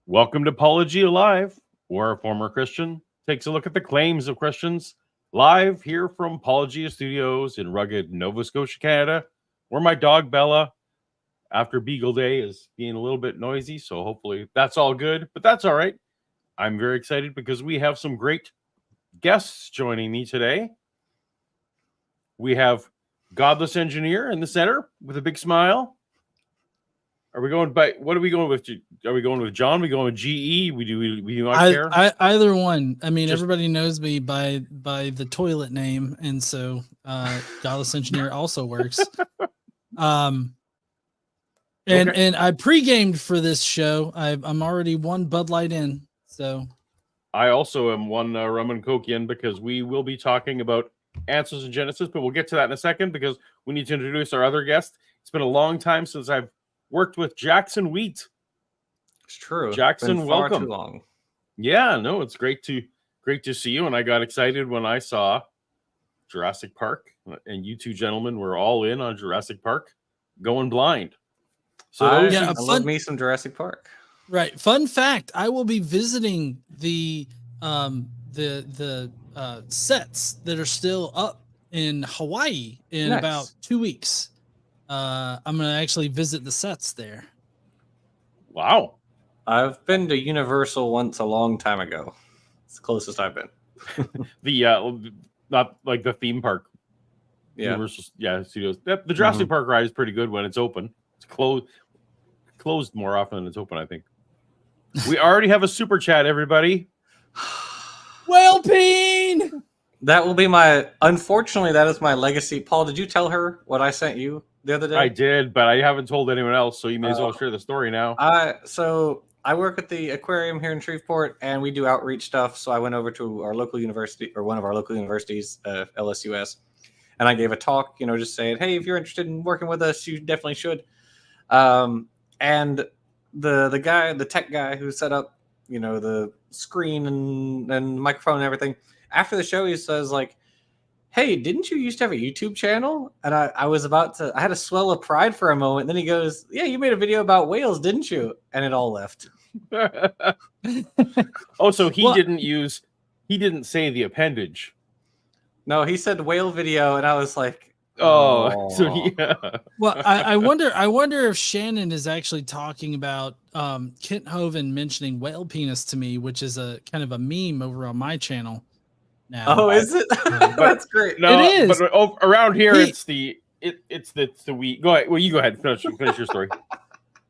Welcome to Paulogia Live, where a former Christian takes a look at the claims of Christians, live here from Paulogia Studios in rugged Nova Scotia, Canada, where my dog Bella, after Beagle Day, is being a little bit noisy, so hopefully that's all good, but that's all right. I'm very excited because we have some great guests joining me today. We have Godless Engineer in the center with a big smile. Are we going by? What are we going with? Are we going with John? Are we going with GE? We do not care. Either one. I mean, everybody knows me by the toilet name, and so Godless Engineer also works. And I pre-gamed for this show. I'm already one Bud Light in. So I also am one rum and coke in because we will be talking about Answers in Genesis, but we'll get to that in a second because we need to introduce our other guest. It's been a long time since I've worked with Jackson Wheat. It's true. Jackson, welcome. Too long. Yeah, no, it's great to see you. And I got excited when I saw Jurassic Park, and you two gentlemen were all in on Jurassic Park, going blind. So I love me some Jurassic Park. Right. Fun fact: I will be visiting the sets that are still up in Hawaii in about 2 weeks. I'm going to actually visit the sets there. Wow. I've been to Universal once a long time ago. It's the closest I've been. Not like the theme park. Yeah. Universal, studios. The Jurassic Park ride is pretty good when it's open. It's closed more often than it's open, I think. We already have a super chat, everybody. Whalepeen! That will be unfortunately, that is my legacy. Paul, did you tell her what I sent you the other day? I did, but I haven't told anyone else, so you may as well share the story now. So I work at the aquarium here in Shreveport, and we do outreach stuff. So I went over to our local university, or one of our local universities, LSUS, and I gave a talk, just saying, hey, if you're interested in working with us, you definitely should. And the tech guy who set up, the screen and microphone and everything, after the show, he says, like, hey, didn't you used to have a YouTube channel? And I was about to, I had a swell of pride for a moment. Then he goes, yeah, you made a video about whales, didn't you? And it all left. Oh, so he didn't say the appendage. No, he said whale video. And I was like, so yeah. Well, I wonder if Shannon is actually talking about Kent Hovind mentioning whale penis to me, which is a kind of a meme over on my channel now. Oh, is it? That's great. No, it is. But around here, it's the we. Go ahead. Well, you go ahead. Finish your story.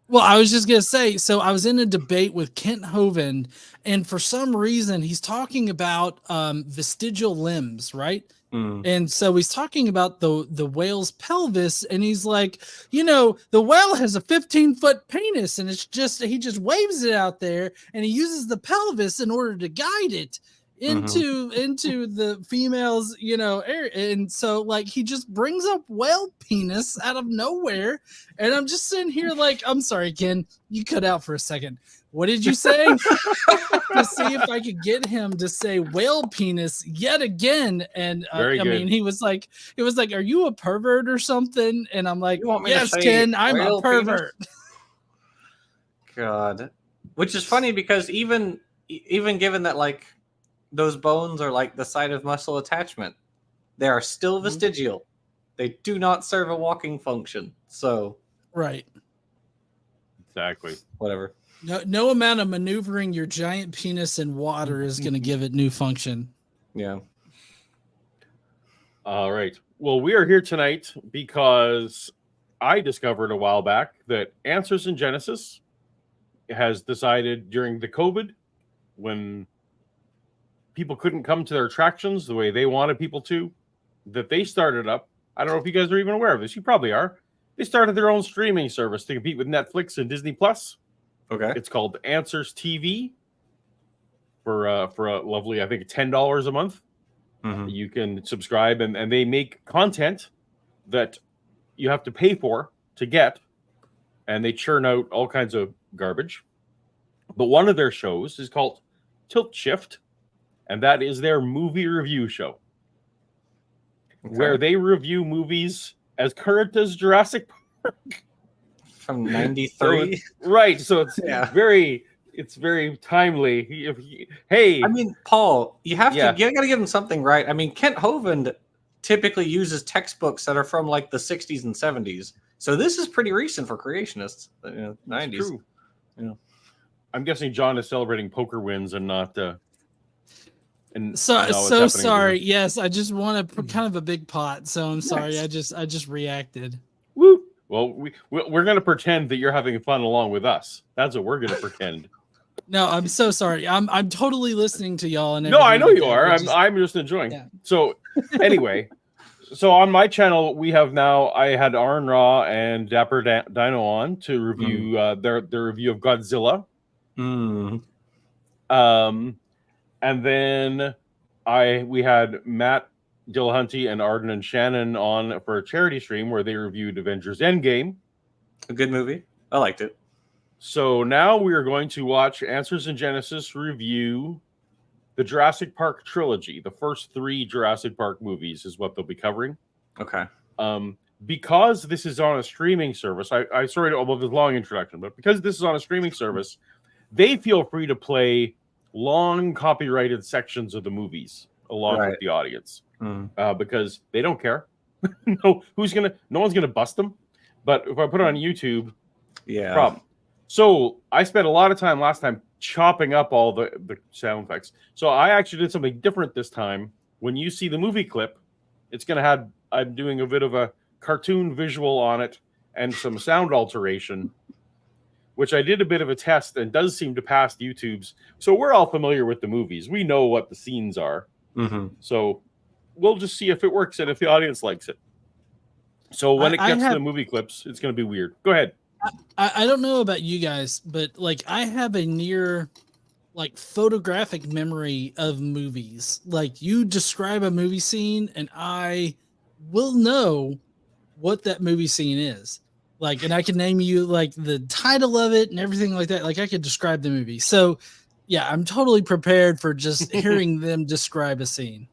Well, I was just gonna say. So I was in a debate with Kent Hovind, and for some reason, he's talking about vestigial limbs, right? And so he's talking about the whale's pelvis, and he's like, the whale has a 15-foot penis, and he just waves it out there, and he uses the pelvis in order to guide it into the female's, air. And so like he just brings up whale penis out of nowhere, and I'm just sitting here like, I'm sorry, Ken, you cut out for a second. What did you say? To see if I could get him to say whale penis yet again. And I mean, he was like, are you a pervert or something? And I'm like, yes, Ken, I'm a pervert. Penis? God, which is funny because even given that like those bones are like the site of muscle attachment, they are still vestigial. They do not serve a walking function. So right. Exactly. Whatever. No amount of maneuvering your giant penis in water is going to give it new function. Yeah. All right. Well, we are here tonight because I discovered a while back that Answers in Genesis has decided during the COVID, when people couldn't come to their attractions the way they wanted people to, that they started up. I don't know if you guys are even aware of this. You probably are. They started their own streaming service to compete with Netflix and Disney Plus. Okay. It's called Answers TV for a lovely, I think, $10 a month. You can subscribe, and they make content that you have to pay for to get, and they churn out all kinds of garbage. But one of their shows is called Tilt Shift, and that is their movie review show, where they review movies as current as Jurassic Park. From 93. Right. So it's very it's very timely. Hey, I mean, Paul, you have Yeah. to you got to give him something right. I mean, Kent Hovind typically uses textbooks that are from like the 60s and 70s. So this is pretty recent for creationists, 90s. true. Yeah. I'm guessing John is celebrating poker wins and not. And So now what's so happening over sorry. here. Yes, I just want to put kind of a big pot. So I'm sorry. Nice. I just reacted. Woo. Well, we're going to pretend that you're having fun along with us. That's what we're going to pretend. No, I'm so sorry. I'm totally listening to y'all and No, I everything know like you that. are. I just- I'm just enjoying. Yeah. So anyway, so on my channel we have now. I had Arn Raw and Dapper Dino on to review their review of Godzilla. Mm. And then we had Matt Dillahunty and Arden and Shannon on for a charity stream where they reviewed Avengers Endgame. A good movie. I liked it. So now we are going to watch Answers in Genesis review the Jurassic Park trilogy. The first 3 Jurassic Park movies is what they'll be covering. Okay. Because this is on a streaming service, I sorry about this long introduction, but because this is on a streaming service, they feel free to play long copyrighted sections of the movies along with the audience because they don't care. No one's gonna bust them. But if I put it on YouTube, problem. So I spent a lot of time last time chopping up all the sound effects. So I actually did something different this time. When you see the movie clip, it's gonna have I'm doing a bit of a cartoon visual on it and some sound alteration, which I did a bit of a test and does seem to pass YouTube's. So we're all familiar with the movies. We know what the scenes are. So we'll just see if it works and if the audience likes it. So when it gets to the movie clips, it's going to be weird. Go ahead. I don't know about you guys, but like I have a near like photographic memory of movies. Like you describe a movie scene and I will know what that movie scene is. Like, and I can name you like the title of it and everything like that. Like I could describe the movie. So yeah, I'm totally prepared for just hearing them describe a scene.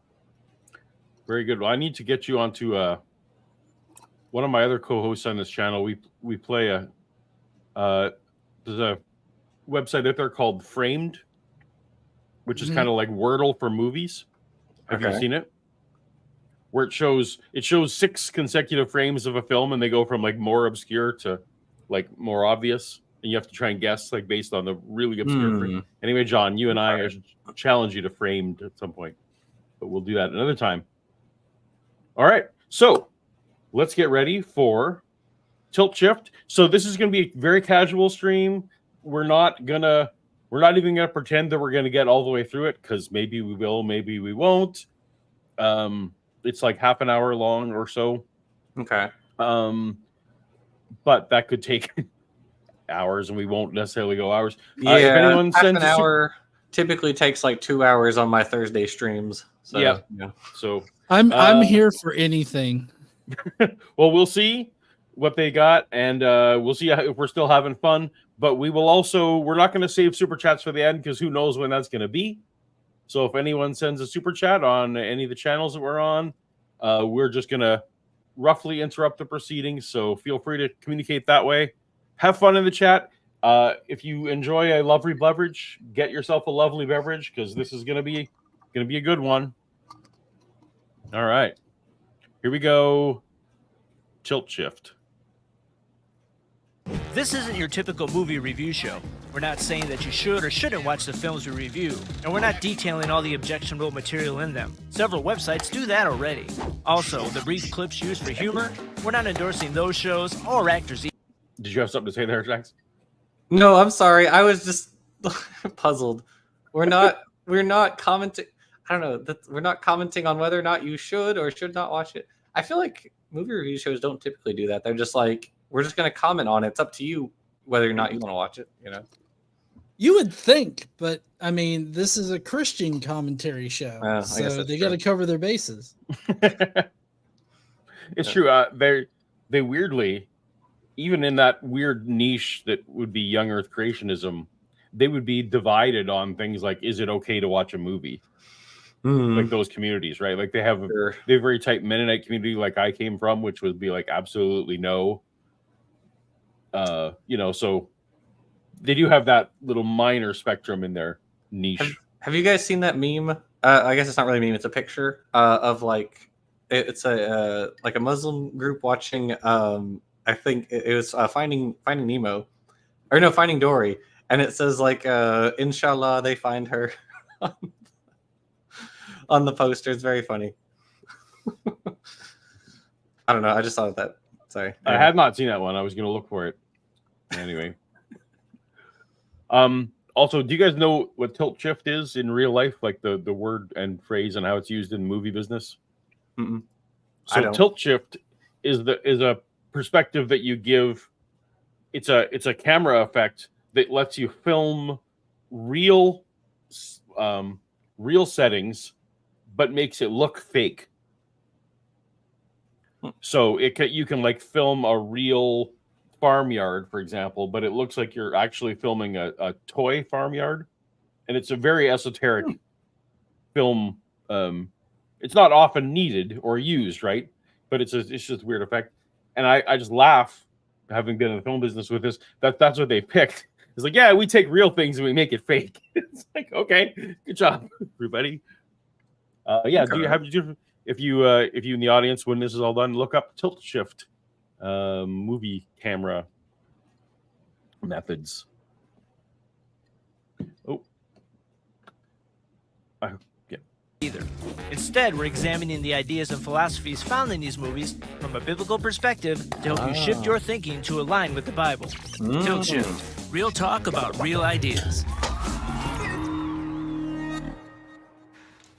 Very good. Well, I need to get you onto one of my other co-hosts on this channel. We play there's a website out there called Framed, which is kind of like Wordle for movies. Have you seen it? Where it shows 6 consecutive frames of a film, and they go from like more obscure to like more obvious, and you have to try and guess like based on the really obscure frame. Anyway, John, you and I should challenge you to Framed at some point, but we'll do that another time. All right, so let's get ready for Tilt Shift. So this is going to be a very casual stream. We're not even gonna pretend that we're gonna get all the way through it, because maybe we will, maybe we won't. It's like half an hour long or so. Okay. But that could take hours, and we won't necessarily go hours. Yeah, if anyone half sends an hour typically takes like 2 hours on my Thursday streams. So, yeah. So I'm here for anything. well, we'll see what they got, and we'll see if we're still having fun. But we're not going to save super chats for the end, because who knows when that's going to be. So if anyone sends a super chat on any of the channels that we're on, we're just going to roughly interrupt the proceedings. So feel free to communicate that way. Have fun in the chat. If you enjoy a lovely beverage, get yourself a lovely beverage, because this is going to be a good one. All right, here we go. Tilt Shift. This isn't your typical movie review show. We're not saying that you should or shouldn't watch the films we review, and we're not detailing all the objectionable material in them. Several websites do that already. Also, the brief clips used for humor, we're not endorsing those shows or actors either. Did you have something to say there, Jax? No, I'm sorry. I was just puzzled. We're not commenting. I don't know. We're not commenting on whether or not you should or should not watch it. I feel like movie review shows don't typically do that. They're just like, we're just going to comment on it. It's up to you whether or not you want to watch it, you know? You would think, but I mean, this is a Christian commentary show, so they got to cover their bases. It's true. They weirdly, even in that weird niche that would be young Earth creationism, they would be divided on things like, is it okay to watch a movie? Like those communities, right? Like they have a very tight Mennonite community, like I came from, which would be like absolutely no. So they do have that little minor spectrum in their niche. Have you guys seen that meme? I guess it's not really a meme. It's a picture of like it's a like a Muslim group watching. I think it was Finding Nemo, or no, Finding Dory, and it says like Inshallah they find her on the poster. It's very funny. I don't know. I just thought of that. Sorry, I have not seen that one. I was going to look for it. Anyway. Also, do you guys know what tilt shift is in real life? Like the word and phrase and how it's used in movie business? Mm-mm. So tilt shift is a perspective that you give. It's a camera effect that lets you film real settings, but makes it look fake. So you can like film a real farmyard, for example, but it looks like you're actually filming a toy farmyard, and it's a very esoteric film. It's not often needed or used, right? But it's just a weird effect, and I just laugh, having been in the film business with this. That's what they picked. It's like, yeah, we take real things and we make it fake. It's like, okay, good job, everybody. Yeah, okay. If you in the audience, when this is all done, look up tilt shift movie camera methods. Oh, yeah. Either. Instead, we're examining the ideas and philosophies found in these movies from a biblical perspective to help you shift your thinking to align with the Bible. Tilt Shift. Real talk about real ideas.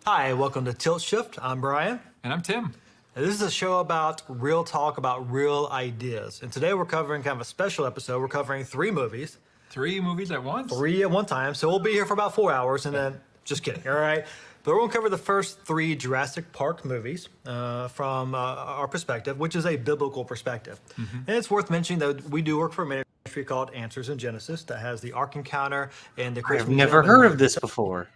Hi, welcome to Tilt Shift. I'm Brian. And I'm Tim. And this is a show about real talk about real ideas. And today we're covering kind of a special episode. We're covering 3 movies. 3 movies at once? 3 at one time. So we'll be here for about 4 hours and then, just kidding, all right? But we're going to cover the first 3 Jurassic Park movies from our perspective, which is a biblical perspective. Mm-hmm. And it's worth mentioning that we do work for a ministry called Answers in Genesis that has the Ark Encounter and the Creation. I've never heard of this before.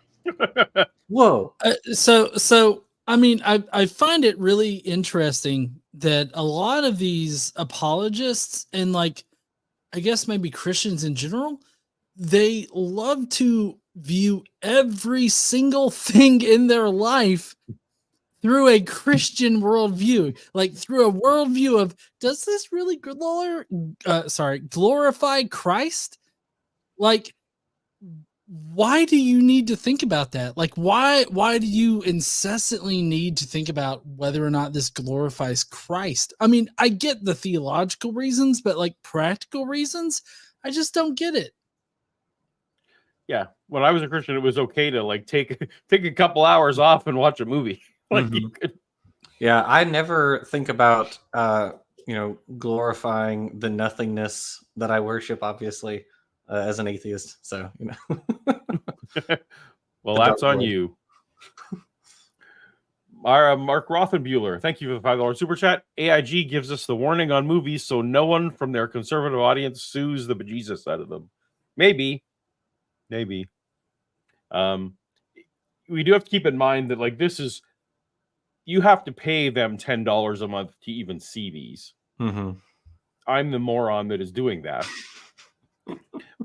Whoa. So I mean, I find it really interesting that a lot of these apologists and like, I guess maybe Christians in general, they love to view every single thing in their life through a Christian worldview, like through a worldview of, does this really glorify Christ? Like, why do you need to think about that? Like, why do you incessantly need to think about whether or not this glorifies Christ? I mean, I get the theological reasons, but like practical reasons, I just don't get it. Yeah, when I was a Christian, it was okay to like take a couple hours off and watch a movie. Like you could. Yeah, I never think about glorifying the nothingness that I worship, obviously. As an atheist, so well, that's on you. Our Mark Rothenbuehler, thank you for the $5 super chat. AIG gives us the warning on movies so no one from their conservative audience sues the bejesus out of them. Maybe. We do have to keep in mind that like this is, you have to pay them $10 a month to even see these. Mm-hmm. I'm the moron that is doing that.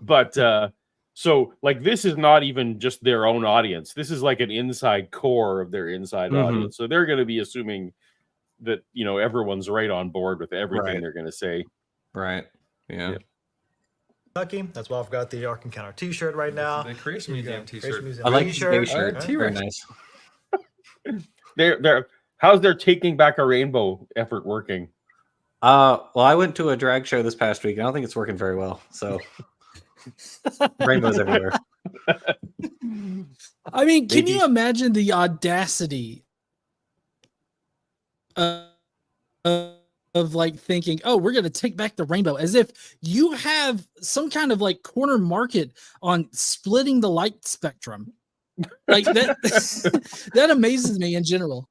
But so like this is not even just their own audience. This is like an inside core of their inside audience. So they're going to be assuming that everyone's right on board with everything they're going to say. Right. Yeah. Kentucky. That's why I've got the Ark Encounter T-shirt right now. The Creation Museum T-shirt. I like the T-shirt. T-shirt. Very nice. How's their taking back a rainbow effort working? Well, I went to a drag show this past week. I don't think it's working very well. So rainbows everywhere. I mean, can you imagine the audacity of like thinking, oh, we're going to take back the rainbow, as if you have some kind of like corner market on splitting the light spectrum. Like that, that amazes me in general.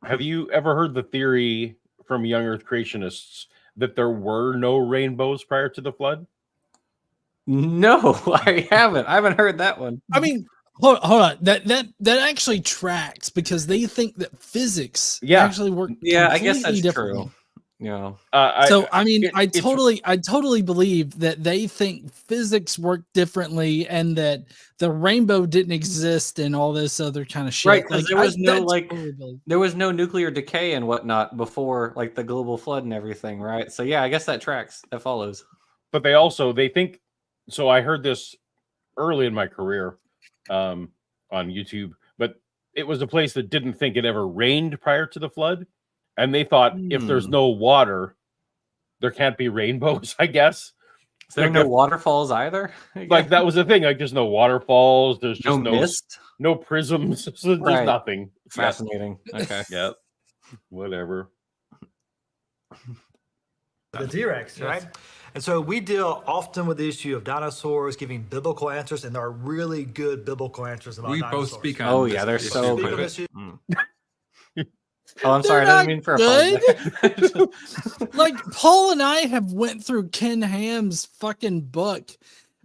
Have you ever heard the theory from young Earth creationists that there were no rainbows prior to the flood? No, I haven't heard that one. I mean, hold on. That actually tracks because they think that physics actually works. Yeah, I guess that's true. you know. I mean, I it's- totally believe that they think physics work differently and that the rainbow didn't exist and all this other kind of shit. Right, because there was no totally there was no nuclear decay and whatnot before like the global flood and everything, right? So yeah, I guess that tracks. That follows. But they think. So I heard this early in my career on YouTube, but it was a place that didn't think it ever rained prior to the flood, and they thought if there's no water, there can't be rainbows. I guess. So there are no waterfalls either. Like that was the thing. Like there's no waterfalls. There's just no mist, no prisms. So there's nothing. Fascinating. Okay. Yeah. Whatever. The T-Rex, right? And so we deal often with the issue of dinosaurs giving biblical answers, and there are really good biblical answers about We dinosaurs. both speak on. Oh this yeah, they're issue so quite a good. bit. Oh, I'm sorry. I didn't mean for a good. Like Paul and I have went through Ken Ham's fucking book,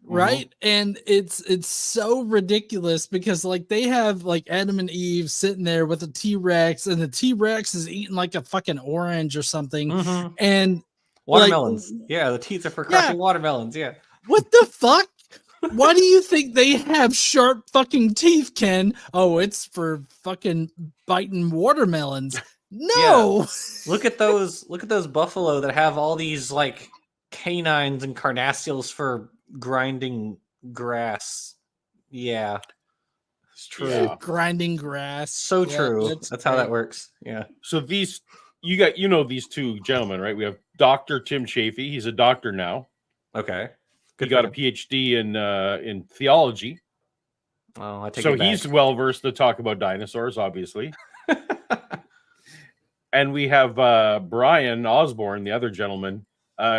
right? And it's so ridiculous because like they have like Adam and Eve sitting there with a T-Rex, and the T-Rex is eating like a fucking orange or something, and watermelons. Yeah, the teeth are for crushing watermelons. Yeah. What the fuck? Why do you think they have sharp fucking teeth, Ken? Oh, it's for fucking biting watermelons. No. Yeah. Look at those buffalo that have all these like canines and carnassials for grinding grass. Yeah. It's true. Yeah. Grinding grass. So true. That's how that works. Yeah. So these these two gentlemen, right? We have Dr. Tim Chafee. He's a doctor now. Okay. He got a PhD in theology. Oh, I take so it back. he's well versed to talk about dinosaurs, obviously. And we have Brian Osborne, the other gentleman.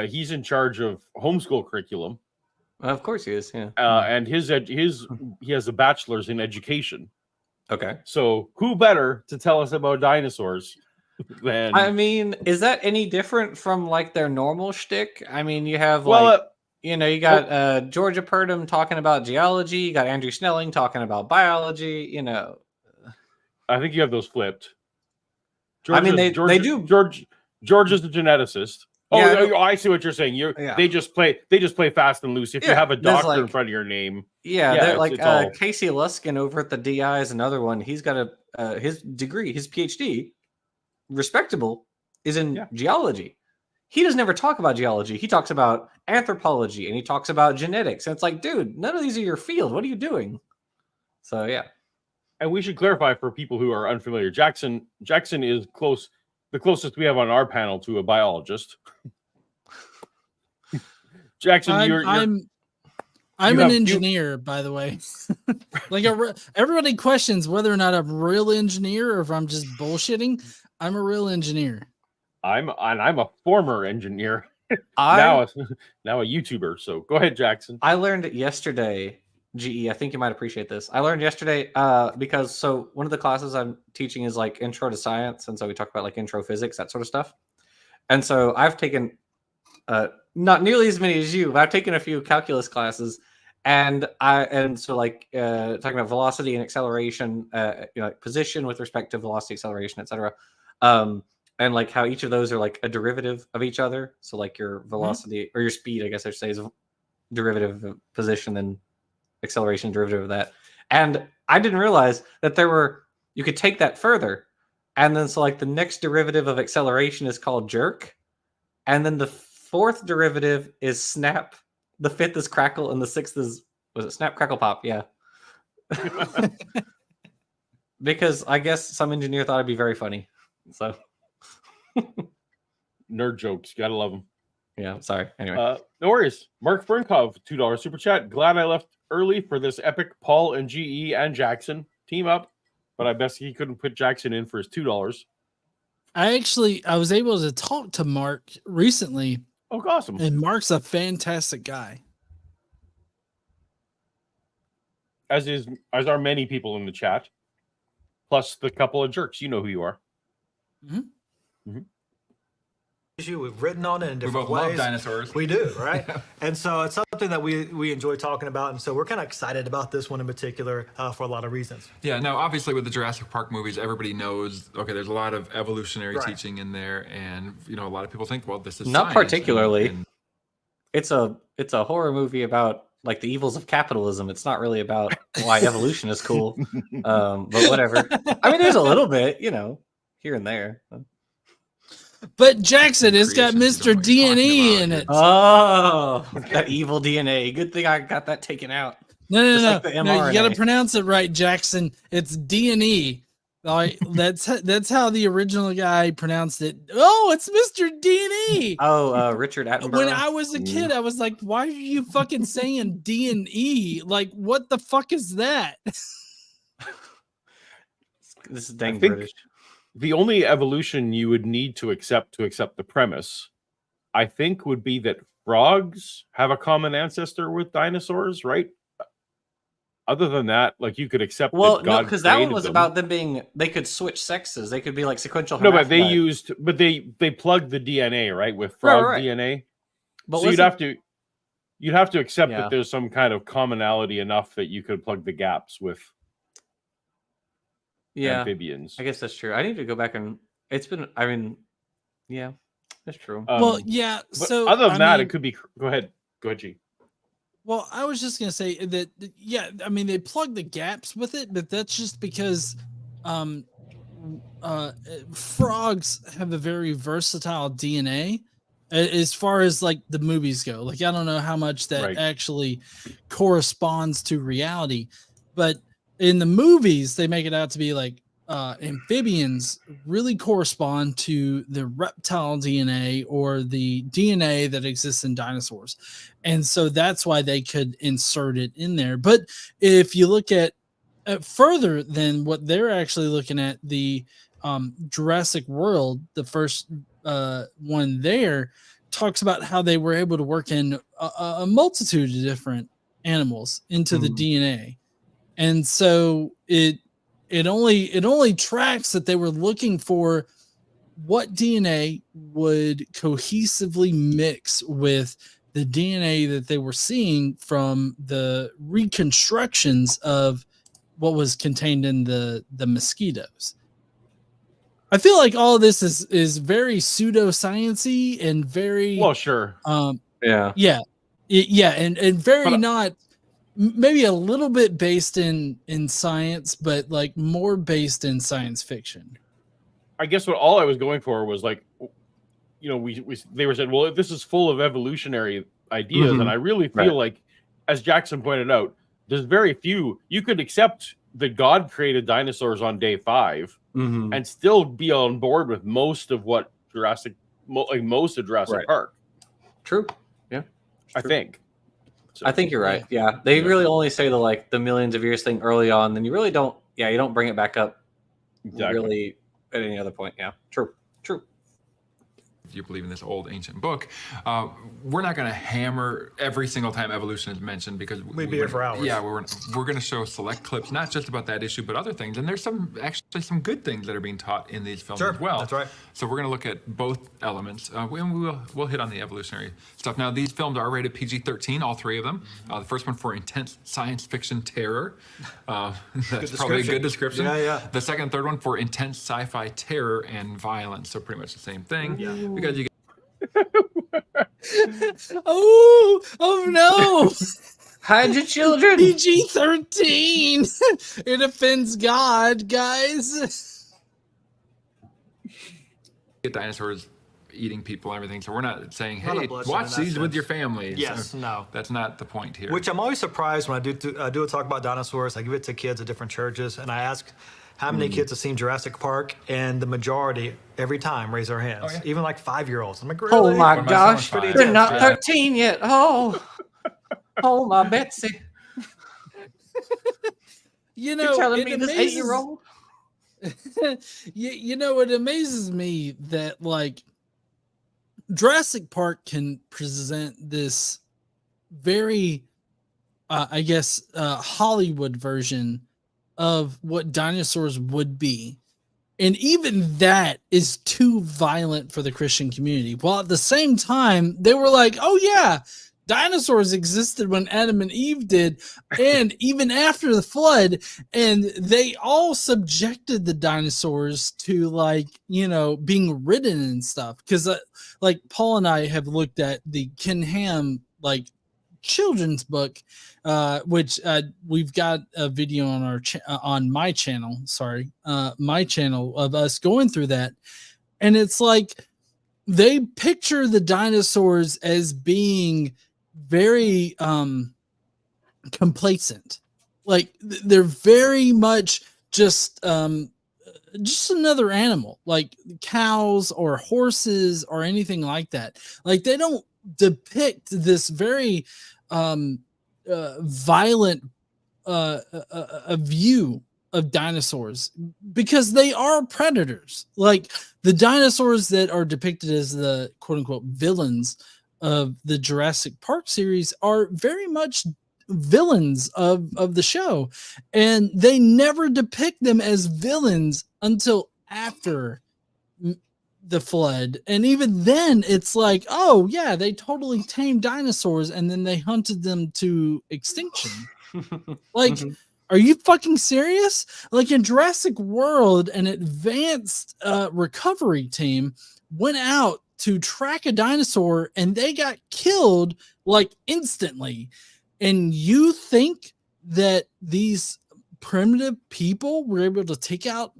He's in charge of homeschool curriculum. Of course he is. Yeah. And he has a bachelor's in education. Okay. So who better to tell us about dinosaurs than? I mean, is that any different from like their normal shtick? I mean, you have you got Georgia Purdom talking about geology. You got Andrew Snelling talking about biology. You know, I think you have those flipped. I mean, they do. George is the geneticist. Yeah, I see what you're saying. They just play fast and loose. If you have a doctor in front of your name, they're like Casey Luskin over at the DI is another one. He's got his degree, his PhD, respectable, is in geology. He doesn't ever talk about geology. He talks about anthropology and he talks about genetics. And it's like, dude, none of these are your field. What are you doing? So yeah. And we should clarify for people who are unfamiliar. Jackson is the closest we have on our panel to a biologist. Jackson, I'm an engineer, by the way. Like everybody questions whether or not I'm a real engineer or if I'm just bullshitting. I'm a real engineer. I'm a former engineer. now a YouTuber. So go ahead, Jackson. I learned yesterday, GE. I think you might appreciate this. I learned yesterday because one of the classes I'm teaching is like intro to science, and so we talk about like intro physics, that sort of stuff. And so I've taken not nearly as many as you, but I've taken a few calculus classes, and so talking about velocity and acceleration, like position with respect to velocity, acceleration, etc. And like how each of those are like a derivative of each other. So like your velocity or your speed, I guess I should say, is a derivative of position, and acceleration derivative of that. And I didn't realize that you could take that further. And then so like the next derivative of acceleration is called jerk. And then the fourth derivative is snap. The fifth is crackle. And the sixth was it snap, crackle, pop? Yeah. Because I guess some engineer thought it'd be very funny. So nerd jokes, gotta love them. Yeah, sorry. Anyway, no worries. Mark Fernkov, $2 super chat. Glad I left early for this epic Paul and GE and Jackson team up, but I bet he couldn't put Jackson in for his $2. I was able to talk to Mark recently. Oh, awesome! And Mark's a fantastic guy. As are many people in the chat, plus the couple of jerks. You know who you are. Mm-hmm. Mm-hmm. We've written on it in We different both love ways. dinosaurs. We do, right? And so it's something that we enjoy talking about. And so we're kind of excited about this one in particular for a lot of reasons. Yeah, no, obviously with the Jurassic Park movies, everybody knows, okay, there's a lot of evolutionary Right. teaching in there. And, you know, a lot of people think, well, this is Not science, particularly. and It's a horror movie about like the evils of capitalism. It's not really about why evolution is cool. But whatever. I mean, there's a little bit, you know, here and there. But Jackson, it's got Creationist, you Mr. don't know what you're D&E talking in about. it. Oh, that evil DNA. Good thing I got that taken out. No, Just no, like the no. You got to mRNA. pronounce it right, Jackson. It's D&E. Like, that's how the original guy pronounced it. Oh, it's Mr. D&E. Oh, Richard Attenborough. When I was a kid, I was like, why are you fucking saying D&E? Like, what the fuck is that? This is dang think- British. The only evolution you would need to accept the premise, I think, would be that frogs have a common ancestor with dinosaurs, right? Other than that, like, you could accept. Well, that no, God because that one created was them. about them being. They could switch sexes. They could be like sequential. No, but they hermaphrodite. they plugged the DNA, right, with frog right. DNA. But So you'd have to accept Yeah. that there's some kind of commonality enough that you could plug the gaps with Yeah, amphibians. I guess that's true. I need to go back and. It's been. I mean, yeah, that's true. Well, yeah. but So other than I that, mean, it could be. Go ahead, G. Well, I was just gonna say that, yeah. I mean, they plug the gaps with it, but that's just because, frogs have a very versatile DNA, as far as like the movies go. Like, I don't know how much that Right. actually corresponds to reality, but in the movies, they make it out to be like amphibians really correspond to the reptile DNA or the DNA that exists in dinosaurs. And so that's why they could insert it in there. But if you look at further than what they're actually looking at, the Jurassic World, the first one there, talks about how they were able to work in a multitude of different animals into the DNA. And so it only tracks that they were looking for what DNA would cohesively mix with the DNA that they were seeing from the reconstructions of what was contained in the mosquitoes. I feel like all of this is very pseudoscience-y and very Well, sure. Yeah. and very But, not, maybe a little bit based in science, but like more based in science fiction. I guess what all I was going for was like, you know, they were saying, well, this is full of evolutionary ideas, Mhm. and I really feel Right. like, as Jackson pointed out, there's very few. You could accept that God created dinosaurs on day 5 Mhm. and still be on board with most of what most of Jurassic Right. Park. True. Yeah. I think. So, I think you're right. Yeah. They Yeah. really only say the millions of years thing early on, then you really don't. Yeah, you don't bring it back up exactly. really at any other point. Yeah. True. if you believe in this old ancient book, we're not going to hammer every single time evolution is mentioned because We'd be here for hours. Yeah, we're going to show select clips, not just about that issue, but other things. And there's actually some good things that are being taught in these films Sure, as well. that's right. So we're going to look at both elements. We'll hit on the evolutionary stuff. Now, these films are rated PG-13, all three of them. The first one for intense science fiction terror. That's probably a good description. Yeah. The second and third one for intense sci-fi terror and violence. So pretty much the same thing. Yeah. Because you Oh no! Hide your children. PG-13. It offends God, guys. get dinosaurs eating people and everything. So we're not saying, Not a hey, blessing watch in these that with sense. your family. Yes, So no. That's not the point here. Which I'm always surprised when I do a talk about dinosaurs. I give it to kids at different churches, and I ask how many kids have seen Jurassic Park, and the majority every time raise their hands, Oh, yeah. even like 5-year-olds. I'm like, Oh really? my When my gosh, son was they're five. not Yeah. 13 yet. Oh, my Betsy. You know, You're telling it me this amazes- 8-year-old? you know, it amazes me that like Jurassic Park can present this very, I guess, Hollywood version of what dinosaurs would be. And even that is too violent for the Christian community. While at the same time, they were like, oh yeah, dinosaurs existed when Adam and Eve did, and even after the flood, and they all subjected the dinosaurs to, like, you know, being ridden and stuff. Because like Paul and I have looked at the Ken Ham like children's book, which we've got a video on our on my channel, my channel, of us going through that, and it's like they picture the dinosaurs as being very complacent, like they're very much just another animal, like cows or horses or anything like that. Like they don't depict this very violent a view of dinosaurs, because they are predators. Like the dinosaurs that are depicted as the quote unquote villains of the Jurassic Park series are very much villains of the show, and they never depict them as villains until after the flood. And even then it's like, oh yeah, they totally tamed dinosaurs and then they hunted them to extinction. Like, are you fucking serious? Like in Jurassic World, an advanced recovery team went out to track a dinosaur and they got killed like instantly. And you think that these primitive people were able to take out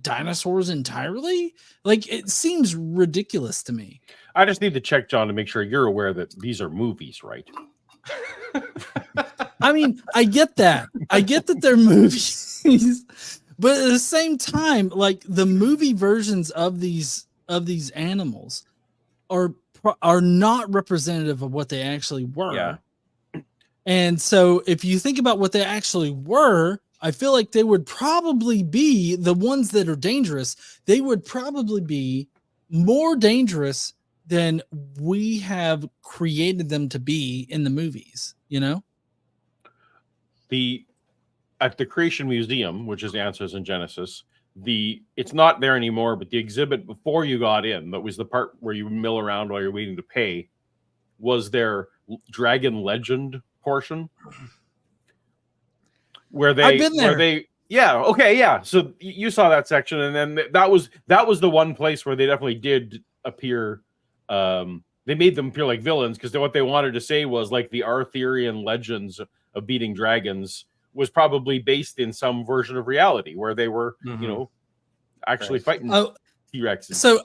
dinosaurs entirely? Like, it seems ridiculous to me. I just need to check, John, to make sure you're aware that these are movies, right? I mean, I get that. I get that they're movies, but at the same time, like the movie versions of these animals are not representative of what they actually were. Yeah. And so if you think about what they actually were, I feel like they would probably be the ones that are dangerous. They would probably be more dangerous than we have created them to be in the movies, you know? At the Creation Museum, which is Answers in Genesis, it's not there anymore, but the exhibit before you got in, that was the part where you mill around while you're waiting to pay, was their dragon legend portion. I've been there. So you saw that section, and then that was the one place where they definitely did appear. They made them appear like villains, because what they wanted to say was like the Arthurian legends of beating dragons was probably based in some version of reality where they were, you know, actually fighting T-Rexes. So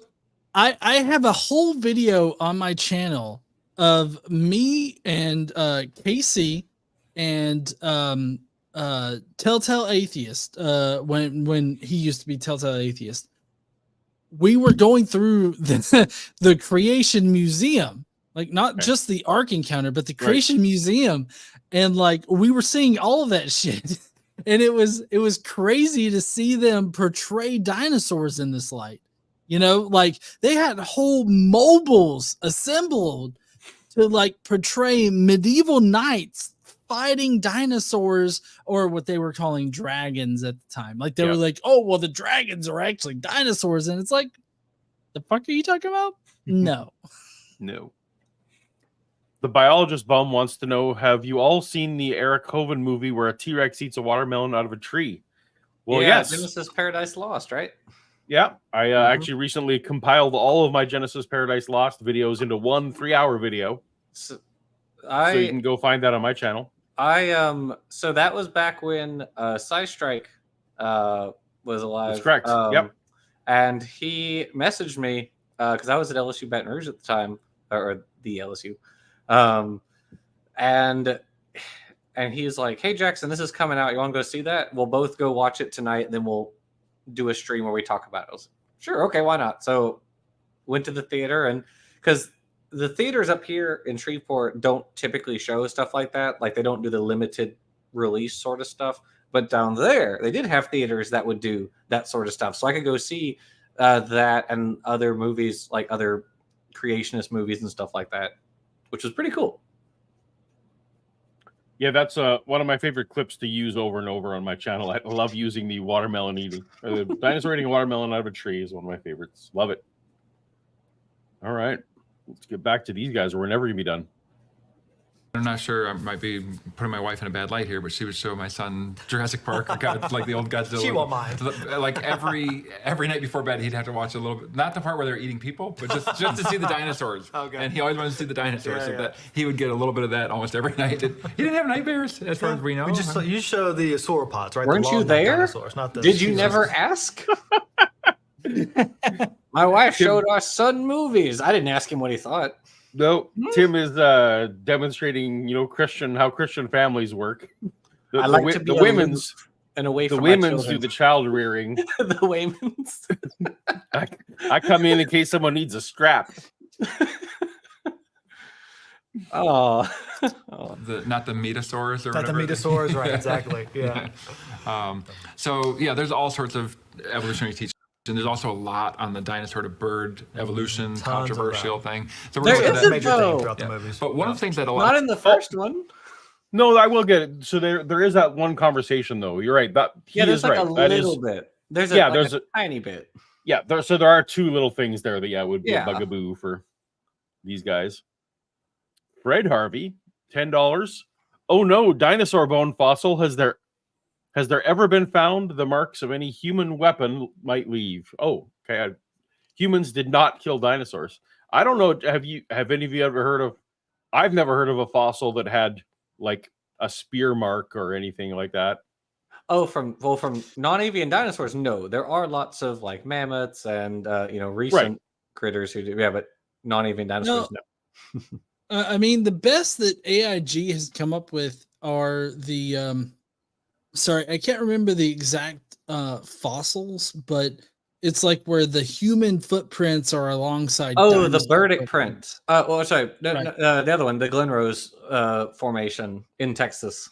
I have a whole video on my channel of me and Casey and Telltale Atheist, when he used to be Telltale Atheist. We were going through the Creation Museum, like not just the Ark encounter, but the Creation Museum, and like we were seeing all of that shit, and it was crazy to see them portray dinosaurs in this light. You know, like they had whole mobiles assembled to like portray medieval knights fighting dinosaurs, or what they were calling dragons at the time. Like they were like, oh, well, the dragons are actually dinosaurs. And it's like, the fuck are you talking about? No. No. The biologist bum wants to know, have you all seen the Eric Hovind movie where a T-Rex eats a watermelon out of a tree? Well, yes. Genesis Paradise Lost, right? Yeah. I actually recently compiled all of my Genesis Paradise Lost videos into one 3-hour video. So you can go find that on my channel. So that was back when Strike was alive. That's correct. Yep. And he messaged me because I was at LSU Baton Rouge at the time, or the LSU. And he's like, hey Jackson, this is coming out. You want to go see that? We'll both go watch it tonight, and then we'll do a stream where we talk about it. I was like, sure, okay, why not? So went to the theater, and because the theaters up here in Shreveport don't typically show stuff like that. Like they don't do the limited release sort of stuff. But down there, they did have theaters that would do that sort of stuff. So I could go see that and other movies, like other Creationist movies and stuff like that, which was pretty cool. Yeah, that's one of my favorite clips to use over and over on my channel. I love using the watermelon eating. The dinosaur eating a watermelon out of a tree is one of my favorites. Love it. All right. Let's get back to these guys. We're never going to be done. I'm not sure. I might be putting my wife in a bad light here, but she would show my son Jurassic Park, like the old Godzilla. She won't mind. Like every night before bed, he'd have to watch a little bit. Not the part where they're eating people, but just to see the dinosaurs. Okay. And he always wanted to see the dinosaurs, Yeah, so yeah. that he would get a little bit of that almost every night. He didn't have nightmares, as far as we know. You show the sauropods, right? Weren't the you long-necked there? Dinosaurs, not the Did you never ask? My wife showed our son movies. I didn't ask him what he thought. No, Tim is demonstrating, how Christian families work. I like to be the women's and away the from my women's do children. the child rearing. The women's. I come in case someone needs a strap. Oh. Not the metasaurs or Not the whatever. metasaurs, right? Exactly. Yeah. So yeah, there's all sorts of evolutionary teaching. And there's also a lot on the dinosaur to bird evolution Tons of controversial that. thing. So There we're is gonna a that major though. thing throughout the yeah. movies. But one of the things that a lot Not in the first one. No, I will get it. So there is that one conversation though. You're right. That he Yeah, there's is like right. a That little is bit. There's yeah, like there's a tiny bit. yeah. So there are two little things there that would be Yeah. a bugaboo for these guys. Fred Harvey, $10. Oh no, dinosaur bone fossil. Has there ever been found the marks of any human weapon might leave? Oh, okay. Humans did not kill dinosaurs. I don't know. Have any of you ever heard of? I've never heard of a fossil that had like a spear mark or anything like that. Oh, from non-avian dinosaurs, no. There are lots of like mammoths and recent critters who do. Yeah, but non-avian dinosaurs, no. I mean, the best that AIG has come up with are the sorry, I can't remember the exact fossils, but it's like where the human footprints are alongside. Oh, the dinosaur Burdick footprints. print. Well, sorry, Right. the other one, the Glenrose formation in Texas.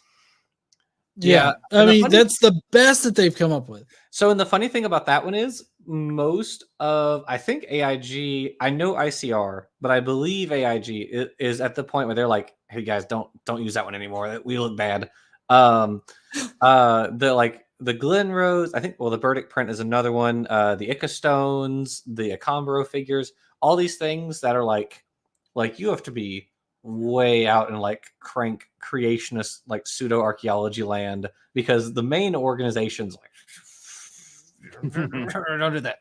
Yeah, I and the mean funny- that's the best that they've come up with. So, and the funny thing about that one is I think AIG, I know ICR, but I believe AIG is at the point where they're like, "Hey guys, don't use that one anymore. We look bad." The Glenrose, I think. Well, the Burdick print is another one. The Ica stones, the Acombro figures, all these things that are like you have to be way out in like crank creationist like pseudo archaeology land because the main organization's like don't do that.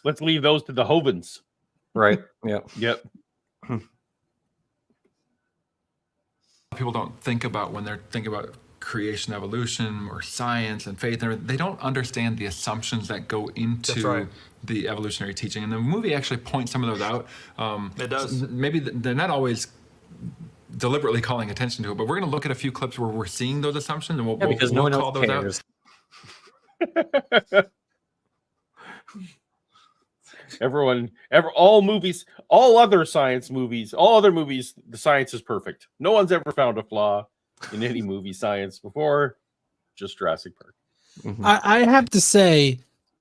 Let's leave those to the Hovens. Right. Yeah. Yep. people don't think about when they're thinking about creation, evolution, or science and faith. They don't understand the assumptions that go into the evolutionary teaching. And the movie actually points some of those out. It does. Maybe they're not always deliberately calling attention to it, but we're going to look at a few clips where we're seeing those assumptions, and because no one else cares. All movies, all other science movies, all other movies, the science is perfect. No one's ever found a flaw in any movie science before, just Jurassic Park. Mm-hmm. I have to say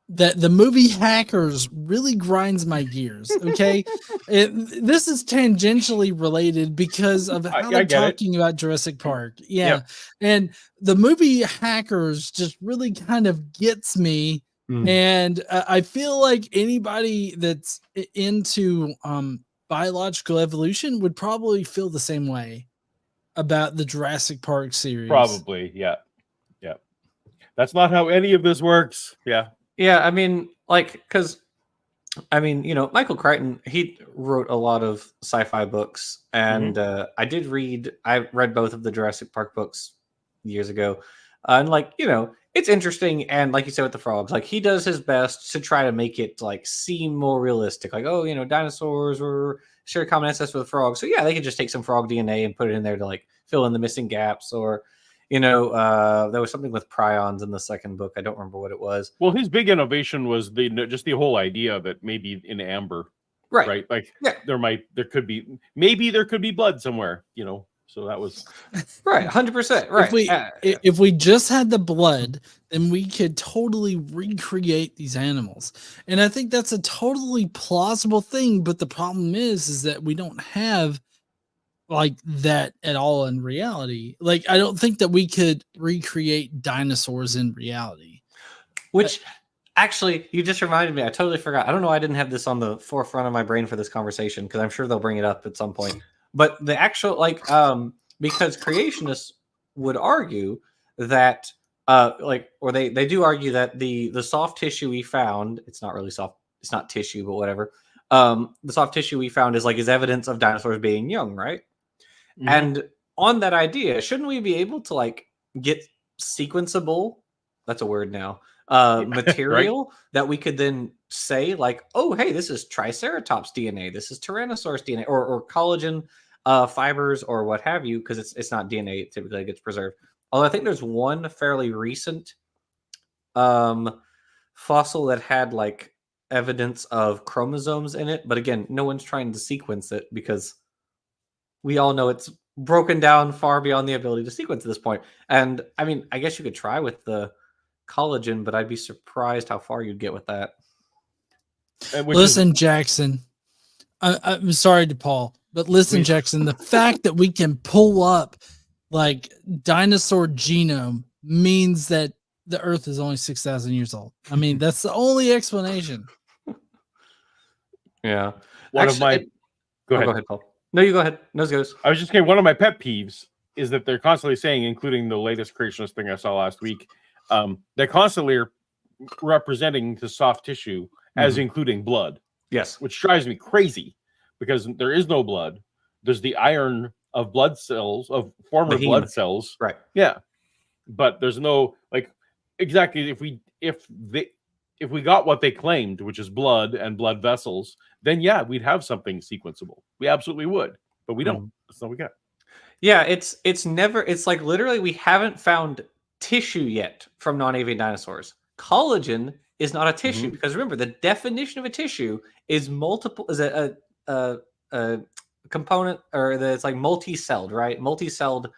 that the movie Hackers really grinds my gears. Okay, this is tangentially related because of how they're talking about Jurassic Park. Yeah, yep. And the movie Hackers just really kind of gets me. And I feel like anybody that's into biological evolution would probably feel the same way about the Jurassic Park series. Probably, yeah. That's not how any of this works. Yeah. Yeah, I mean, Michael Crichton, he wrote a lot of sci-fi books, and I read both of the Jurassic Park books years ago, and it's interesting, and like you said with the frogs, he does his best to try to make it seem more realistic. Dinosaurs were share common ancestors with frogs, so yeah, they could just take some frog DNA and put it in there to fill in the missing gaps, or there was something with prions in the second book. I don't remember what it was. Well, his big innovation was just the whole idea of it maybe in amber, right? There could be blood somewhere, So that was right, 100%. Right. If we just had the blood, then we could totally recreate these animals, and I think that's a totally plausible thing. But the problem is that we don't have like that at all in reality. Like, I don't think that we could recreate dinosaurs in reality. Which actually, you just reminded me. I totally forgot. I don't know. I didn't have this on the forefront of my brain for this conversation because I'm sure they'll bring it up at some point. But the actual because creationists would argue that or they do argue that the soft tissue we found, it's not really soft, it's not tissue, but whatever. The soft tissue we found is evidence of dinosaurs being young, right? Mm-hmm. And on that idea, shouldn't we be able to get sequenceable? That's a word now. Material right? That we could then say oh, hey, this is Triceratops DNA, this is Tyrannosaurus DNA, or collagen fibers or what have you, because it's not DNA, it typically gets preserved. Although I think there's one fairly recent fossil that had evidence of chromosomes in it, but again, no one's trying to sequence it because we all know it's broken down far beyond the ability to sequence at this point. And I mean, I guess you could try with the collagen, but I'd be surprised how far you'd get with that. Listen, Jackson, I'm sorry to Paul, but listen, Jackson, the fact that we can pull up dinosaur genome means that the Earth is only 6,000 years old. I mean, that's the only explanation. Yeah. Go ahead, Paul. No, you go ahead. Nose goes. I was just saying, one of my pet peeves is that they're constantly saying, including the latest creationist thing I saw last week, they constantly are representing the soft tissue as including blood. Yes. Which drives me crazy because there is no blood. There's the iron of blood cells, of former blood cells. Right. Yeah. But there's no, exactly, if we got what they claimed, which is blood and blood vessels, then yeah, we'd have something sequenceable. We absolutely would, but we don't. That's not what we got. Yeah, it's literally we haven't found tissue yet from non-avian dinosaurs. Collagen is not a tissue because remember, the definition of a tissue is a component, or it's multi-celled, right? Multi-celled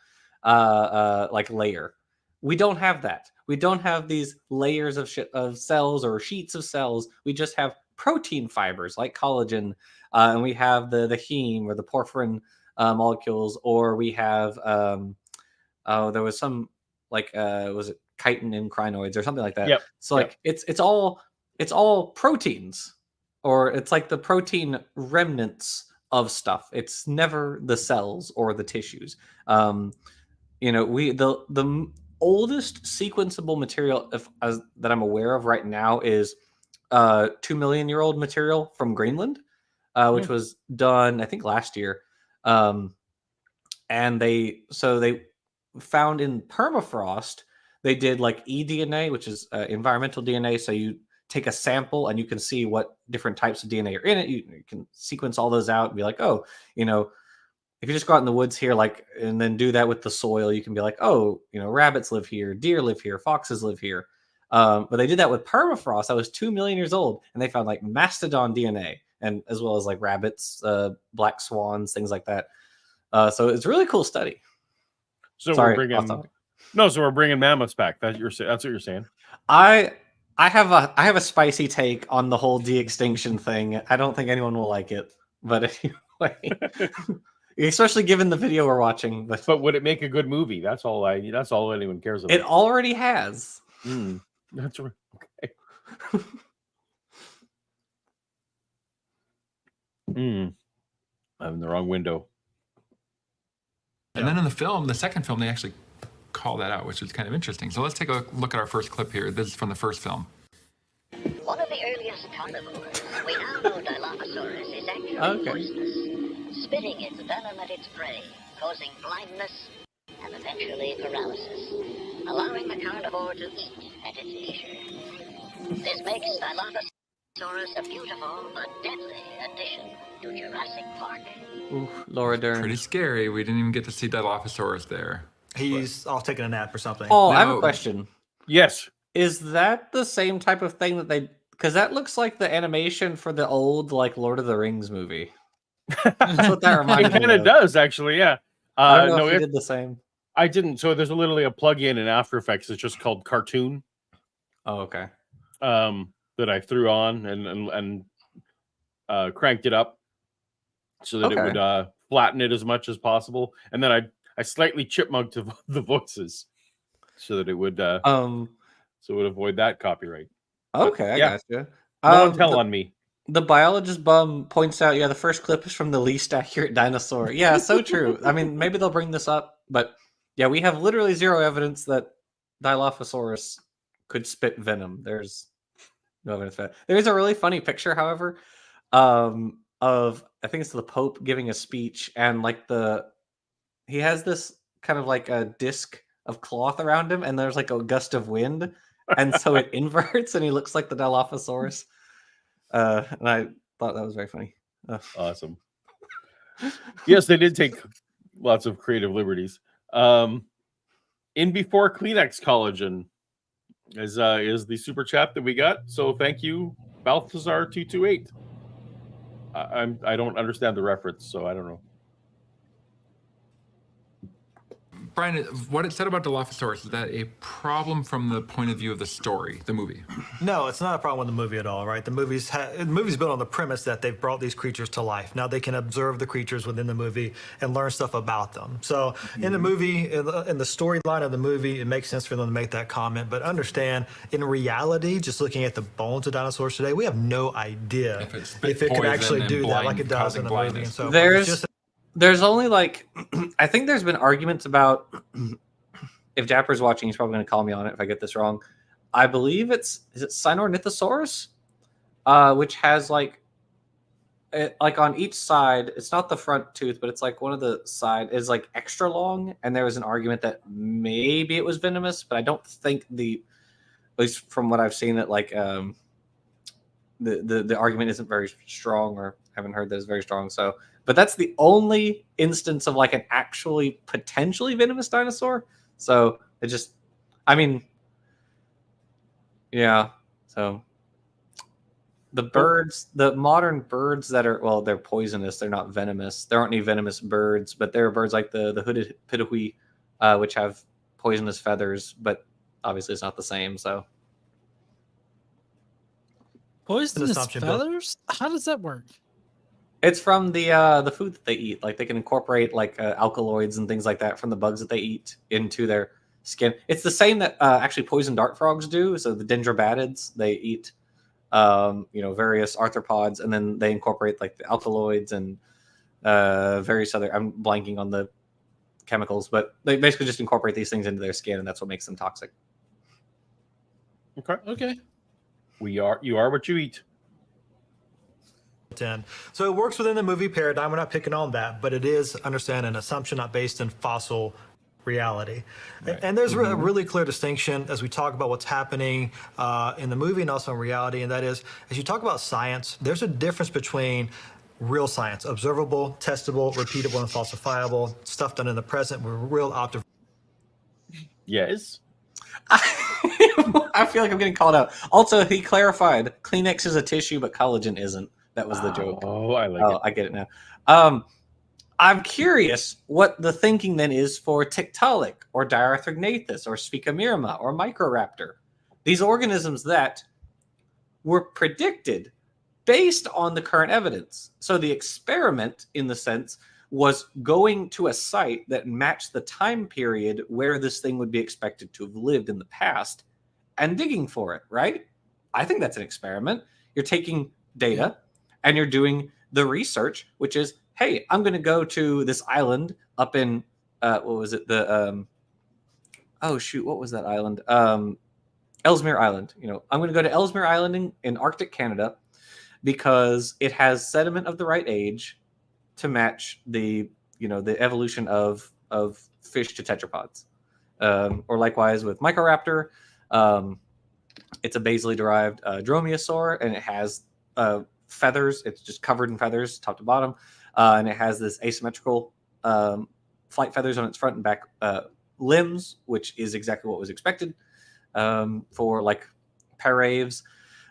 layer. We don't have that. We don't have these layers of cells or sheets of cells. We just have protein fibers like collagen, and we have the heme or the porphyrin molecules, or we have there was some was it chitin and crinoids or something like that. Yep. So it's all proteins, or it's the protein remnants of stuff. It's never the cells or the tissues. The oldest sequenceable material that I'm aware of right now is 2 million year old material from Greenland, which was done I think last year. And they found in permafrost, they did eDNA, which is environmental DNA. So you take a sample and you can see what different types of DNA are in it. You can sequence all those out and be if you just go out in the woods here, and then do that with the soil, you can be rabbits live here, deer live here, foxes live here. But they did that with permafrost. That was 2 million years old, and they found mastodon DNA, and as well as rabbits, black swans, things like that. So it's a really cool study. So we're bringing mammoths back. That's what you're saying. I have a spicy take on the whole de-extinction thing. I don't think anyone will like it, but anyway. Especially given the video we're watching. But would it make a good movie? That's all anyone cares about. It already has. That's right. Okay. I'm in the wrong window. And then in the second film, they actually call that out, which is kind of interesting. So let's take a look at our first clip here. This is from the first film. One of the earliest carnivores, we now know Dilophosaurus is actually poisonous, spitting its venom at its prey, causing blindness and eventually paralysis, allowing the carnivore to eat at its leisure. This makes Dilophosaurus a beautiful but deadly addition to Jurassic Park. Ooh, Laura Dern. Pretty scary. We didn't even get to see Dilophosaurus there. He's off taking a nap or something. Oh, I have a question. Yes. Is that the same type of thing that they... Because that looks like the animation for the old, Lord of the Rings movie. That's what that reminds me of. It kind of does, actually, yeah. I don't know if you did the same. I didn't. So there's literally a plug-in in After Effects. It's just called Cartoon. Oh, okay. That I threw on and cranked it up so that it would flatten it as much as possible, and then I slightly chipmunked the voices so that it would so it would avoid that copyright. Okay, I yeah. gotcha. No one tell on me. The biologist bum points out, the first clip is from the least accurate dinosaur. Yeah, so true. I mean, maybe they'll bring this up, but yeah, we have literally zero evidence that Dilophosaurus could spit venom. There's no evidence for that. There is a really funny picture, however, of I think it's the Pope giving a speech, and like he has this kind of like a disc of cloth around him, and there's like a gust of wind, and so it inverts, and he looks like the Dilophosaurus. And I thought that was very funny. Awesome. Yes, they did take lots of creative liberties. In before Kleenex collagen is the super chat that we got. So thank you, Balthazar 228. I don't understand the reference, so I don't know. Brian, what it said about Dilophosaurus, is that a problem from the point of view of the story, the movie? No, it's not a problem with the movie at all, right? The movie's built on the premise that they've brought these creatures to life. Now they can observe the creatures within the movie and learn stuff about them. So in the movie, in the storyline of the movie, it makes sense for them to make that comment. But understand, in reality, just looking at the bones of dinosaurs today, we have no idea if it could actually do that like it does in the movie. And so There's only like, I think there's been arguments about, if Dapper's watching, he's probably going to call me on it if I get this wrong. I believe is it Sinornithosaurus? Which has like on each side, it's not the front tooth, but it's like one of the side is like extra long. And there was an argument that maybe it was venomous, but I don't think at least from what I've seen, that like the argument isn't very strong, or haven't heard that it's very strong. So, but that's the only instance of like an actually potentially venomous dinosaur. So it just, I mean, yeah. So the modern birds that are, well, they're poisonous. They're not venomous. There aren't any venomous birds, but there are birds like the hooded pituhui, which have poisonous feathers, but obviously it's not the same. So poisonous feathers? How does that work? It's from the food that they eat. Like they can incorporate like alkaloids and things like that from the bugs that they eat into their skin. It's the same that actually poison dart frogs do. So the dendrobatids, they eat various arthropods, and then they incorporate like the alkaloids and various other. I'm blanking on the chemicals, but they basically just incorporate these things into their skin, and that's what makes them toxic. Okay. You are what you eat. 10. So it works within the movie paradigm. We're not picking on that, but it is, understand, an assumption not based in fossil reality. Right. And there's a really clear distinction as we talk about what's happening in the movie and also in reality, and that is, as you talk about science, there's a difference between real science, observable, testable, repeatable, and falsifiable, stuff done in the present with real observation. Yes. I feel like I'm getting called out. Also, he clarified, Kleenex is a tissue, but collagen isn't. That was the joke. Oh, I like it. I get it now. I'm curious what the thinking then is for Tiktaalik or Diarthrognathes or Sphecomirma or Microraptor. These organisms that were predicted based on the current evidence. So the experiment, in the sense, was going to a site that matched the time period where this thing would be expected to have lived in the past and digging for it, right? I think that's an experiment. You're taking data and you're doing the research, which is, hey, I'm going to go to this island up in, what was it? What was that island? Ellesmere Island. I'm going to go to Ellesmere Island in Arctic Canada because it has sediment of the right age to match the evolution of fish to tetrapods. Or likewise with Microraptor, it's a basally derived dromaeosaur, and it has feathers. It's just covered in feathers, top to bottom, and it has this asymmetrical flight feathers on its front and back limbs, which is exactly what was expected for like paraves.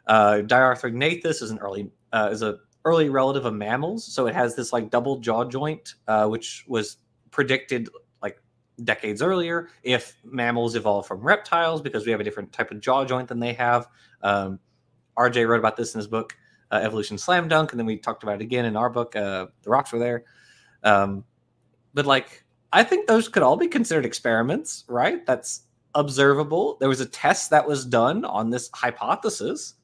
Diarthrognathes is an early relative of mammals, so it has this like double jaw joint, which was predicted like decades earlier if mammals evolved from reptiles, because we have a different type of jaw joint than they have. RJ wrote about this in his book Evolution Slam Dunk, and then we talked about it again in our book, The Rocks Were There. But like, I think those could all be considered experiments, right? That's observable. There was a test that was done on this hypothesis.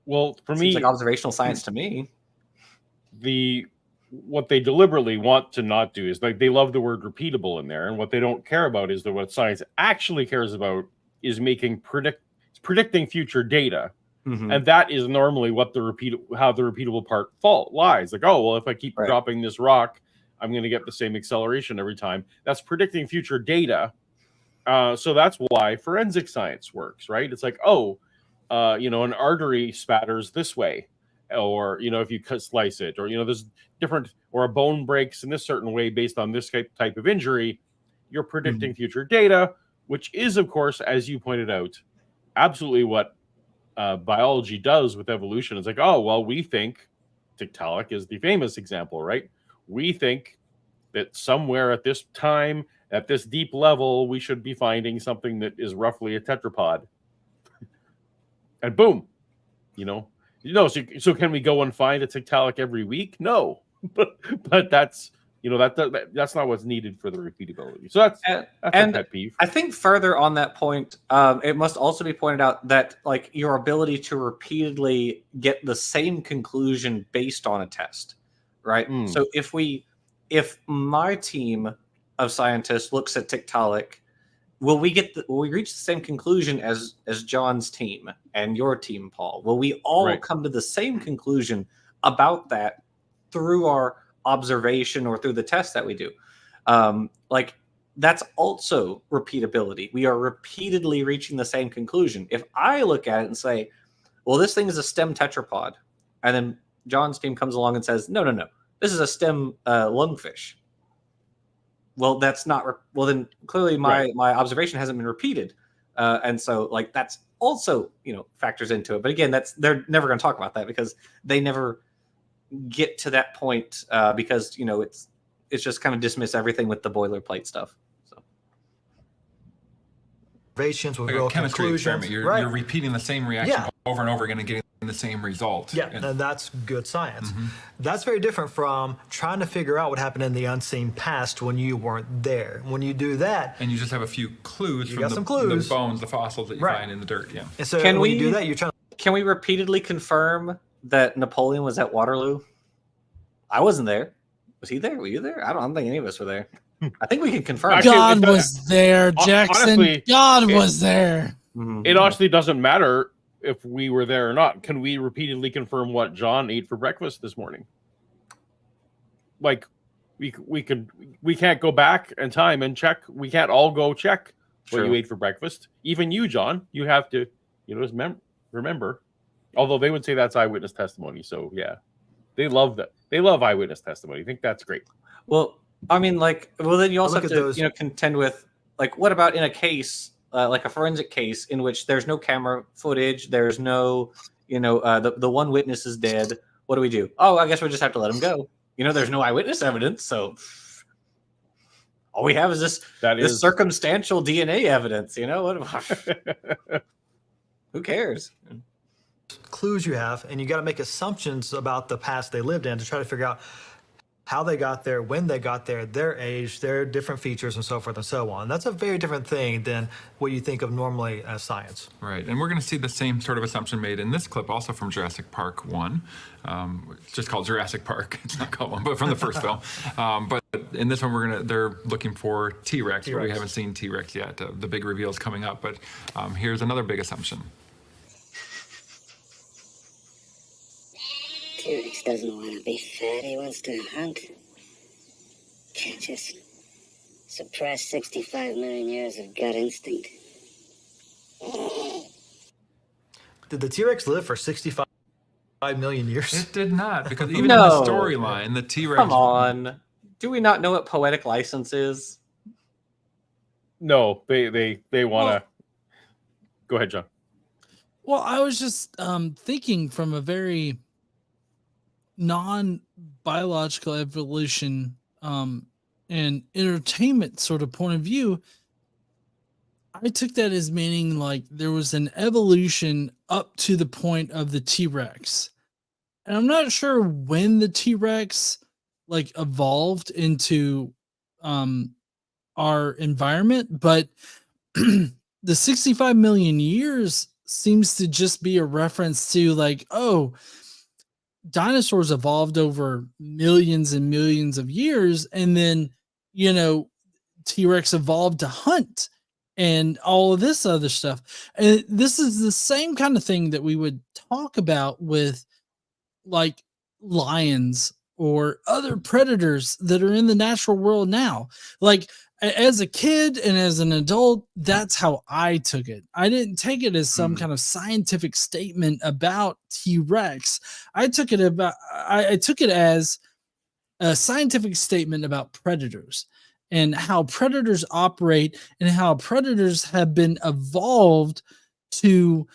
Well, for Seems me, like observational science to me. What they deliberately want to not do is, like, they love the word repeatable in there, and what they don't care about is that what science actually cares about is predicting future data. And that is normally what how the repeatable part lies. Like, oh, well, if I keep dropping this rock, I'm going to get the same acceleration every time. That's predicting future data. So that's why forensic science works, right? It's like, oh, an artery spatters this way, or, if you slice it, or, there's different, or a bone breaks in this certain way based on this type of injury. You're predicting future data, which is, of course, as you pointed out, absolutely what biology does with evolution. It's like, oh, well, we think Tiktaalik is the famous example, right? We think that somewhere at this time, at this deep level, we should be finding something that is roughly a tetrapod. And boom, so can we go and find a Tiktaalik every week? No, but that's that's not what's needed for the repeatability. So that's a pet peeve. I think further on that point, it must also be pointed out that, like, your ability to repeatedly get the same conclusion based on a test, right? So if my team of scientists looks at Tiktaalik, will we reach the same conclusion as John's team and your team, Paul? Will we all come to the same conclusion about that through our observation or through the tests that we do? Like, that's also repeatability. We are repeatedly reaching the same conclusion. If I look at it and say, well, this thing is a stem tetrapod, and then John's team comes along and says, no, this is a stem lungfish. Well, that's not. Well, then clearly my observation hasn't been repeated, and so, like, that's also factors into it. But again, they're never going to talk about that because they never get to that point, because it's just kind of dismiss everything with the boilerplate stuff. So observations with like real a chemistry conclusions. experiment. You're repeating the same reaction over and over again and getting the same result. Yeah, and that's good science. That's very different from trying to figure out what happened in the unseen past when you weren't there. When you do that, and you just have a few clues from the bones, the fossils that you find in the dirt. Yeah. And so when you do that, you're trying. Can we repeatedly confirm that Napoleon was at Waterloo? I wasn't there. Was he there? Were you there? I don't think any of us were there. I think we can confirm. God was there, Jackson. Honestly, God was there. It honestly doesn't matter if we were there or not. Can we repeatedly confirm what John ate for breakfast this morning? Like, we can't go back in time and check. We can't all go check what you ate for breakfast. Even you, John, you have to, just remember. Although they would say that's eyewitness testimony. So yeah, they love that. They love eyewitness testimony. I think that's great. Well, I mean, like, then you also have to, contend with, like, what about in a case, like a forensic case in which there's no camera footage, there's no, the one witness is dead. What do we do? Oh, I guess we just have to let him go. There's no eyewitness evidence, so all we have is this circumstantial DNA evidence. Who cares? Clues you have, and you got to make assumptions about the past they lived in to try to figure out how they got there, when they got there, their age, their different features, and so forth and so on. That's a very different thing than what you think of normally as science. Right, and we're going to see the same sort of assumption made in this clip, also from Jurassic Park 1. It's just called Jurassic Park. It's not called one, but from the first film. But in this one, they're looking for T-Rex, but we haven't seen T-Rex yet. The big reveal is coming up, but here's another big assumption. T-Rex doesn't want to be fed, he wants to hunt. Can't just suppress 65 million years of gut instinct. Did the T-Rex live for 65 million years? It did not, because even in the storyline, the T-Rex... Come on. Do we not know what poetic license is? No, they want to... Go ahead, John. Well, I was just thinking from a very non-biological evolution and entertainment sort of point of view. I took that as meaning like there was an evolution up to the point of the T-Rex. And I'm not sure when the T-Rex like evolved into our environment, but the 65 million years seems to just be a reference to like, oh, dinosaurs evolved over millions and millions of years, and then T-Rex evolved to hunt and all of this other stuff. And this is the same kind of thing that we would talk about with like lions or other predators that are in the natural world now. Like as a kid and as an adult, that's how I took it. I didn't take it as some kind of scientific statement about T-Rex. I took it as a scientific statement about predators and how predators operate and how predators have been evolved to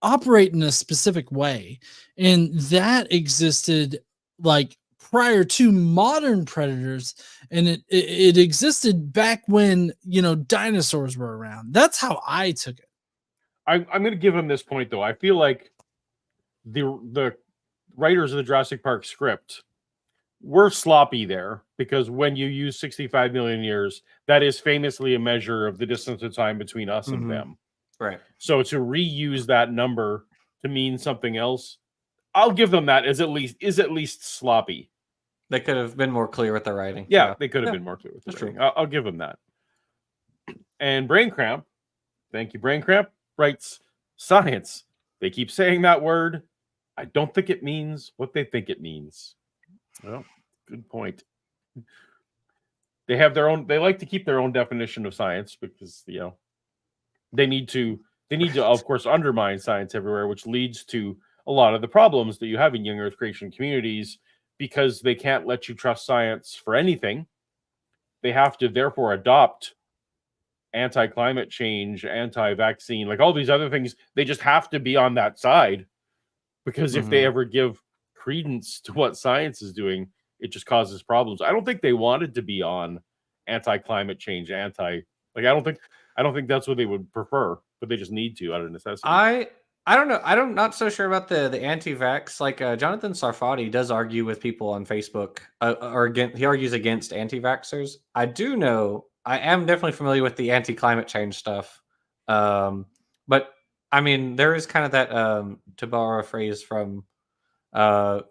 operate in a specific way. And that existed like prior to modern predators, and it existed back when dinosaurs were around. That's how I took it. I'm going to give him this point though. I feel like the writers of the Jurassic Park script were sloppy there, because when you use 65 million years, that is famously a measure of the distance of time between us and them. Right. So to reuse that number to mean something else, I'll give them that is at least sloppy. They could have been more clear with the writing. Yeah, they could have been more clear with the writing. I'll give them that. And Brain Cramp, thank you, Brain Cramp, writes, science. They keep saying that word. I don't think it means what they think it means. Well, good point. They have their own, they like to keep their own definition of science because, they need to, of course, undermine science everywhere, which leads to a lot of the problems that you have in young Earth creation communities, because they can't let you trust science for anything. They have to therefore adopt anti-climate change, anti-vaccine, like all these other things. They just have to be on that side, because if they ever give credence to what science is doing, it just causes problems. I don't think they wanted to be on anti-climate change, I don't think that's what they would prefer, but they just need to out of necessity. I don't know. I'm not so sure about the anti-vax. Like Jonathan Sarfati does argue with people on Facebook, he argues against anti-vaxxers. I do know. I am definitely familiar with the anti-climate change stuff, but I mean, there is kind of that to borrow a phrase from a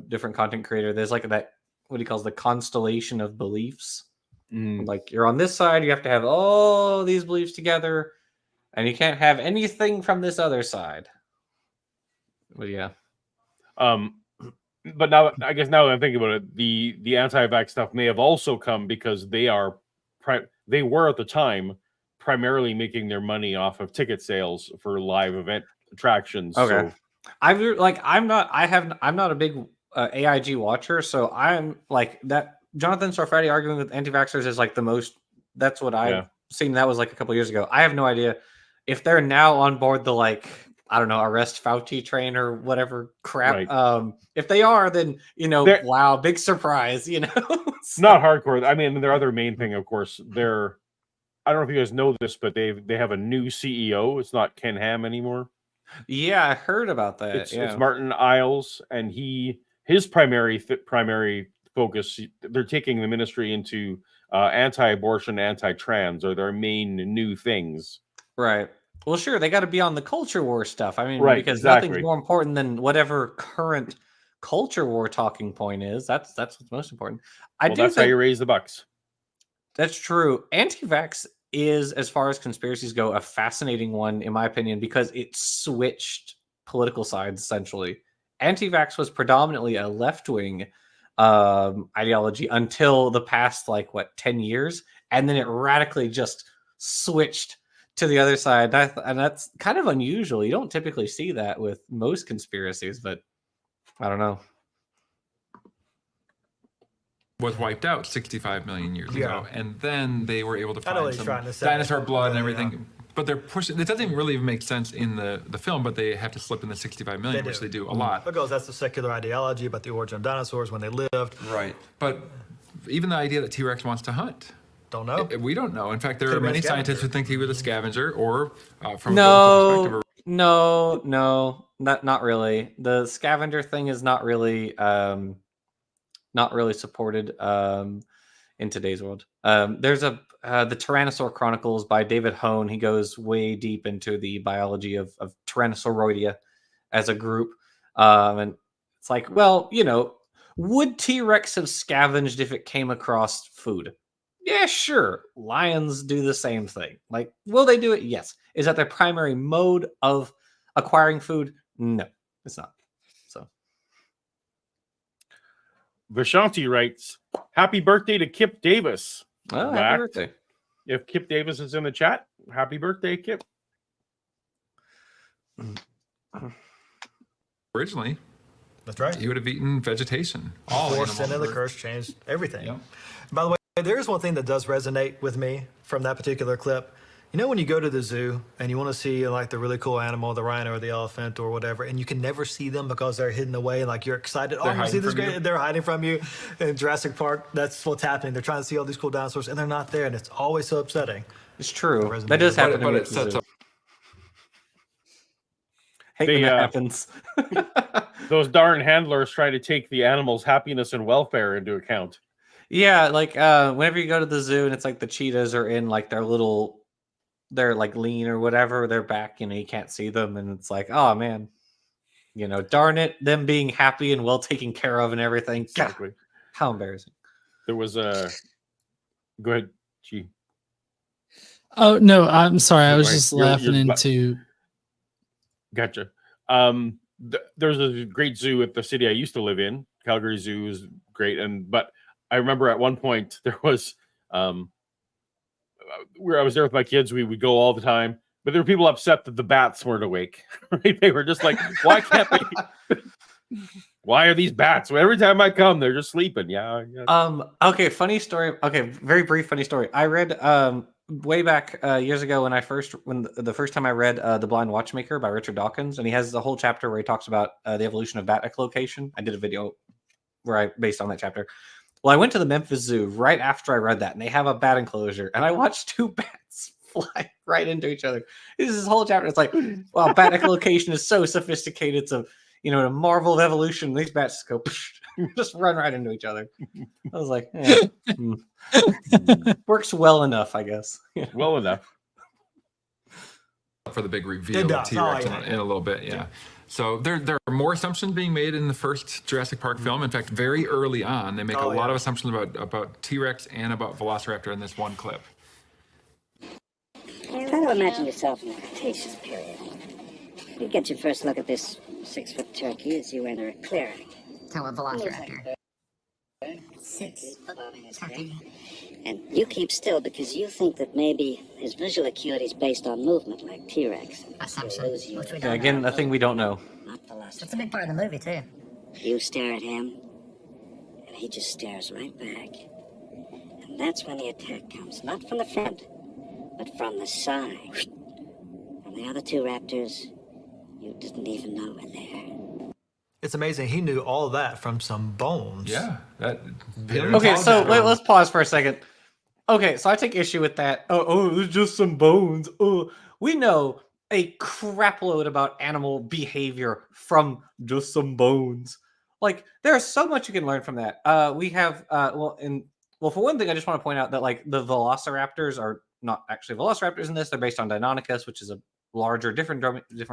different content creator. There's like that what he calls the constellation of beliefs. Like you're on this side, you have to have all these beliefs together, and you can't have anything from this other side. But yeah. But now, I guess now that I'm thinking about it, the anti-vax stuff may have also come because they were at the time primarily making their money off of ticket sales for live event attractions. Okay. So, I'm not a big AIG watcher, so I'm like that. Jonathan Sarfati arguing with anti-vaxxers is like the most. That's what I've seen. That was like a couple years ago. I have no idea if they're now on board the I don't know, arrest Fauci train or whatever crap. Right. If they are, then wow, big surprise. So. Not hardcore. I mean, their other main thing, of course, I don't know if you guys know this, but they have a new CEO. It's not Ken Ham anymore. Yeah, I heard about that. It's Martin Isles, and his primary focus. They're taking the ministry into anti-abortion, anti-trans, are their main new things. Right. Well, sure, they got to be on the culture war stuff. I mean, right, because exactly. Nothing's more important than whatever current culture war talking point is. That's what's most important. That's how you raise the bucks. That's true. Anti-vax is, as far as conspiracies go, a fascinating one, in my opinion, because it switched political sides, essentially. Anti-vax was predominantly a left-wing ideology until the past, 10 years. And then it radically just switched to the other side. And that's kind of unusual. You don't typically see that with most conspiracies, but I don't know. Was wiped out 65 million years ago, and then they were able to find some dinosaur blood and everything. Yeah. But they're pushing. It doesn't really make sense in the film, but they have to slip in the 65 million, which they do a lot. Because that's the secular ideology about the origin of dinosaurs when they lived. Right. But even the idea that T-Rex wants to hunt. Don't know. We don't know. In fact, there are many scientists who think he was a scavenger, or from no, not really. The scavenger thing is not really not really supported in today's world. There's the Tyrannosaur Chronicles by David Hone. He goes way deep into the biology of Tyrannosauroidea as a group. And it's like, well, would T-Rex have scavenged if it came across food? Yeah, sure. Lions do the same thing. Like, will they do it? Yes. Is that their primary mode of acquiring food? No, it's not. So, Vishanti writes, "Happy birthday to Kip Davis." Oh, happy birthday. If Kip Davis is in the chat, happy birthday, Kip. Originally, that's right. He would have eaten vegetation. All sin and the curse changed everything. Yep. By the way, there is one thing that does resonate with me from that particular clip. When you go to the zoo and you want to see like the really cool animal, the rhino or the elephant or whatever, and you can never see them because they're hidden away, and like you're excited, oh, you see this great, they're hiding from you. In Jurassic Park, that's what's happening. They're trying to see all these cool dinosaurs and they're not there, and it's always so upsetting. It's true. That does happen. But it sets up. Hate when that happens. Those darn handlers try to take the animals' happiness and welfare into account. Yeah, like whenever you go to the zoo and it's like the cheetahs are in like they're like lean or whatever, they're back, you can't see them, and it's like, oh man, darn it, them being happy and well taken care of and everything. Exactly. God, how embarrassing. There was a go ahead, G. Oh no, I'm sorry, I was just laughing into. Gotcha. There's a great zoo at the city I used to live in. Calgary Zoo is great, but I remember at one point there was where I was there with my kids. We would go all the time, but there were people upset that the bats weren't awake. Right? They were just like, "Why can't they? Why are these bats? Well, every time I come, they're just sleeping." Yeah. Okay. Funny story. Okay. Very brief funny story. I read way back years ago when the first time I read The Blind Watchmaker by Richard Dawkins, and he has a whole chapter where he talks about the evolution of bat echolocation. I did a video based on that chapter. Well, I went to the Memphis Zoo right after I read that, and they have a bat enclosure, and I watched two bats fly right into each other. This is this whole chapter. It's like, wow, bat echolocation is so sophisticated. It's a marvel of evolution. These bats just go just run right into each other. I was like, works well enough, I guess. Well enough. For the big reveal of T-Rex in a little bit, yeah. So there are more assumptions being made in the first Jurassic Park film. In fact, very early on, they make a lot of assumptions about T-Rex and about Velociraptor in this one clip. Try to imagine yourself in the Cretaceous period. You get your first look at this 6-foot turkey as you enter a clearing. Tell a Velociraptor. 6-foot turkey. And you keep still because you think that maybe his visual acuity is based on movement, like T-Rex. Assumption. Which we don't again, a thing we don't know. Not velocity. That's a big part of the movie, too. You stare at him, and he just stares right back. And that's when the attack comes, not from the front, but from the side. And the other two raptors, you didn't even know were there. It's amazing. He knew all that from some bones. Yeah. Okay, so let's pause for a second. Okay, so I take issue with that. Oh, it was just some bones. Oh, we know a crap load about animal behavior from just some bones. Like, there's so much you can learn from that. We have, for one thing, I just want to point out that, like, the velociraptors are not actually velociraptors in this. They're based on Deinonychus, which is a larger, different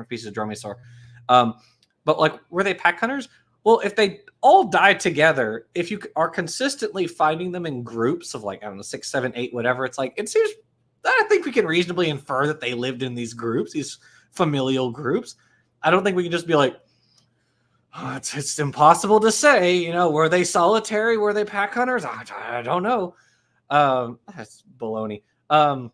species of dromaeosaur. But, like, were they pack hunters? Well, if they all die together, if you are consistently finding them in groups of, like, I don't know, 6, 7, 8, whatever, it's like, it seems, I think we can reasonably infer that they lived in these groups, these familial groups. I don't think we can just be like, oh, it's impossible to say, were they solitary? Were they pack hunters? I don't know. That's baloney. One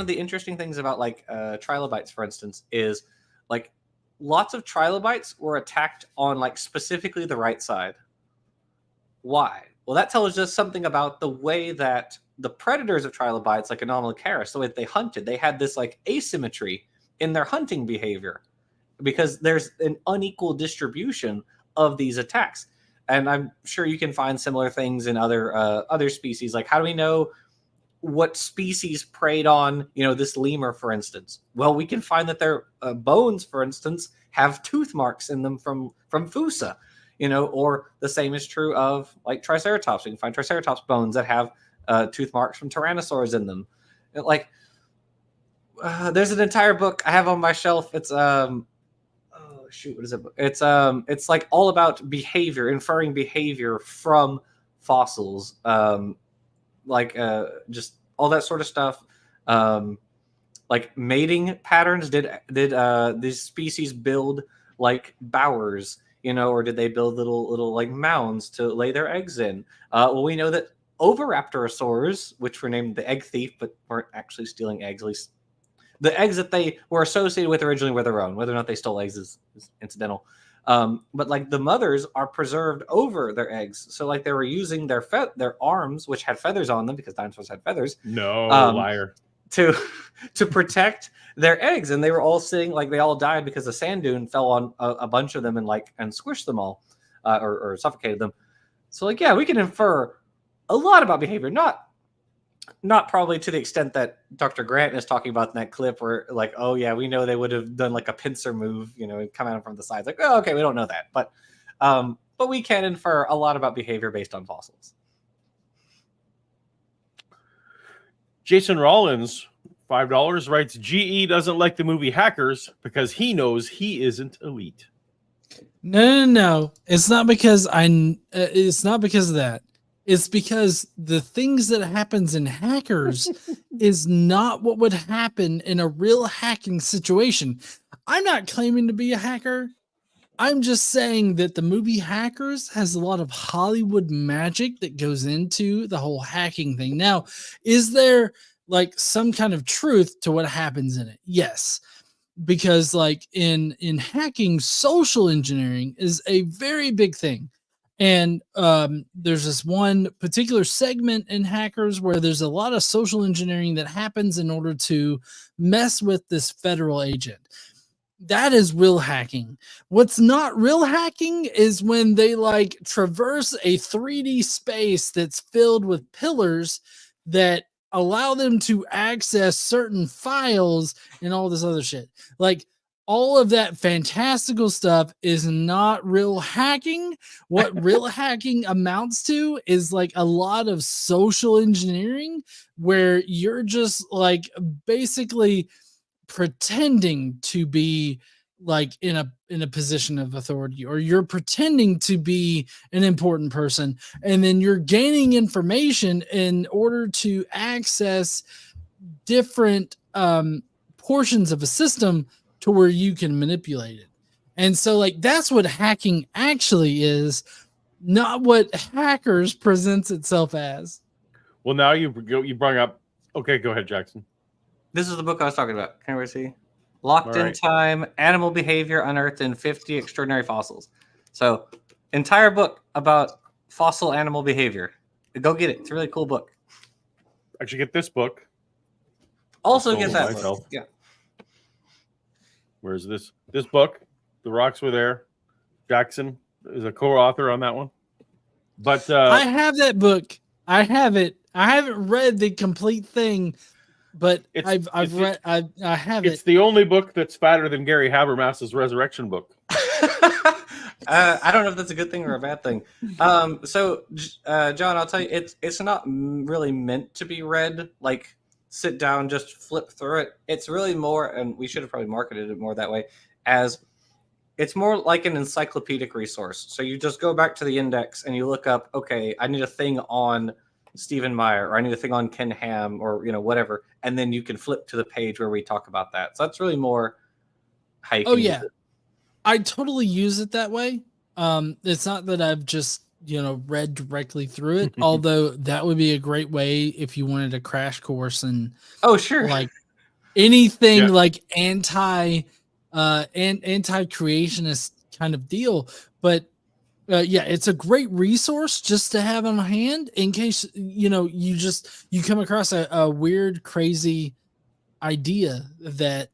of the interesting things about, like, trilobites, for instance, is, like, lots of trilobites were attacked on, like, specifically the right side. Why? Well, that tells us something about the way that the predators of trilobites, like Anomalocaris, the way that they hunted, they had this, like, asymmetry in their hunting behavior because there's an unequal distribution of these attacks. And I'm sure you can find similar things in other species. Like, how do we know what species preyed on, this lemur, for instance? Well, we can find that their bones, for instance, have tooth marks in them from fossa. or the same is true of like Triceratops. You can find Triceratops bones that have tooth marks from Tyrannosaurs in them. There's an entire book I have on my shelf. It's what is it? It's like all about behavior, inferring behavior from fossils, just all that sort of stuff. Like mating patterns. Did these species build like bowers, or did they build little like mounds to lay their eggs in? Well, we know that Oviraptorosaurs, which were named the egg thief, but weren't actually stealing eggs. At least the eggs that they were associated with originally were their own. Whether or not they stole eggs is incidental. But like the mothers are preserved over their eggs, so like they were using their arms, which had feathers on them because dinosaurs had feathers. No, liar. To protect their eggs, and they were all sitting like they all died because the sand dune fell on a bunch of them and squished them all, or suffocated them. So like we can infer a lot about behavior, not probably to the extent that Dr. Grant is talking about in that clip, where like, oh yeah, we know they would have done like a pincer move, and come out from the sides. Like, oh, okay, we don't know that, but we can infer a lot about behavior based on fossils. Jason Rollins, $5, writes, GE doesn't like the movie Hackers because he knows he isn't elite. No. It's not because it's not because of that. It's because the things that happens in Hackers is not what would happen in a real hacking situation. I'm not claiming to be a hacker. I'm just saying that the movie Hackers has a lot of Hollywood magic that goes into the whole hacking thing. Now, is there like some kind of truth to what happens in it? Yes, because like in hacking, social engineering is a very big thing. And there's this one particular segment in Hackers where there's a lot of social engineering that happens in order to mess with this federal agent. That is real hacking. What's not real hacking is when they like traverse a 3D space that's filled with pillars that allow them to access certain files and all this other shit. Like all of that fantastical stuff is not real hacking. What real hacking amounts to is like a lot of social engineering where you're just like basically pretending to be like in a position of authority, or you're pretending to be an important person, and then you're gaining information in order to access different portions of a system to where you can manipulate it. And so like that's what hacking actually is, not what Hackers presents itself as. Well, now you brought up. Okay, go ahead, Jackson. This is the book I was talking about. Can everybody see? Locked in Time, Animal Behavior Unearthed in 50 Extraordinary Fossils. So, entire book about fossil animal behavior. Go get it. It's a really cool book. Actually, get this book. Also get that book. Yeah. Where's this book? The Rocks Were There. Jackson is a co-author on that one. But I have that book. I have it. I haven't read the complete thing, but I have it. It's the only book that's fatter than Gary Habermas's Resurrection book. I don't know if that's a good thing or a bad thing. So, John, I'll tell you, it's not really meant to be read. Like, sit down, just flip through it. It's really more, and we should have probably marketed it more that way, as it's more like an encyclopedic resource. So you just go back to the index and you look up, okay, I need a thing on Stephen Meyer, or I need a thing on Ken Ham, or whatever, and then you can flip to the page where we talk about that. So that's really more how you can use it. I totally use it that way. It's not that I've just read directly through it, although that would be a great way if you wanted a crash course and like anything like anti-creationist kind of deal. But it's a great resource just to have on hand in case you come across a weird, crazy idea that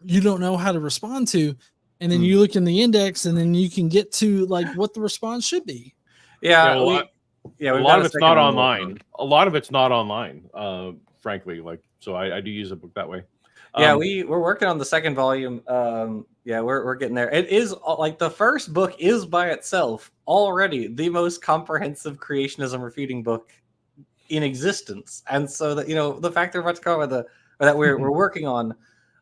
you don't know how to respond to, and then you look in the index, and then you can get to like what the response should be. A lot of it's not online. A lot of it's not online, frankly. Like, so I do use a book that way. Yeah, we're working on the second volume. Yeah, we're getting there. It is like the first book is by itself already the most comprehensive creationism refuting book in existence, and so that the fact that we're about to come with we're working on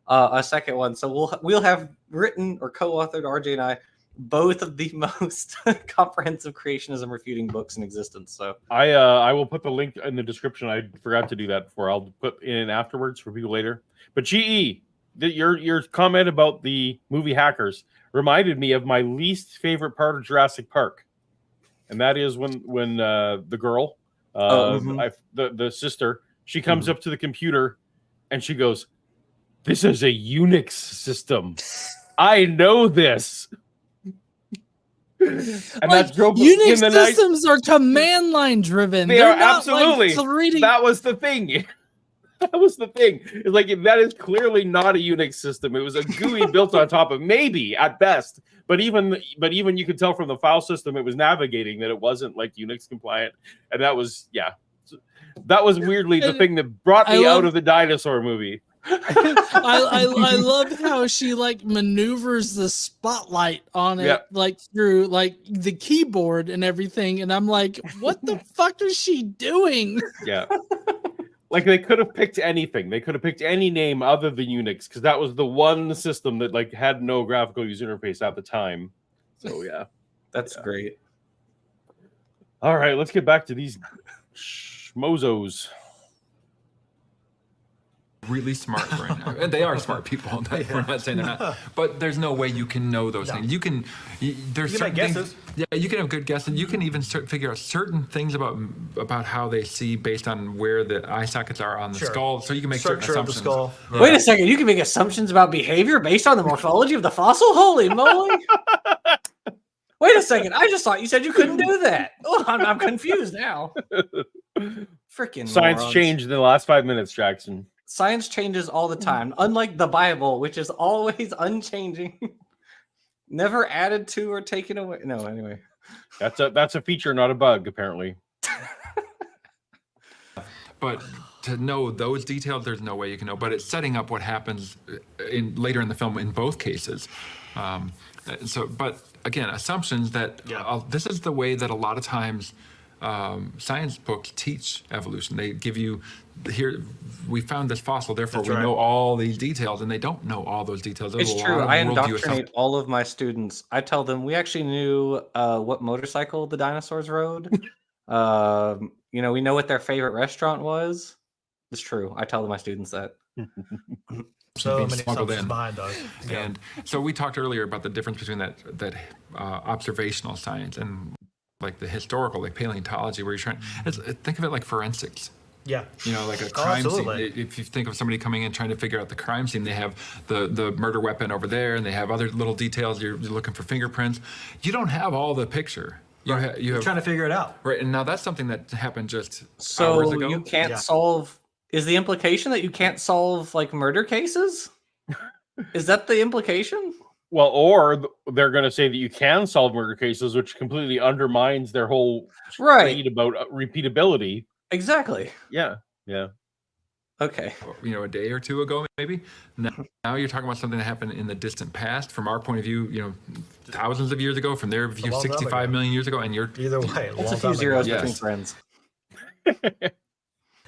a second one, so we'll have written or co-authored, RJ and I, both of the most comprehensive creationism refuting books in existence. So I will put the link in the description. I forgot to do that before. I'll put in afterwards for people later. But GE, your comment about the movie Hackers reminded me of my least favorite part of Jurassic Park, and that is when the girl, the sister, she comes up to the computer and she goes, "This is a Unix system. I know this." And like, Unix systems are command line driven. They They're are not, absolutely. like, reading... That was the thing. That was the thing. It's like, that is clearly not a Unix system. It was a GUI built on top of, maybe at best, but even you could tell from the file system it was navigating that it wasn't like Unix compliant, and that was weirdly the thing that brought me out of the dinosaur movie. I love how she like maneuvers the spotlight on it like through like the keyboard and everything, and I'm like, what the fuck is she doing? Yeah. Like, they could have picked anything. They could have picked any name other than Unix, because that was the one system that like had no graphical user interface at the time. So yeah. That's great. All right, let's get back to these schmozos. Really smart right now, and they are smart people. We're not saying they're not, but there's no way you can know those things. There's certain things. Yeah, you can have good guesses. You can even figure out certain things about how they see based on where the eye sockets are on the skull. So you can make certain assumptions. Of the skull. Yeah. Wait a second, you can make assumptions about behavior based on the morphology of the fossil? Holy moly! Wait a second, I just thought you said you couldn't do that. Oh, I'm confused now. Freaking science morons. Changed in the last 5 minutes, Jackson. Science changes all the time, unlike the Bible, which is always unchanging, never added to or taken away. No, anyway, that's a feature, not a bug, apparently. But to know those details, there's no way you can know. But it's setting up what happens later in the film in both cases. But again, assumptions that this is the way that a lot of times science books teach evolution. They give you, here, we found this fossil, therefore we know all these details, and they don't know all those details. There's it's true. I indoctrinate all of my students. I tell them we actually knew what motorcycle the dinosaurs rode. We know what their favorite restaurant was. It's true. I tell my students that. So many assumptions behind those. And so we talked earlier about the difference between that observational science and like the historical, like paleontology, where you're trying. Think of it like forensics. Yeah. Like a crime scene. If you think of somebody coming in trying to figure out the crime scene, they have the murder weapon over there, and they have other little details. You're looking for fingerprints. You don't have all the picture. You're trying to figure it out. Right, and now that's something that happened just hours ago. So you can't solve. Is the implication that you can't solve like murder cases? Is that the implication? Well, or they're going to say that you can solve murder cases, which completely undermines their whole creed about repeatability. Exactly. Yeah. Okay. A day or two ago, maybe. Now you're talking about something that happened in the distant past. From our point of view, thousands of years ago. From their view, 65 million years ago. And you're either way. It's a few zeros between friends.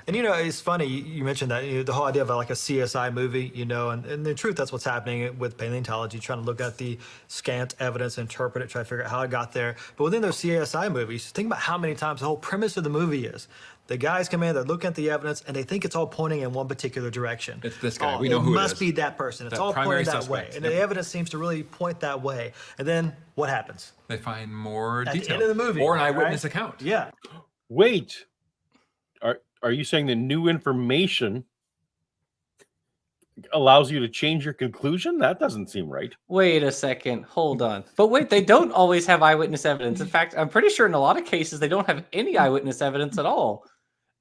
And it's funny you mentioned that the whole idea of like a CSI movie, and in truth, that's what's happening with paleontology, trying to look at the scant evidence, interpret it, try to figure out how it got there. But within those CSI movies, think about how many times the whole premise of the movie is the guys come in, they're looking at the evidence, and they think it's all pointing in one particular direction. It's this guy. We know who it is. It must be that person. It's all pointing that way, and the evidence seems to really point that way. And then what happens? They find more detail at the end of the movie, or an eyewitness account. Yeah. Wait. Are you saying the new information allows you to change your conclusion? That doesn't seem right. Wait a second. Hold on. But wait, they don't always have eyewitness evidence. In fact, I'm pretty sure in a lot of cases they don't have any eyewitness evidence at all.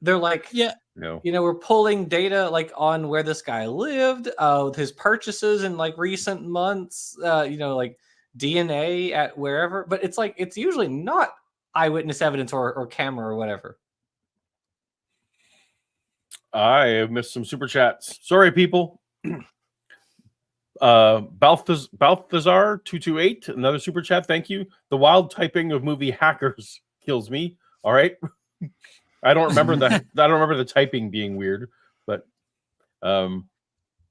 They're like, we're pulling data like on where this guy lived, his purchases in like recent months, like DNA at wherever. But it's usually not eyewitness evidence or camera or whatever. I have missed some super chats. Sorry, people. Balthazar 228, another super chat. Thank you. The wild typing of movie Hackers kills me. All right. I don't remember the typing being weird, but oh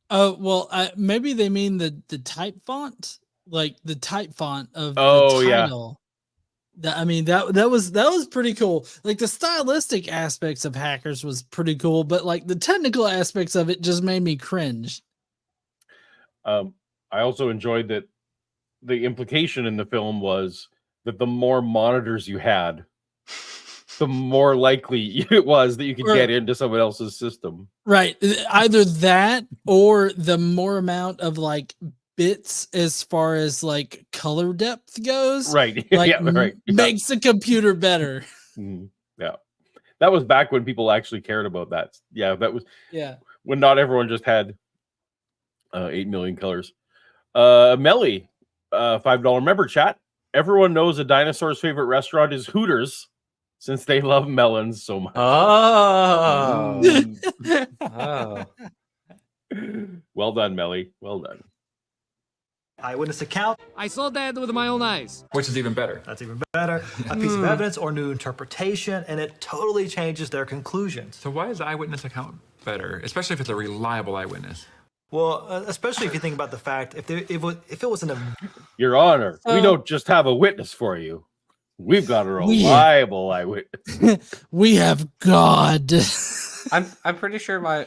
well, maybe they mean the type font, like the type font of Oh, the yeah. title. I mean that was pretty cool. Like the stylistic aspects of Hackers was pretty cool, but like the technical aspects of it just made me cringe. I also enjoyed that the implication in the film was that the more monitors you had, the more likely it was that you could get into someone else's system. Right. Either that or the more amount of like bits as far as like color depth goes. Right. Like, Yeah, right. Makes the computer better. Yeah. That was back when people actually cared about that. Yeah, that was when not everyone just had 8 million colors. Melly, $5 member chat. Everyone knows a dinosaur's favorite restaurant is Hooters since they love melons so much. Oh. Oh. Well done, Melly. Well done. Eyewitness account. I saw that with my own eyes. Which is even better. That's even better. A piece of evidence or new interpretation, and it totally changes their conclusions. So why is the eyewitness account better, especially if it's a reliable eyewitness? Well, especially if you think about the fact if it was Your Honor, we don't just have a witness for you. We've got a reliable eyewitness. We have God. I'm pretty sure my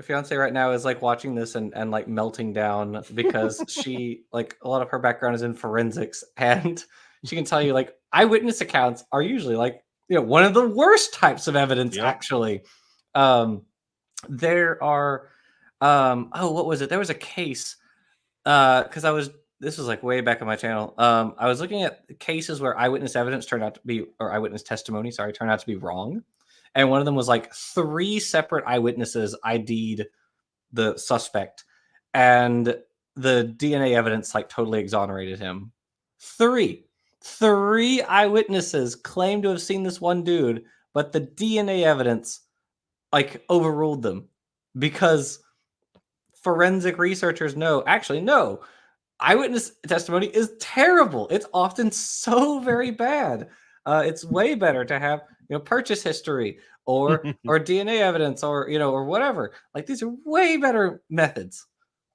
fiance right now is like watching this and like melting down because she like a lot of her background is in forensics, and she can tell you like eyewitness accounts are usually like, you know, one of the worst types of evidence. Actually, there are what was it? There was a case because this was like way back on my channel. I was looking at cases where eyewitness evidence turned out to be, or eyewitness testimony, turned out to be wrong. And one of them was like 3 separate eyewitnesses ID'd the suspect, and the DNA evidence like totally exonerated him. 3 eyewitnesses claimed to have seen this one dude, but the DNA evidence like overruled them because forensic researchers know, actually, no, eyewitness testimony is terrible. It's often so very bad. It's way better to have, you know, purchase history or DNA evidence or, you know, or whatever. Like these are way better methods.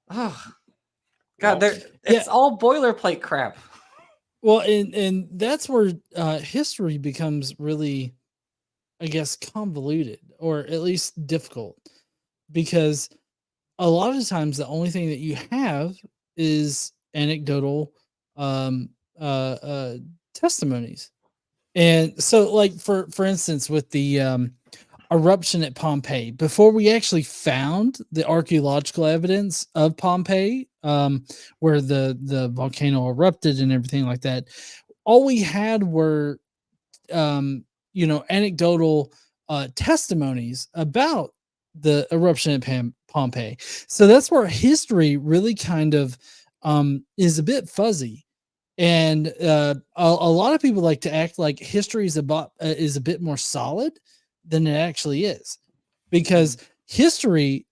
Oh God, it's all boilerplate crap. Well, and that's where history becomes really, I guess, convoluted or at least difficult, because a lot of the times the only thing that you have is anecdotal testimonies. And so like for instance with the eruption at Pompeii, before we actually found the archaeological evidence of Pompeii, where the volcano erupted and everything like that, all we had were you know, anecdotal testimonies about the eruption at Pompeii. So that's where history really kind of is a bit fuzzy. And a lot of people like to act like history is a bit more solid than it actually is, because history,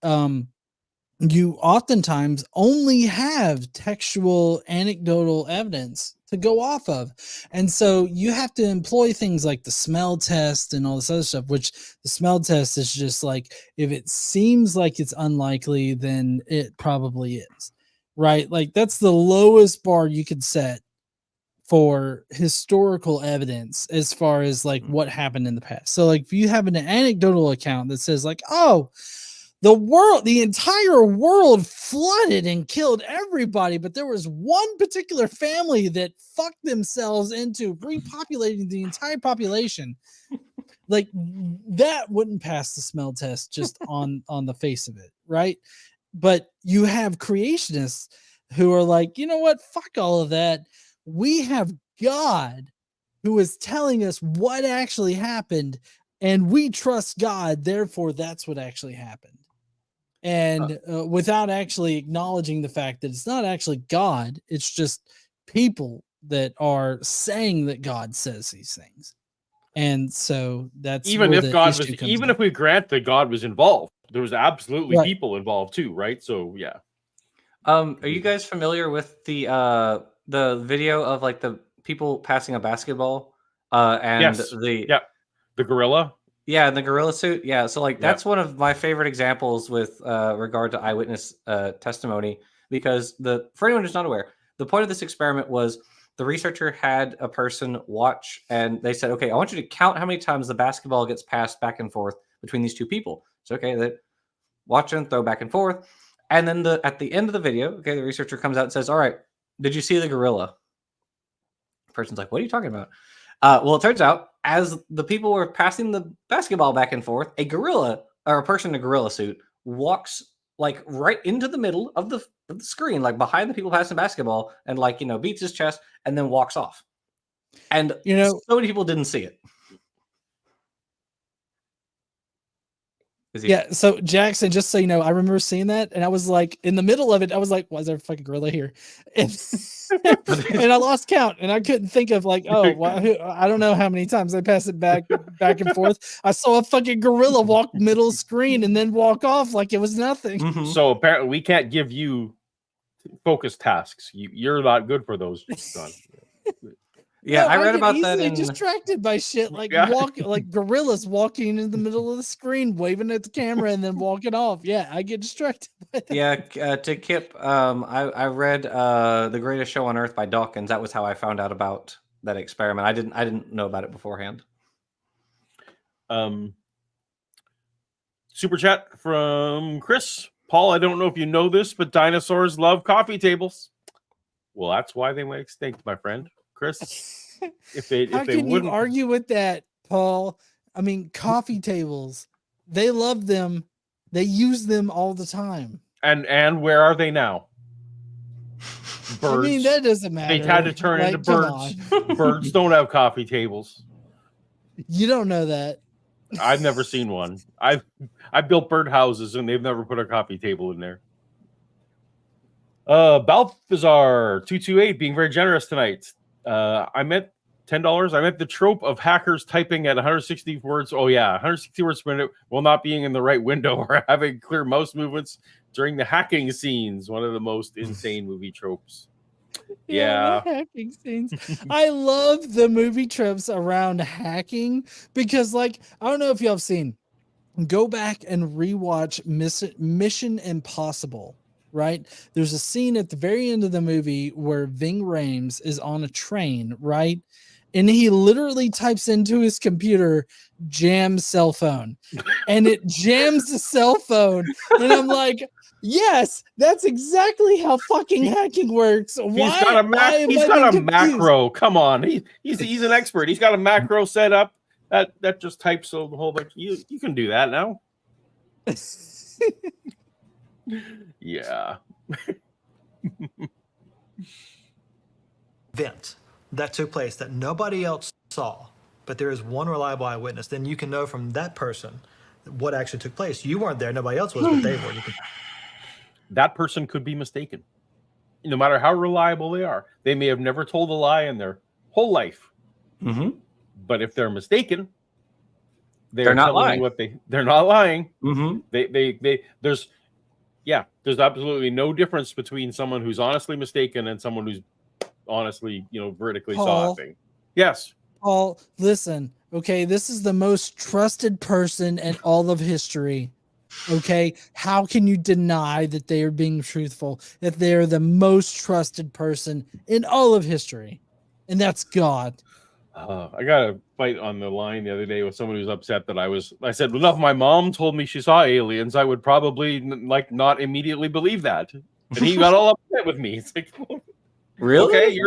you oftentimes only have textual, anecdotal evidence to go off of. And so you have to employ things like the smell test and all this other stuff, which the smell test is just like, if it seems like it's unlikely, then it probably is, right? Like that's the lowest bar you could set for historical evidence as far as like what happened in the past. So like if you have an anecdotal account that says like, oh, the entire world flooded and killed everybody, but there was one particular family that fucked themselves into repopulating the entire population, like that wouldn't pass the smell test just on the face of it, right? But you have creationists who are like, you know what, fuck all of that. We have God who is telling us what actually happened, and we trust God, therefore that's what actually happened. And without actually acknowledging the fact that it's not actually God, it's just people that are saying that God says these things. And so that's even if God was, even if we grant that God was involved, there was absolutely Right. people involved too, right? So yeah. Are you guys familiar with the video of like the people passing a basketball? And Yes. the gorilla. Yeah, in the gorilla suit. Yeah, so like Yep. that's one of my favorite examples with regard to eyewitness testimony, because for anyone who's not aware, the point of this experiment was the researcher had a person watch, and they said, okay, I want you to count how many times the basketball gets passed back and forth between these two people. So okay, they watch and throw back and forth, and then at the end of the video, okay, the researcher comes out and says, all right, did you see the gorilla? The person's like, what are you talking about? Well, it turns out, as the people were passing the basketball back and forth, a gorilla, or a person in a gorilla suit, walks like right into the middle of the screen, like behind the people passing basketball, and like, beats his chest and then walks off. And so many people didn't see it. Yeah, so Jackson, just so you know, I remember seeing that, and I was like, in the middle of it, I was like, why is there a fucking gorilla here? And, and I lost count, and I couldn't think of like, I don't know how many times I passed it back and forth. I saw a fucking gorilla walk middle screen and then walk off like it was nothing. Mm-hmm. So apparently we can't give you focus tasks. You're not good for those, John. Yeah, I read about that. Distracted by shit like like gorillas walking in the middle of the screen, waving at the camera, and then walking off. Yeah, I get distracted by that. Yeah, to Kip, I read The Greatest Show on Earth by Dawkins. That was how I found out about that experiment. I didn't know about it beforehand. Super chat from Chris. Paul, I don't know if you know this, but dinosaurs love coffee tables. Well, that's why they went extinct, my friend. Chris, How can you argue with that, Paul? I mean, coffee tables, they love them. They use them all the time. And where are they now? Birds. I mean, that doesn't matter. They had to turn into birds. Birds don't have coffee tables. You don't know that. I've never seen one. I built bird houses and they've never put a coffee table in there. Balthazar 228 being very generous tonight. I meant $10. I meant the trope of hackers typing at 160 words. Oh yeah, 160 words per minute while not being in the right window or having clear mouse movements during the hacking scenes. One of the most insane movie tropes. Yeah. The hacking scenes. I love the movie tropes around hacking because, like, I don't know if y'all have seen. Go back and rewatch Mission Impossible. Right? There's a scene at the very end of the movie where Ving Rhames is on a train, right? And he literally types into his computer, jam cell phone. And it jams the cell phone. And I'm like, yes, that's exactly how fucking hacking works. He's got a macro. Come on. He's an expert. He's got a macro set up that just types a whole bunch. You can do that now. Yeah. Event that took place that nobody else saw, but there is one reliable eyewitness, then you can know from that person what actually took place. You weren't there, nobody else was, but they were. That person could be mistaken. No matter how reliable they are, they may have never told a lie in their whole life. Mm-hmm. But if they're mistaken, they're not lying. They're not lying. Mm-hmm. There's absolutely no difference between someone who's honestly mistaken and someone who's honestly, vertically softening. Yes. Paul, listen, okay, this is the most trusted person in all of history. Okay, how can you deny that they are being truthful? That they are the most trusted person in all of history, and that's God. I got a fight on the line the other day with someone who's upset that I said, well, if my mom told me she saw aliens, I would probably not immediately believe that. And he got all upset with me. It's like, really? Okay,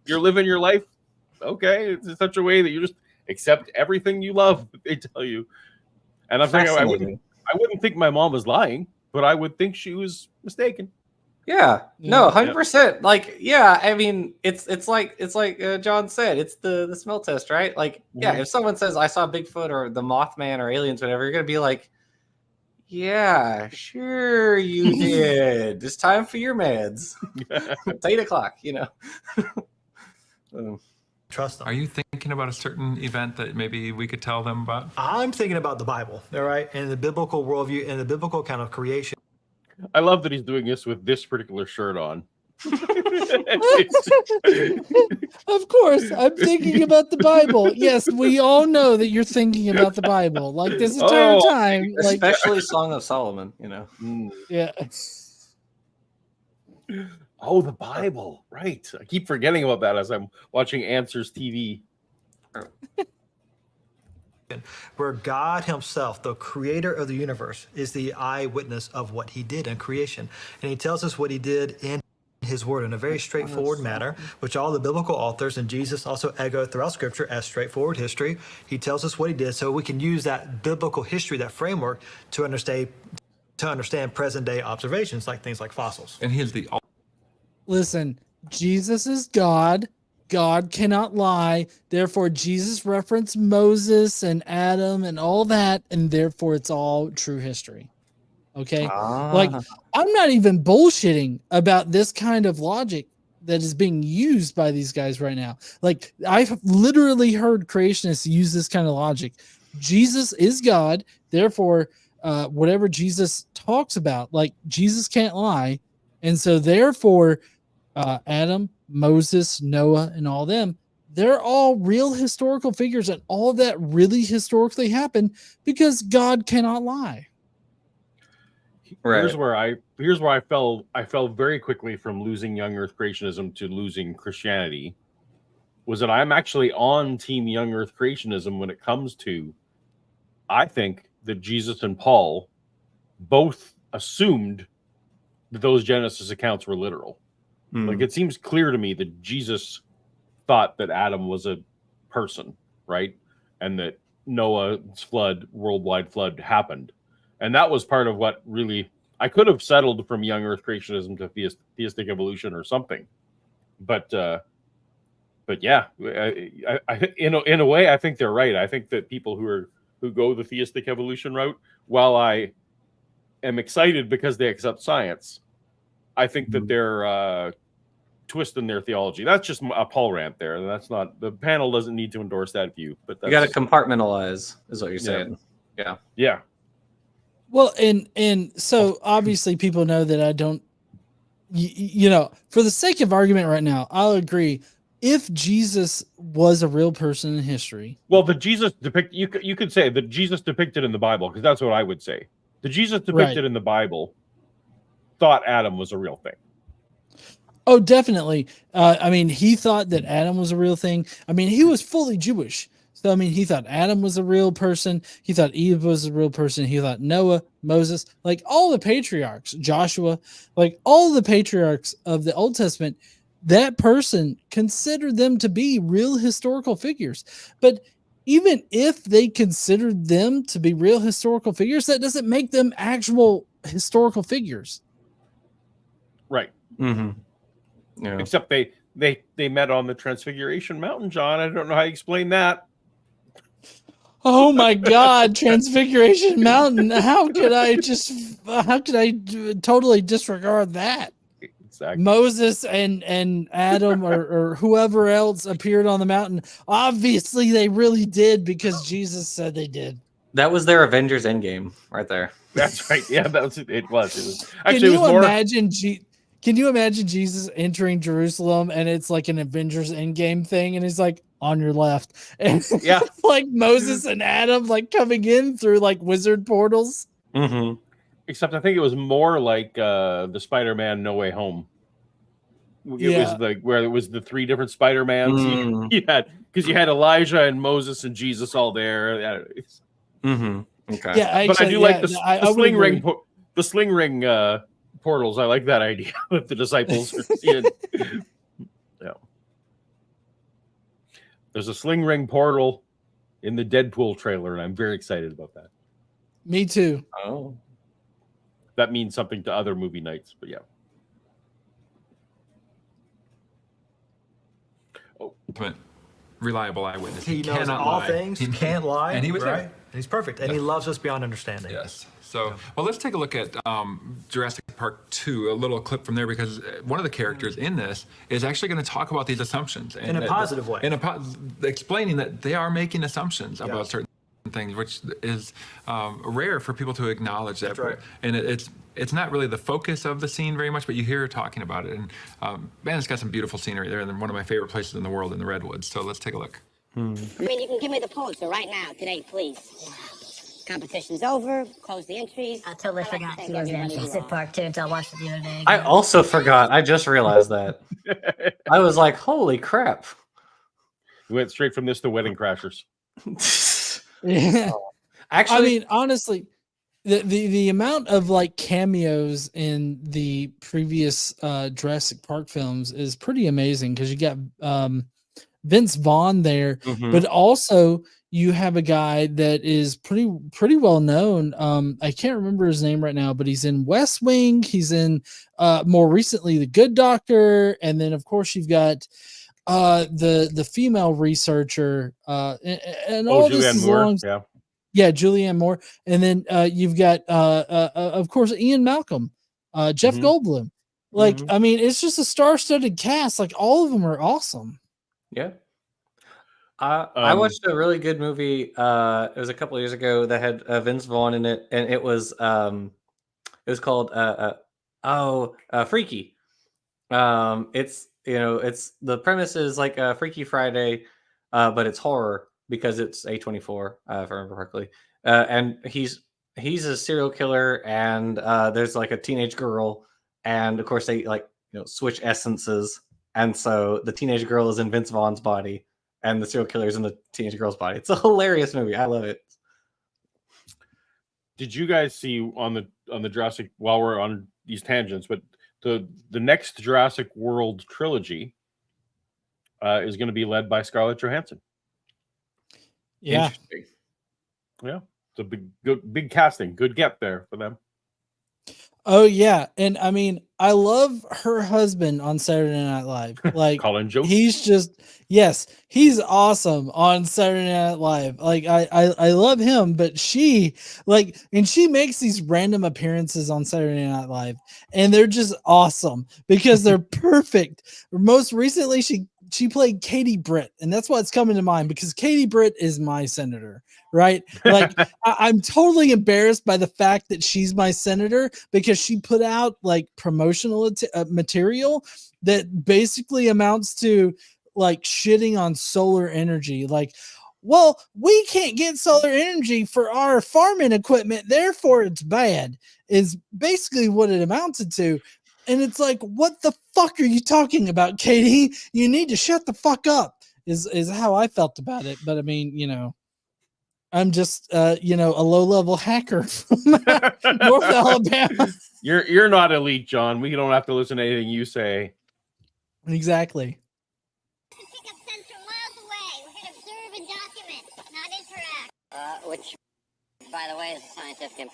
you're living your life. Okay, it's in such a way that you just accept everything you love that they tell you. And I'm thinking, I wouldn't think my mom was lying, but I would think she was mistaken. Yeah, no, 100%. Like, yeah, I mean, it's like John said, it's the smell test, right? Like, yeah, if someone says I saw Bigfoot or the Mothman or aliens, whatever, you're gonna be like, yeah, sure you did. It's time for your meds. It's 8 o'clock, trust them. Are you thinking about a certain event that maybe we could tell them about? I'm thinking about the Bible, all right, and the biblical worldview and the biblical kind of creation. I love that he's doing this with this particular shirt on. Of course, I'm thinking about the Bible. Yes, we all know that you're thinking about the Bible, like this entire time. Like, especially Song of Solomon, you know. Yeah. Oh, the Bible, right? I keep forgetting about that as I'm watching Answers TV. Where God himself, the creator of the universe, is the eyewitness of what he did in creation. And he tells us what he did in his word in a very straightforward manner, which all the biblical authors and Jesus also echo throughout scripture as straightforward history. He tells us what he did so we can use that biblical history, that framework, to understand present day observations like things like fossils. And he is the Listen, Jesus is God. God cannot lie. Therefore, Jesus referenced Moses and Adam and all that, and therefore it's all true history. Okay? Like, I'm not even bullshitting about this kind of logic that is being used by these guys right now. Like, I've literally heard creationists use this kind of logic. Jesus is God. Therefore, whatever Jesus talks about, like, Jesus can't lie. And so, therefore, Adam, Moses, Noah, and all them, they're all real historical figures, and all of that really historically happened because God cannot lie. Right. Here's where I fell very quickly from losing young Earth creationism to losing Christianity, was that I'm actually on team young Earth creationism when it comes to, I think that Jesus and Paul both assumed that those Genesis accounts were literal. Like, it seems clear to me that Jesus thought that Adam was a person, right? And that Noah's flood, worldwide flood, happened. And that was part of what really, I could have settled from young Earth creationism to theistic evolution or something. But yeah, in a way, I think they're right. I think that people who go the theistic evolution route, while I am excited because they accept science, I think that they're twisting their theology. That's just a Paul rant there. That's not, the panel doesn't need to endorse that view. But that's, you got to compartmentalize, is what you're saying. Yeah. Well, and so obviously people know that I don't, you know, for the sake of argument right now, I'll agree. If Jesus was a real person in history, well, the Jesus you could say the Jesus depicted in the Bible, because that's what I would say. The Jesus depicted in the Bible thought Adam was a real thing. Oh, definitely. I mean, he thought that Adam was a real thing. I mean, he was fully Jewish. So, I mean, he thought Adam was a real person. He thought Eve was a real person. He thought Noah, Moses, like all the patriarchs, Joshua, like all the patriarchs of the Old Testament, that person considered them to be real historical figures. But even if they considered them to be real historical figures, that doesn't make them actual historical figures. Right. Yeah. Except they met on the Transfiguration Mountain, John. I don't know how you explain that. Oh my God, Transfiguration Mountain. How could I totally disregard that? Exactly. Moses and Adam or whoever else appeared on the mountain. Obviously they really did, because Jesus said they did. That was their Avengers Endgame right there. That's right. Yeah, it was. Can you imagine Jesus entering Jerusalem and it's like an Avengers Endgame thing, and he's like, on your left, and yeah, like Moses and Adam like coming in through like wizard portals. Except I think it was more like the Spider-Man No Way Home. It was like where it was the three different Spider-Mans. You had, because you had Elijah and Moses and Jesus all there. Okay. Yeah, actually, but I do like the sling ring. The sling ring portals. I like that idea with the disciples. Yeah. There's a sling ring portal in the Deadpool trailer, and I'm very excited about that. Me too. Oh. That means something to other movie nights, but yeah. But reliable eyewitness. He knows all things, can't lie, and he was right? there. And he's perfect, and he loves us beyond understanding. Yes. So, well, let's take a look at Jurassic Park 2, a little clip from there, because one of the characters in this is actually going to talk about these assumptions. In a positive way. Explaining that they are making assumptions about certain things, which is rare for people to acknowledge that. That's right. And it's not really the focus of the scene very much, but you hear her talking about it. And man, it's got some beautiful scenery there, and one of my favorite places in the world in the Redwoods. So let's take a look. I mean, you can give me the poster right now, today, please. Competition's over. Close the entries. I totally forgot he was in Jurassic Park too until I watched it the other day. I also forgot. I just realized that. I was like, holy crap. We went straight from this to Wedding Crashers. Yeah. Actually, I mean, honestly, the amount of like cameos in the previous Jurassic Park films is pretty amazing, because you got Vince Vaughn there, but also you have a guy that is pretty well known. I can't remember his name right now, but he's in West Wing. He's in more recently The Good Doctor, and then of course you've got the female researcher and all this Julianne is Moore. long, yeah, Julianne Moore, and then you've got of course Ian Malcolm, Jeff Goldblum. Like, I mean, it's just a star-studded cast. Like, all of them are awesome. Yeah. I watched a really good movie. It was a couple of years ago that had Vince Vaughn in it, and it was called Freaky. It's it's the premise is like a Freaky Friday, but it's horror because it's A24, if I remember correctly. And he's a serial killer, and there's like a teenage girl, and of course they switch essences, and so the teenage girl is in Vince Vaughn's body, and the serial killer is in the teenage girl's body. It's a hilarious movie. I love it. Did you guys see on the Jurassic, while we're on these tangents, but the next Jurassic World trilogy is going to be led by Scarlett Johansson. Yeah. Yeah. It's a big casting. Good get there for them. Oh yeah, and I mean, I love her husband on Saturday Night Live. Like, Colin Jost. He's awesome on Saturday Night Live. Like, I love him, but she makes these random appearances on Saturday Night Live, and they're just awesome because they're perfect. Most recently, she played Katie Britt, and that's what's coming to mind because Katie Britt is my senator, right? Like, I'm totally embarrassed by the fact that she's my senator because she put out like promotional material that basically amounts to like shitting on solar energy. Like, well, we can't get solar energy for our farming equipment, therefore it's bad, is basically what it amounted to. And it's like, what the fuck are you talking about, Katie? You need to shut the fuck up, is how I felt about it. But I mean, I'm just a low-level hacker from North Alabama. You're not elite, John. We don't have to listen to anything you say. Exactly. Pick up sensor miles away. We're going to observe and document, not interact. Which, by the way, is a scientific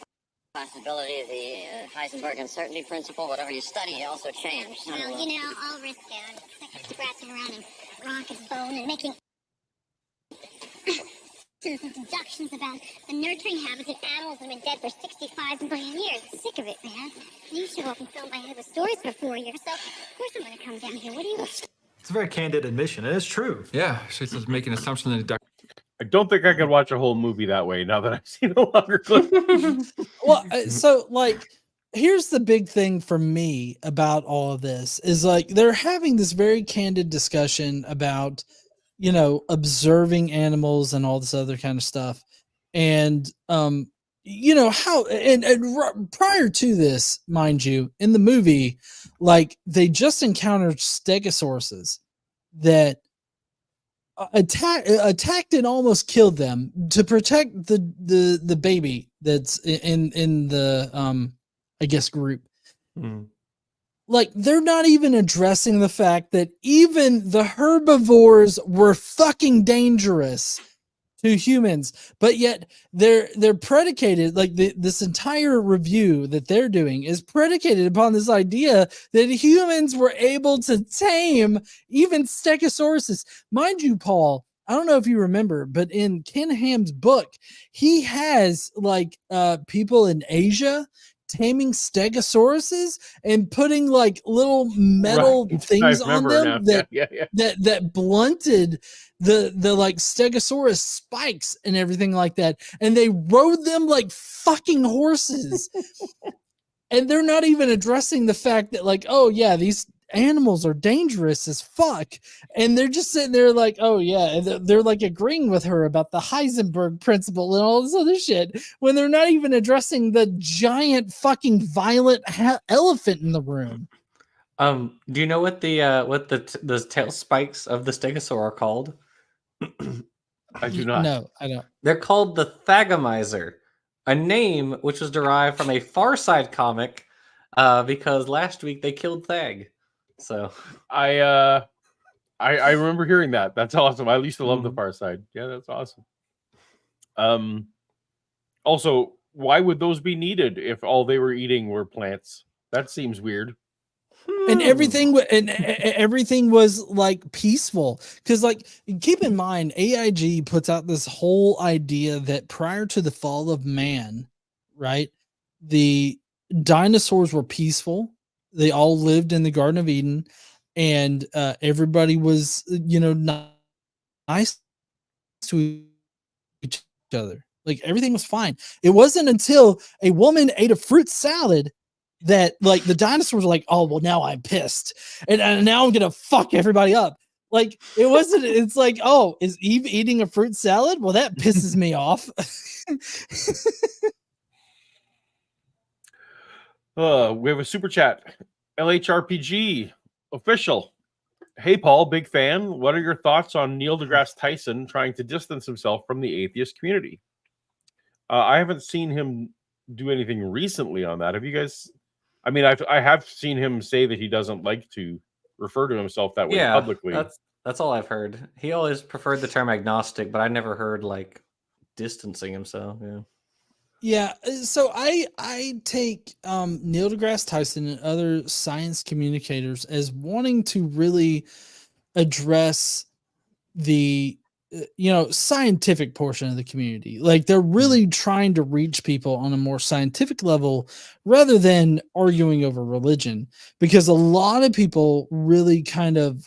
possibility. The Heisenberg uncertainty principle, whatever you study, you also change. Well, I'll risk it. It's like scratching around in rock and bone and making deductions about the nurturing habits of animals that have been dead for 65 million years. I'm sick of it, man. You show up and fill my head with stories for 4 years, so of course I'm going to come down here. What do you... It's a very candid admission, and it's true. Yeah, she's just making assumptions and deductions. I don't think I could watch a whole movie that way now that I've seen a longer clip. Well, so like, here's the big thing for me about all of this is like they're having this very candid discussion about, observing animals and all this other kind of stuff. And, how, and prior to this, mind you, in the movie, like they just encountered stegosauruses that attacked and almost killed them to protect the baby that's in the I guess group. Like, they're not even addressing the fact that even the herbivores were fucking dangerous to humans, but yet they're predicated, like this entire review that they're doing is predicated upon this idea that humans were able to tame even Stegosauruses. Mind you, Paul, I don't know if you remember, but in Ken Ham's book, he has like people in Asia taming stegosauruses and putting like little metal things on them that blunted the like stegosaurus spikes and everything like that, and they rode them like fucking horses. And they're not even addressing the fact that, like, oh yeah, these animals are dangerous as fuck, and they're just sitting there like, oh yeah, they're like agreeing with her about the Heisenberg principle and all this other shit, when they're not even addressing the giant fucking violent elephant in the room. Do you know what the tail spikes of the stegosaur are called? I do not. No, I don't. They're called the Thagomizer, a name which was derived from a Far Side comic, because last week they killed Thag. So I remember hearing that. That's awesome. I used to love the Far Side. Yeah, that's awesome. Also, why would those be needed if all they were eating were plants? That seems weird. And everything was like peaceful, because like, keep in mind, AIG puts out this whole idea that prior to the fall of man, right, the dinosaurs were peaceful. They all lived in the Garden of Eden, and everybody was, you know, nice to each other. Like, everything was fine. It wasn't until a woman ate a fruit salad that, like, the dinosaurs were like, oh, well, now I'm pissed, and now I'm gonna fuck everybody up. Like, it wasn't. It's like, oh, is Eve eating a fruit salad? Well, that pisses me off. We have a super chat. LHRPG official. Hey, Paul, big fan. What are your thoughts on Neil deGrasse Tyson trying to distance himself from the atheist community? I haven't seen him do anything recently on that. Have you guys? I mean, I have seen him say that he doesn't like to refer to himself that way publicly. That's all I've heard. He always preferred the term agnostic, but I never heard like distancing himself. Yeah, so I take Neil deGrasse Tyson and other science communicators as wanting to really address the scientific portion of the community. Like, they're really trying to reach people on a more scientific level rather than arguing over religion, because a lot of people really kind of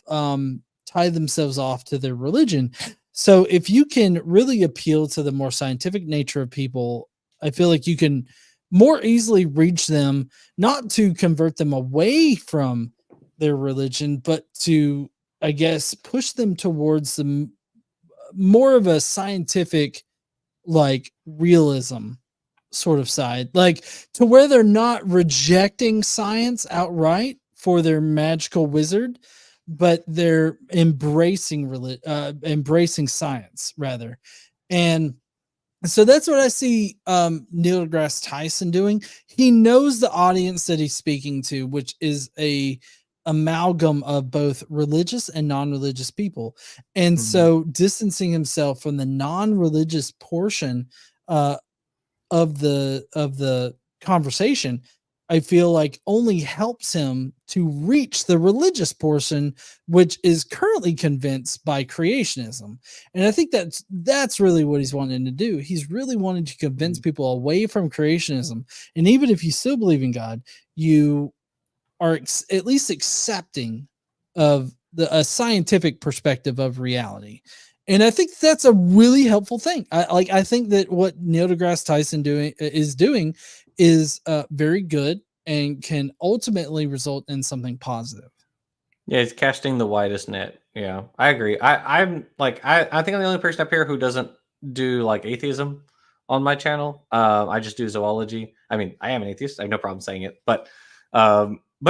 tie themselves off to their religion. So if you can really appeal to the more scientific nature of people, I feel like you can more easily reach them, not to convert them away from their religion, but to, I guess, push them towards the more of a scientific, like, realism sort of side, like, to where they're not rejecting science outright for their magical wizard, but they're embracing science rather. And so that's what I see Neil deGrasse Tyson doing. He knows the audience that he's speaking to, which is a amalgam of both religious and non-religious people. And so distancing himself from the non-religious portion of the conversation, I feel like only helps him to reach the religious portion, which is currently convinced by creationism. And I think that's really what he's wanting to do. He's really wanting to convince people away from creationism. And even if you still believe in God, you are at least accepting of a scientific perspective of reality. And I think that's a really helpful thing. I think that what Neil deGrasse Tyson is doing is very good and can ultimately result in something positive. Yeah, it's casting the widest net. Yeah, I agree. I think I'm the only person up here who doesn't do like atheism on my channel. I just do zoology. I mean, I am an atheist. I have no problem saying it, but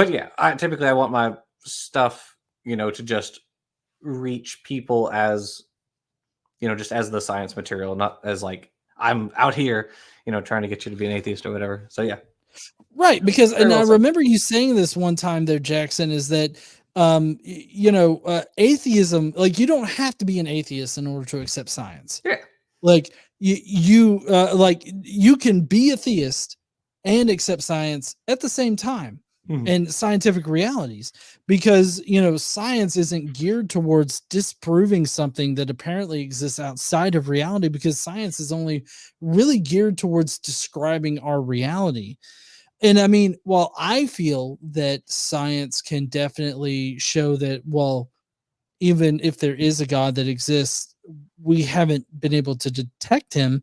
yeah, I want my stuff, to just reach people as, just as the science material, not as like I'm out here, trying to get you to be an atheist or whatever. So yeah. Right, because and I remember you saying this one time there, Jackson, is that atheism, like, you don't have to be an atheist in order to accept science. Yeah. Like, you can be a theist and accept science at the same time. And scientific realities, because science isn't geared towards disproving something that apparently exists outside of reality, because science is only really geared towards describing our reality. And I mean, while I feel that science can definitely show that, well, even if there is a God that exists, we haven't been able to detect him.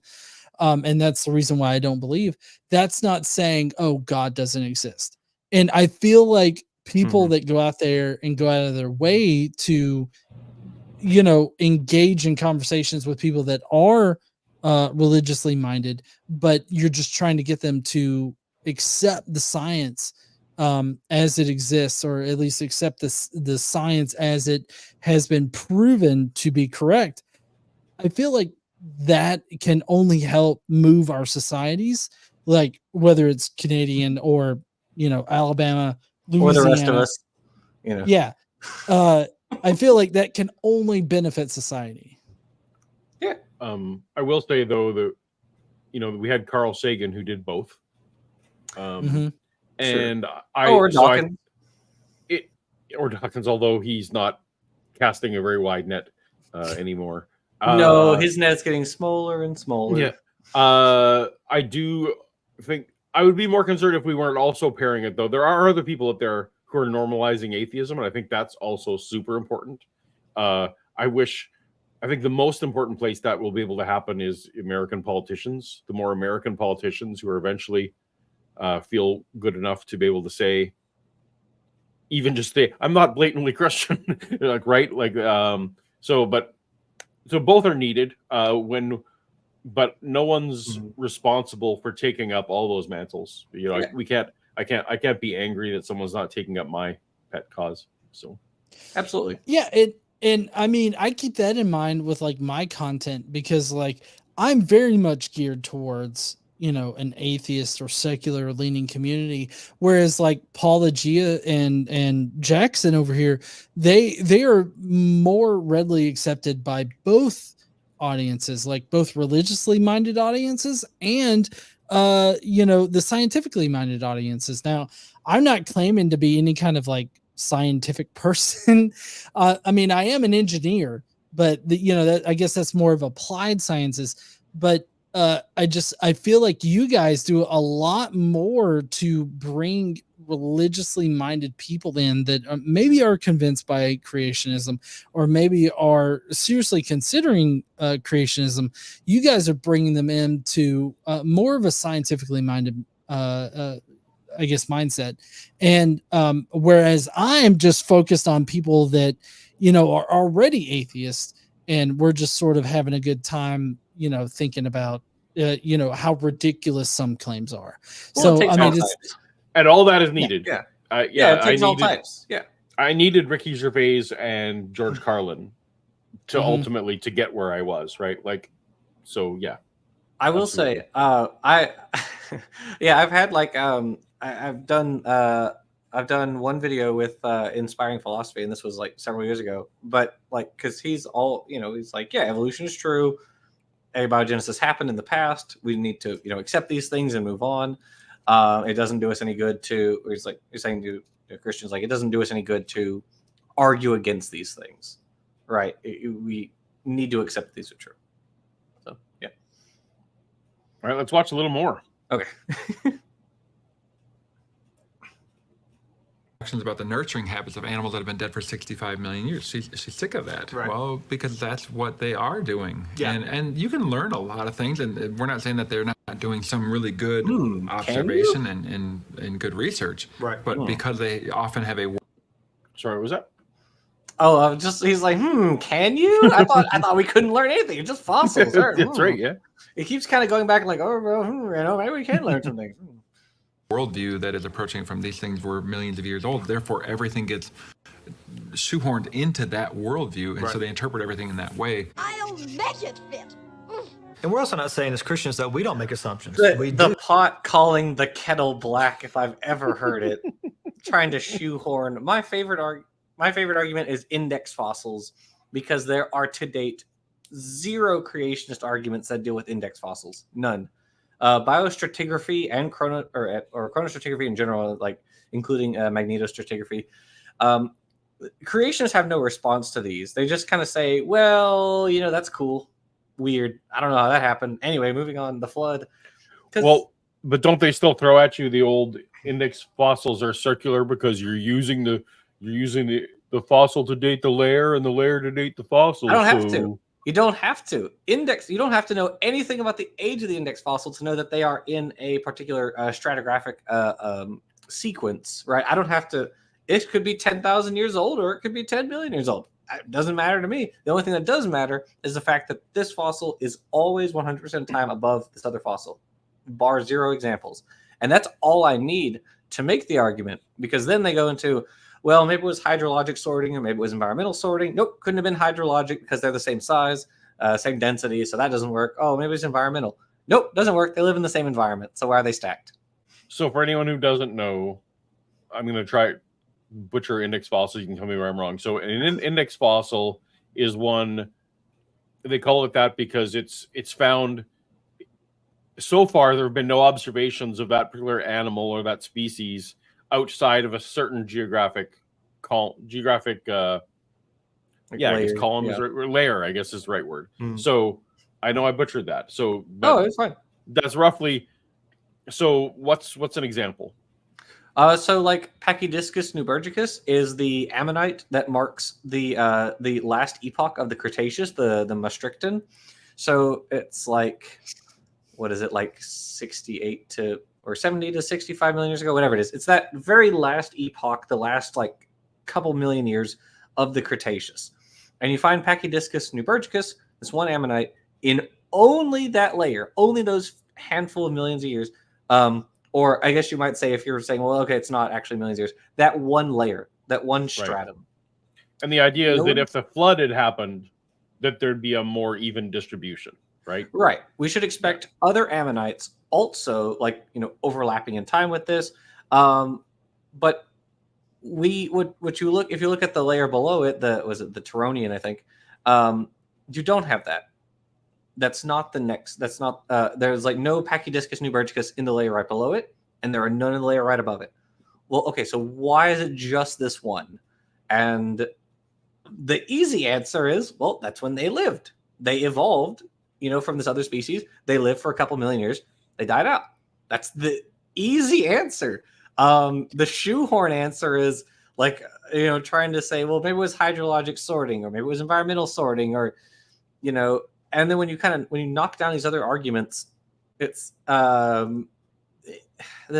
And that's the reason why I don't believe. That's not saying, oh, God doesn't exist. And I feel like people that go out there and go out of their way to, engage in conversations with people that are religiously minded, but you're just trying to get them to accept the science as it exists, or at least accept the science as it has been proven to be correct. I feel like that can only help move our societies, like whether it's Canadian or Alabama, or the rest of Louisiana. us. Yeah. I feel like that can only benefit society. Yeah. I will say though that we had Carl Sagan who did both. And or Dawkins. Or Dawkins, although he's not casting a very wide net anymore. No, his net's getting smaller and smaller. Yeah. I do think I would be more concerned if we weren't also pairing it, though. There are other people out there who are normalizing atheism, and I think that's also super important. I think the most important place that will be able to happen is American politicians. The more American politicians who are eventually feel good enough to be able to say, even just say, I'm not blatantly Christian, right? So both are needed but no one's responsible for taking up all those mantles. I can't be angry that someone's not taking up my pet cause. So absolutely. Yeah. And I mean, I keep that in mind with like my content, because like I'm very much geared towards, an atheist or secular leaning community. Whereas like Paulogia and Jackson over here, they are more readily accepted by both audiences, like both religiously minded audiences and the scientifically minded audiences. Now, I'm not claiming to be any kind of like scientific person. I mean, I am an engineer, but I guess that's more of applied sciences. But I feel like you guys do a lot more to bring religiously minded people in that maybe are convinced by creationism, or maybe are seriously considering creationism. You guys are bringing them into more of a scientifically minded mindset. And whereas I'm just focused on people that are already atheists, and we're just sort of having a good time thinking about how ridiculous some claims are. Well, so I mean, and all that is needed. It takes all types. Yeah, I needed Ricky Gervais and George Carlin to ultimately to get where I was, right? Like, so yeah. I will say, I've had like I've done one video with Inspiring Philosophy, and this was like several years ago. But like, because he's like, yeah, evolution is true. Abiogenesis happened in the past. We need to, accept these things and move on. It doesn't do us any good to. It's like you're saying to Christians, like it doesn't do us any good to argue against these things, right? We need to accept these are true. So yeah. All right, let's watch a little more. Okay. About the nurturing habits of animals that have been dead for 65 million years. She's sick of that. Right. Well, because that's what they are doing. Yeah. And you can learn a lot of things, and we're not saying that they're not doing some really good observation and good research. Right. But because they often have a... Sorry, what was that? Oh, he's like, can you? I thought we couldn't learn anything. It's just fossils. That's right, yeah. It keeps kind of going back like, oh, well, maybe we can learn some things. Worldview that is approaching from these things were millions of years old. Therefore, everything gets shoehorned into that worldview, and so they interpret everything in that way. I'll make it fit. And we're also not saying as Christians that we don't make assumptions. The pot calling the kettle black, if I've ever heard it, trying to shoehorn. My favorite argument is index fossils, because there are to date zero creationist arguments that deal with index fossils. None. Biostratigraphy and chronostratigraphy in general, like including magnetostratigraphy, creationists have no response to these. They just kind of say, well, that's cool. Weird. I don't know how that happened. Anyway, moving on. The flood. Well, but don't they still throw at you the old index fossils are circular because you're using the fossil to date the layer and the layer to date the fossil. I don't have to. You don't have to. You don't have to know anything about the age of the index fossil to know that they are in a particular stratigraphic sequence, right? I don't have to. It could be 10,000 years old or it could be 10 million years old. It doesn't matter to me. The only thing that does matter is the fact that this fossil is always 100% time above this other fossil, bar 0 examples. And that's all I need to make the argument, because then they go into, well, maybe it was hydrologic sorting or maybe it was environmental sorting. Nope, couldn't have been hydrologic because they're the same size, same density, so that doesn't work. Oh, maybe it's environmental. Nope, doesn't work. They live in the same environment, so why are they stacked? So for anyone who doesn't know, I'm going to try butcher index fossil. You can tell me where I'm wrong. So an index fossil is one, they call it that because it's found. So far, there have been no observations of that particular animal or that species outside of a certain geographic layer, I guess column is right, or layer, I guess is the right word. So I know I butchered that. So it's fine. That's roughly. So what's an example? So like Pachydiskis nubergicus is the ammonite that marks the last epoch of the Cretaceous, the Maastrichtin. So it's like, what is it, like 68 to or 70 to 65 million years ago, whatever it is. It's that very last epoch, the last like couple million years of the Cretaceous. And you find Pachydiskis nubergicus, this one ammonite, in only that layer, only those handful of millions of years. Or I guess you might say, if you're saying, well, okay, it's not actually millions of years, that one layer, that one stratum. Right. And the idea is that if the flood had happened, that there'd be a more even distribution, right? Right. We should expect other ammonites also, like, overlapping in time with this. But if you look at the layer below it, the Turonian, I think, you don't have that. That's not the next. That's not. There's like no Pachydiskis nubergicus in the layer right below it, and there are none in the layer right above it. Well, okay, so why is it just this one? And the easy answer is, well, that's when they lived. They evolved, from this other species. They lived for a couple million years. They died out. That's the easy answer. The shoehorn answer is like, trying to say, well, maybe it was hydrologic sorting, or maybe it was environmental sorting, or, and then when you knock down these other arguments, it's then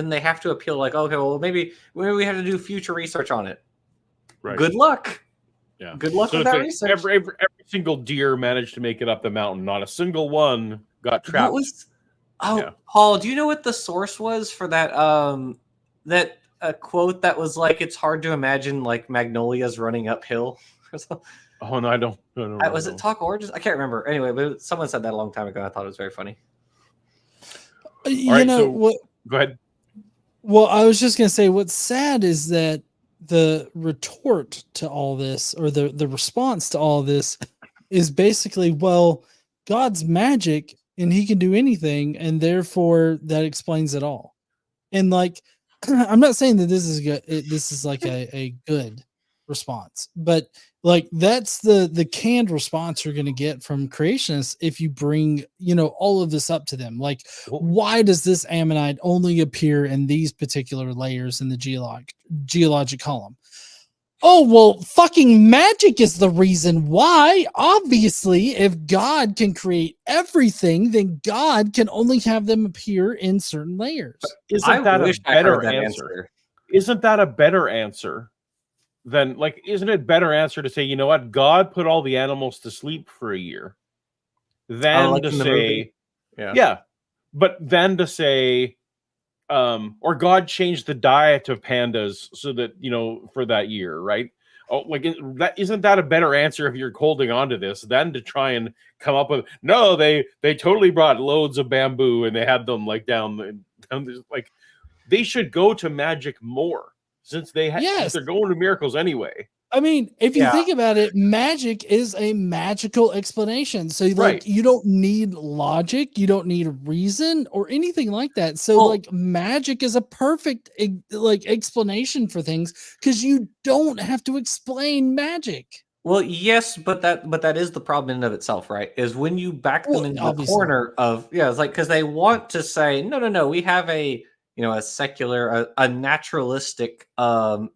they have to appeal like, okay, well, maybe we have to do future research on it. Right. Good luck. Yeah. Good luck with that research. Every single deer managed to make it up the mountain. Not a single one got trapped. Paul, do you know what the source was for that? That quote that was like, "It's hard to imagine like magnolias running uphill." Oh no, I don't. Was it Talk Origins? I can't remember. Anyway, but someone said that a long time ago. I thought it was very funny. Go ahead. Well, I was just gonna say, what's sad is that the retort to all this, or the response to all this, is basically, well, God's magic and he can do anything, and therefore that explains it all. And like, I'm not saying that this is good. This is like a good response, but like that's the canned response you're going to get from creationists if you bring all of this up to them. Like, why does this ammonite only appear in these particular layers in the geologic column? Oh, well, fucking magic is the reason why. Obviously, if God can create everything, then God can only have them appear in certain layers. Isn't that a better answer? Isn't that a better answer than, like, isn't it better answer to say, you know what, God put all the animals to sleep for a year, than to say, but then to say, or God changed the diet of pandas so that, for that year, right? Oh, like that, isn't that a better answer if you're holding on to this than to try and come up with, no, they totally brought loads of bamboo and they had them like down like, they should go to magic more since since they're going to miracles anyway. I mean, if you think about it, magic is a magical explanation. So like, you don't need logic, you don't need reason or anything like that. So like, magic is a perfect like explanation for things because you don't have to explain magic. Well, yes, but that is the problem in and of itself, right? Is when you back them into the corner of it's like, because they want to say, no, we have a a secular, a naturalistic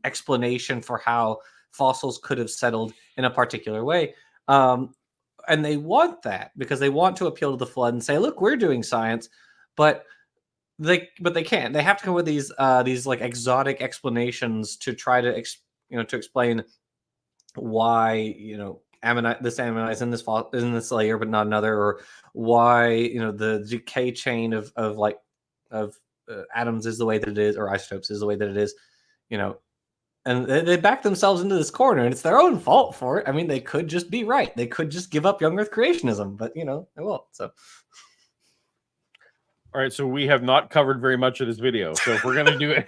explanation for how fossils could have settled in a particular way. And they want that because they want to appeal to the flood and say, look, we're doing science, but they can't. They have to come with these like exotic explanations to try to explain why this ammonite is in this layer but not another, or why the decay chain of atoms is the way that it is, or isotopes is the way that it is, and they back themselves into this corner, and it's their own fault for it. I mean, they could just be right. They could just give up young Earth creationism, but they won't. So, all right. So we have not covered very much of this video. So if we're gonna do it,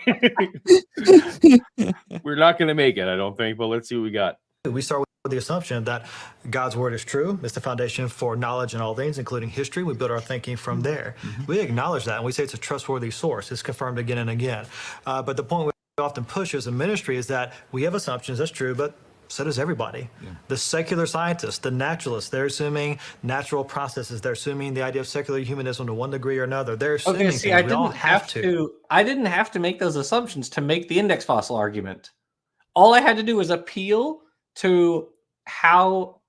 we're not gonna make it, I don't think. But let's see what we got. We start with the assumption that God's word is true. It's the foundation for knowledge in all things, including history. We build our thinking from there. We acknowledge that, and we say it's a trustworthy source. It's confirmed again and again. But the point we often push as a ministry is that we have assumptions, that's true, but so does everybody. The secular scientists, the naturalists, they're assuming natural processes. They're assuming the idea of secular humanism to one degree or another. They're assuming things. I didn't have to make those assumptions to make the index fossil argument. All I had to do was appeal to how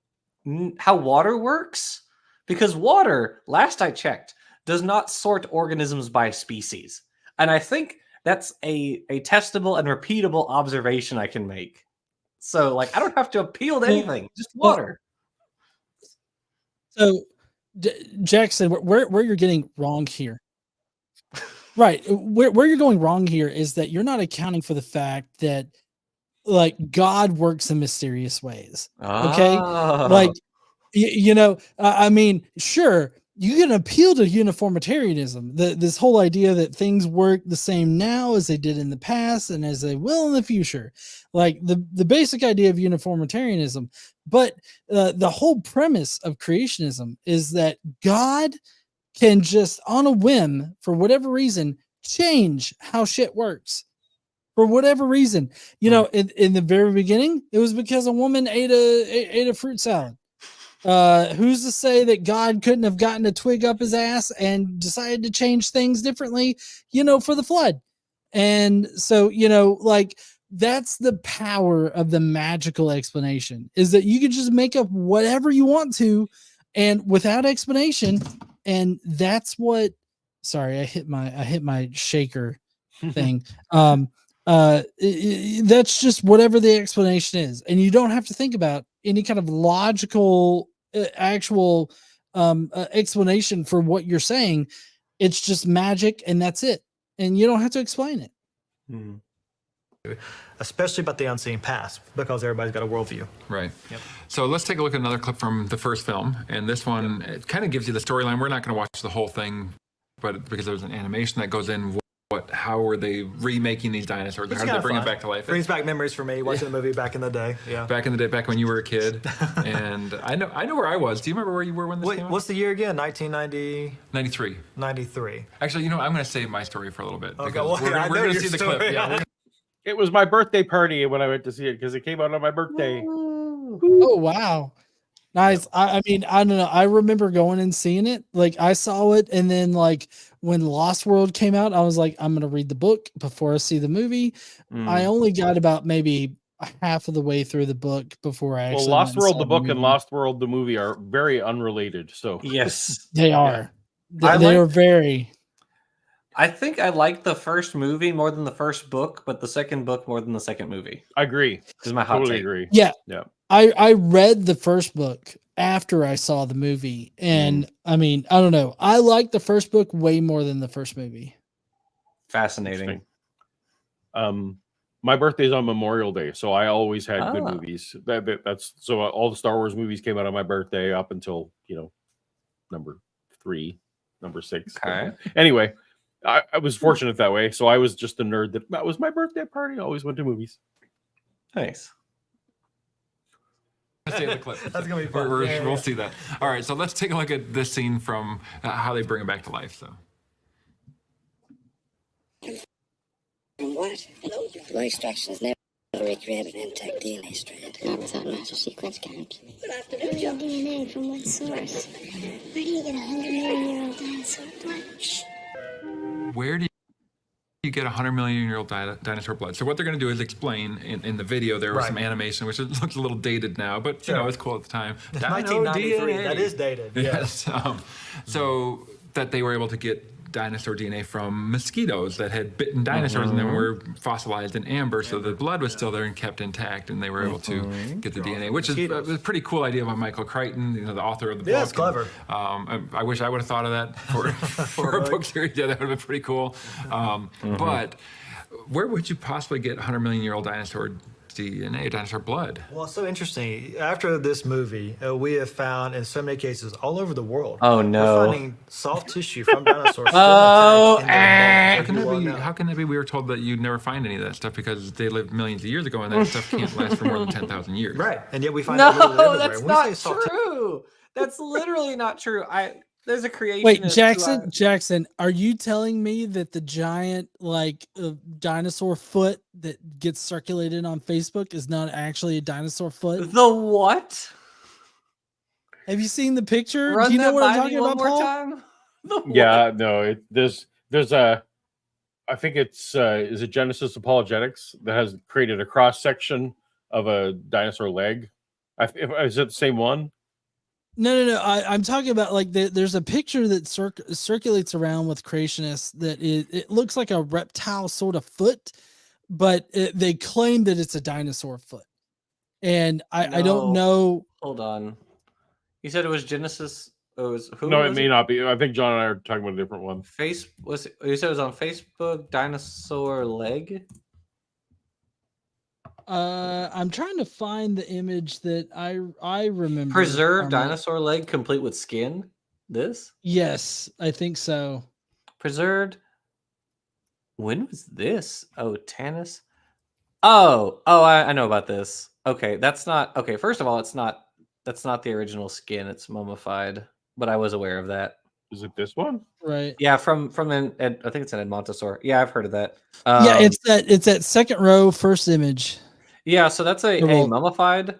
water works, because water, last I checked, does not sort organisms by species. And I think that's a testable and repeatable observation I can make. So, I don't have to appeal to anything, just water. So, Jackson, where you're getting wrong here, right? Where you're going wrong here is that you're not accounting for the fact that, God works in mysterious ways. Okay, I mean, sure, you can appeal to uniformitarianism, this whole idea that things work the same now as they did in the past and as they will in the future, the basic idea of uniformitarianism. But the whole premise of creationism is that God can just, on a whim, for whatever reason, change how shit works. For whatever reason, in the very beginning, it was because a woman ate a fruit salad. Who's to say that God couldn't have gotten a twig up his ass and decided to change things differently, for the flood? And so, that's the power of the magical explanation, is that you can just make up whatever you want to and without explanation. And that's what, sorry, I hit my shaker thing. That's just whatever the explanation is, and you don't have to think about any kind of logical actual explanation for what you're saying. It's just magic, and that's it, and you don't have to explain it. Especially about the unseen past, because everybody's got a worldview. Right. Yep. So let's take a look at another clip from the first film, and this one, it kind of gives you the storyline. We're not going to watch the whole thing, but because there's an animation that goes in. How are they remaking these dinosaurs? How do they bring it back to life? Brings back memories for me watching the movie back in the day. Yeah, back in the day, back when you were a kid. And I know where I was. Do you remember where you were when this came out? What's the year again? 1990. 93. 93. Actually, I'm going to save my story for a little bit. Okay, well, we're going to see the clip. Yeah. It was my birthday party when I went to see it because it came out on my birthday. Oh wow. Nice. I mean, I don't know. I remember going and seeing it. I saw it, and then when Lost World came out, I was like, I'm gonna read the book before I see the movie. I only got about maybe half of the way through the book before I actually. Well, Lost World the book and Lost World the movie are very unrelated. So yes, they are. They are very. I think I like the first movie more than the first book, but the second book more than the second movie. I agree. Is my hot totally take. Agree. Yeah. Yeah. I read the first book after I saw the movie, and I mean, I don't know. I like the first book way more than the first movie. Fascinating. My birthday's on Memorial Day, so I always had good movies. That's so all the Star Wars movies came out on my birthday up until number 3, number 6. Okay. Anyway, I was fortunate that way, so I was just a nerd that was my birthday party. I always went to movies. Nice. Let's see the clip. That's gonna be fun. We'll see that. All right, so let's take a look at this scene from how they bring it back to life. So. What? Blood extractions never recreated an intact DNA strand. Not without master sequence counts. Your DNA from what source? Where do you get 100 million-year-old dinosaur blood? Where do you get 100 million year old dinosaur blood? So what they're going to do is explain in the video. There was some animation, which looks a little dated now, but you know, it's cool at the time. 1993. That is dated. Yes. So that they were able to get dinosaur DNA from mosquitoes that had bitten dinosaurs and then were fossilized in amber, so the blood was still there and kept intact, and they were able to get the DNA, which is a pretty cool idea by Michael Crichton, you know, the author of the book. Yeah, it's clever. I wish I would have thought of that for a book series. Yeah, that would have been pretty cool. But where would you possibly get 100 million year old dinosaur DNA, dinosaur blood? Well, it's so interesting. After this movie, we have found in so many cases all over the world. Oh no! We're finding soft tissue from dinosaurs. How can that be? We were told that you'd never find any of that stuff because they lived millions of years ago, and that stuff can't last for more than 10,000 years. Right, and yet we find it literally everywhere. That's not true. That's literally not true. There's a creationist. Wait, Jackson, are you telling me that the giant dinosaur foot that gets circulated on Facebook is not actually a dinosaur foot? The what? Have you seen the picture? Run Do you know that what I'm by talking me about, one more Paul? time? Yeah, no, there's a, I think it's is it Genesis Apologetics that has created a cross section of a dinosaur leg. Is it the same one? No. I'm talking about like there's a picture that circulates around with creationists that it looks like a reptile sort of foot, but they claim that it's a dinosaur foot. And I don't know. Hold on. You said it was Genesis. It was who? No, it may not be. I think John and I are talking about a different one. You said it was on Facebook. Dinosaur leg. I'm trying to find the image that I remember. Preserved dinosaur leg complete with skin. This? Yes, I think so. Preserved. When was this? Oh, Tanis. Oh, I know about this. Okay, that's not okay. First of all, that's not the original skin. It's mummified, but I was aware of that. Is it this one? Right. Yeah, from I think it's an Edmontosaur. Yeah, I've heard of that. Yeah, it's that second row, first image. Yeah, so that's a mummified.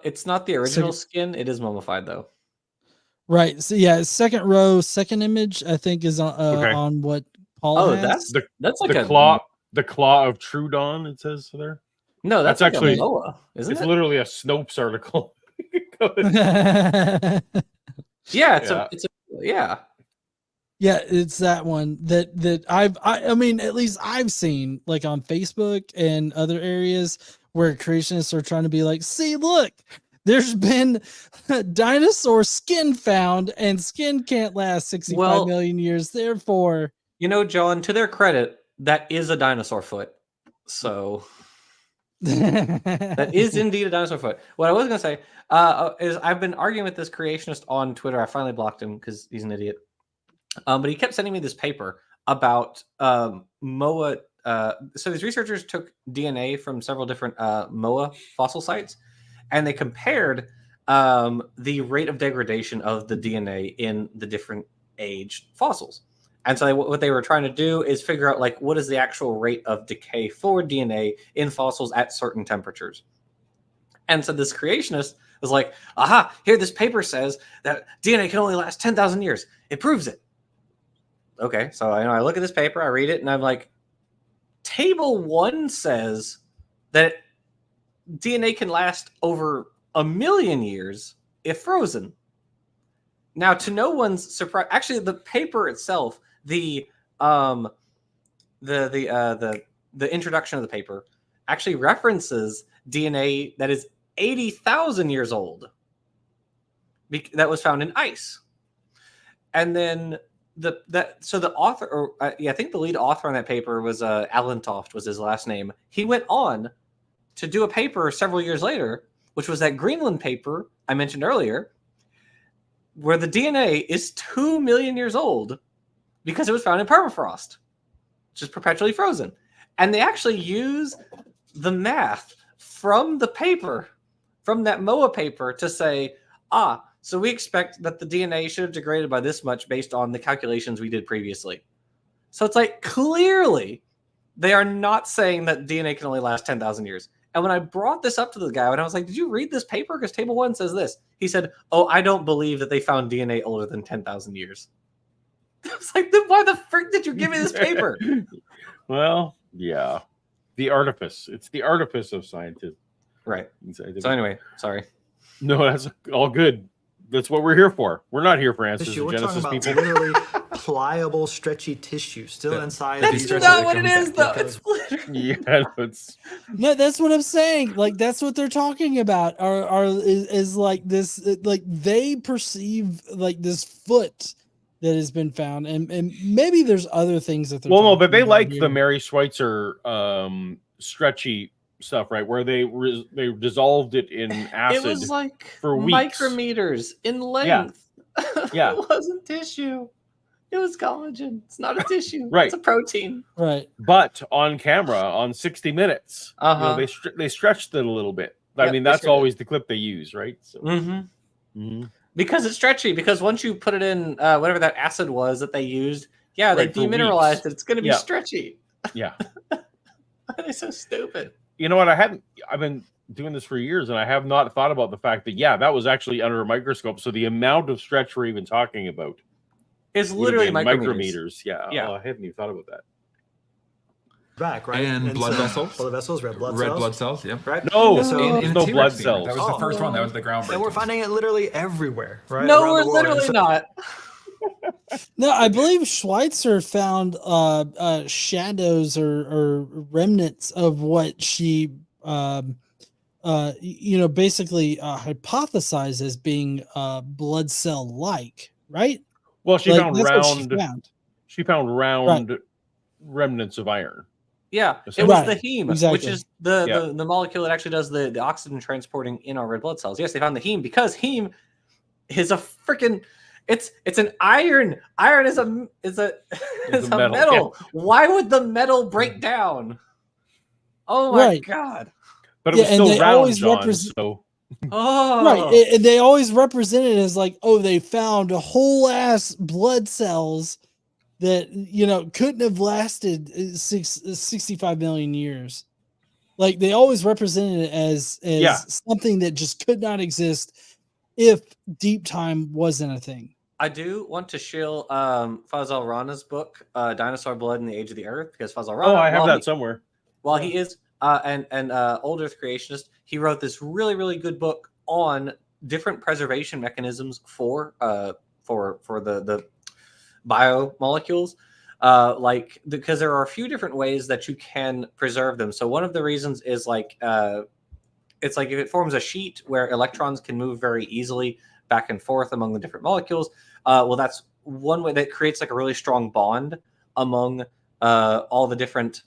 It's not the original skin. It is mummified though. Right. So yeah, second row, second image. I think is on what Paul has. That's like the claw of Trudon. It says there. No, that's like actually a Moa, isn't it's it? literally a Snopes article. Yeah, Yeah, it's that one that I mean, at least I've seen like on Facebook and other areas where creationists are trying to be like, see, look, there's been dinosaur skin found and skin can't last 65 million years. Therefore, you know, John, to their credit, that is a dinosaur foot. So that is indeed a dinosaur foot. What I was going to say is I've been arguing with this creationist on Twitter. I finally blocked him because he's an idiot. But he kept sending me this paper about Moa. So these researchers took DNA from several different Moa fossil sites, and they compared the rate of degradation of the DNA in the different aged fossils. And so what they were trying to do is figure out like what is the actual rate of decay for DNA in fossils at certain temperatures. And so this creationist was like, aha, here this paper says that DNA can only last 10,000 years. It proves it. Okay, so I look at this paper, I read it, and I'm like, Table 1 says that DNA can last over 1 million years if frozen. Now, to no one's surprise, actually, the paper itself, the introduction of the paper actually references DNA that is 80,000 years old that was found in ice, and then the author, or I think the lead author on that paper was Alan Toft was his last name. He went on to do a paper several years later, which was that Greenland paper I mentioned earlier, where the DNA is 2 million years old because it was found in permafrost, just perpetually frozen. And they actually use the math from the paper, from that Moa paper, to say, so we expect that the DNA should have degraded by this much based on the calculations we did previously. So it's like, clearly, they are not saying that DNA can only last 10,000 years. And when I brought this up to the guy, and I was like, did you read this paper? Because Table 1 says this. He said, I don't believe that they found DNA older than 10,000 years. It's like, then why the frick did you give me this paper? Well, yeah. The artifice. It's the artifice of scientists. Right. So anyway, sorry. No, that's all good. That's what we're here for. We're not here for answers Tissue. to We're Genesis talking about people. literally pliable, stretchy tissue still inside. That's these not what it is, though. It's literally... Yeah, it's No, that's what I'm saying. Like that's what they're talking about. Is like this, like they perceive like this foot that has been found, and maybe there's other things that they're. Well, no, but they about like here. the Mary Schweitzer stretchy stuff, right? Where they dissolved it in acid. It was like for weeks. micrometers in length. Yeah. It wasn't tissue. It was collagen. It's not a tissue. Right. It's a protein. Right. But on camera, on 60 Minutes, you know, they stretched it a little bit. I mean, that's always the clip they use, right? So. Because it's stretchy. Because once you put it in whatever that acid was that they used, they demineralized it. It's going to be stretchy. Yeah. They're so stupid. You know what? I've been doing this for years, and I have not thought about the fact that that was actually under a microscope. So the amount of stretch we're even talking about is literally micrometers. Yeah. Yeah. Oh, I hadn't even thought about that. Back, right? And blood vessels. Blood vessels, red blood Red cells. blood cells, yep. Right? No, So, there's no blood cells. That was the first one. That was the groundbreaking. and we're finding it literally everywhere, right? No, around we're the world. literally And so- not. No, I believe Schweitzer found shadows or remnants of what she basically hypothesized as being blood cell like, right? Well, she Like, found that's what round. she found. She found round remnants of iron. Yeah, it was Right, the heme, exactly. which is the molecule that actually does the oxygen transporting in our red blood cells. Yes, they found the heme because heme is a freaking it's an iron. Iron is a metal. Yeah. Why would the metal break down? Oh my Right. god. But it was and still they round, always John, represent. so Oh, Right, and they always represent it as like, oh, they found a whole ass blood cells that couldn't have lasted 65 million years. Like they always represented it as something that just could not exist if deep time wasn't a thing. I do want to shill Fazal Rana's book, Dinosaur Blood in the Age of the Earth, because Fazal Rana. I have that somewhere. While he is an old Earth creationist, he wrote this really, really good book on different preservation mechanisms for the biomolecules. Because there are a few different ways that you can preserve them. So one of the reasons is it's like if it forms a sheet where electrons can move very easily back and forth among the different molecules. That's one way that creates like a really strong bond among all the different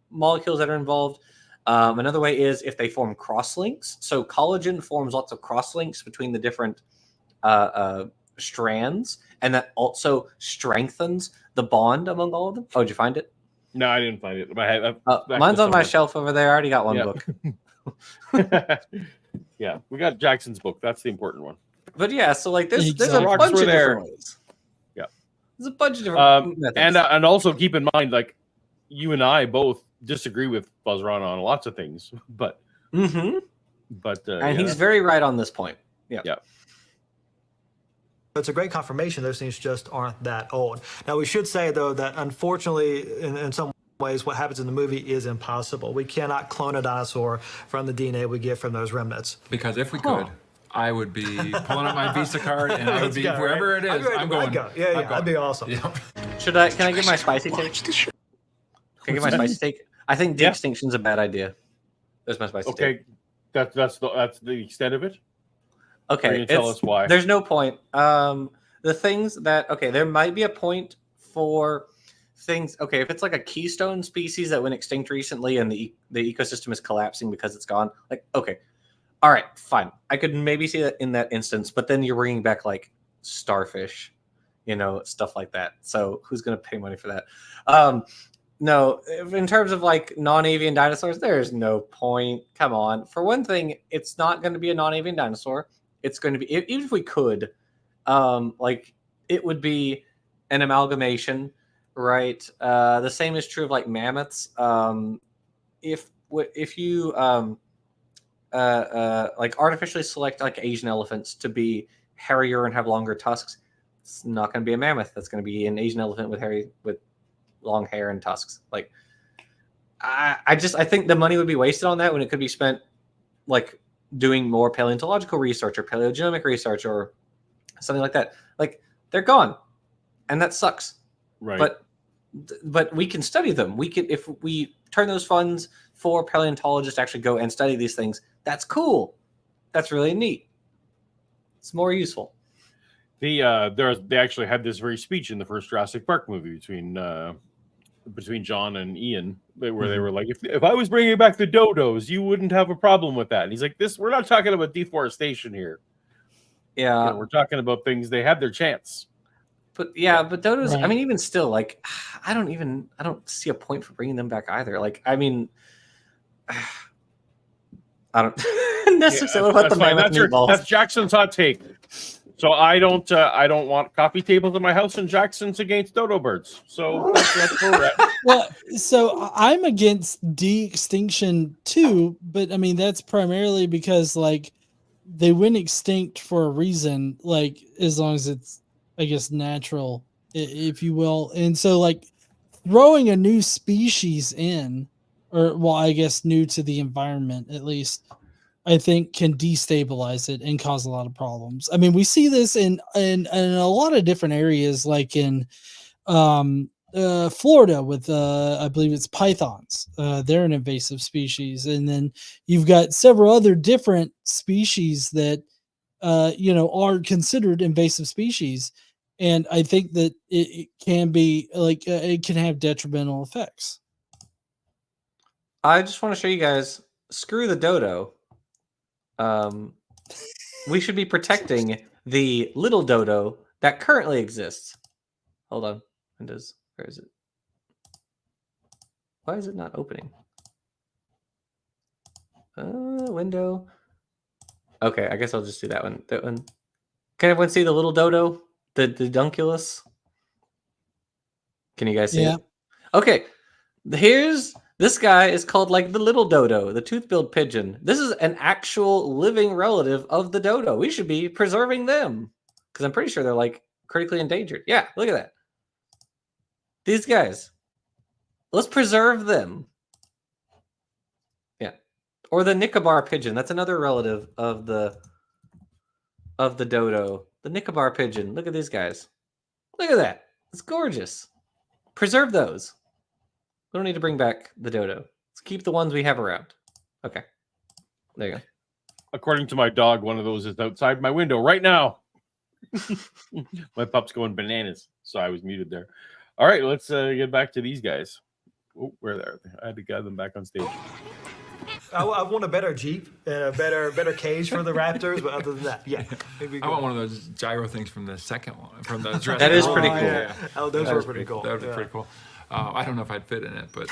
molecules that are involved. Another way is if they form crosslinks. So collagen forms lots of crosslinks between the different strands, and that also strengthens the bond among all of them. Oh, did you find it? No, I didn't find it. Mine's on my shelf over there. I already got one book. Yeah, we got Jackson's book. That's the important one. But yeah, so like there's a Rocks bunch were of there. different ways. Yeah, there's a bunch of different methods. and also keep in mind, like you and I both disagree with Buzz Rana on lots of things, but and he's very right on this point. Yeah. It's a great confirmation those things just aren't that old. Now, we should say, though, that unfortunately, in some ways, what happens in the movie is impossible. We cannot clone a dinosaur from the DNA we get from those remnants. Because if we could, I would be pulling up my Visa card and I would be wherever it is. I'm going. Yeah, that'd be awesome. Yeah. Can I give my spicy take? Can I give my spicy take? I think de-extinction's a bad idea. There's my spicy take. Okay, that's the extent of it. Okay, tell us why. There's no point. The things that there might be a point for things. Okay, if it's like a keystone species that went extinct recently and the ecosystem is collapsing because it's gone. Like, okay, all right, fine. I could maybe see that in that instance, but then you're bringing back like starfish, stuff like that. So who's gonna pay money for that? No, in terms of like non-avian dinosaurs, there's no point. Come on. For one thing, it's not going to be a non-avian dinosaur. It's going to be, even if we could, it would be an amalgamation, right? The same is true of like mammoths. If you like artificially select like Asian elephants to be hairier and have longer tusks, It's not going to be a mammoth. That's going to be an Asian elephant with long hair and tusks. Like, I think the money would be wasted on that when it could be spent like doing more paleontological research or paleogenomic research or something like that. Like, they're gone, and that sucks. Right. But we can study them. We can, if we turn those funds for paleontologists to actually go and study these things. That's cool. That's really neat. It's more useful. They actually had this very speech in the first Jurassic Park movie between John and Ian, where they were like, if I was bringing back the dodos, you wouldn't have a problem with that. And he's like, we're not talking about deforestation here. Yeah, we're talking about things. They had their chance. But dodos. Right. I mean, even still, like, I don't see a point for bringing them back either. Like, I mean, I don't necessarily about the mammoth meatballs. That's Jackson's hot take. So I don't want coffee tables in my house, and Jackson's against dodo birds. So that's where we're at. Well, so I'm against de-extinction too, but I mean that's primarily because like they went extinct for a reason, like as long as it's, I guess, natural, if you will. And so like throwing a new species in, or well, I guess new to the environment at least, I think can destabilize it and cause a lot of problems. I mean, we see this in a lot of different areas, like in Florida with I believe it's pythons. They're an invasive species, and then you've got several other different species that are considered invasive species. And I think that it can be like it can have detrimental effects. I just want to show you guys. Screw the dodo. We should be protecting the little dodo that currently exists. Hold on. Windows. Where is it? Why is it not opening? Window. Okay, I guess I'll just do that one. That one. Can everyone see the little dodo? The dunculus? Can you guys see it? Okay. This guy is called like the little dodo, the tooth-billed pigeon. This is an actual living relative of the dodo. We should be preserving them because I'm pretty sure they're like critically endangered. Yeah, look at that. These guys. Let's preserve them. Yeah. Or the Nicobar pigeon. That's another relative of the dodo. The Nicobar pigeon. Look at these guys. Look at that. It's gorgeous. Preserve those. We don't need to bring back the dodo. Let's keep the ones we have around. Okay. There you go. According to my dog, one of those is outside my window right now. My pup's going bananas, so I was muted there. All right, let's get back to these guys. Oh, where are they? I had to gather them back on stage. I want a better Jeep and a better cage for the Raptors, but other than that, yeah. I want one of those gyro things from the second one, from the Jurassic That is Park. pretty cool. Yeah. Oh, those were pretty cool. That would be pretty cool. I don't know if I'd fit in it, but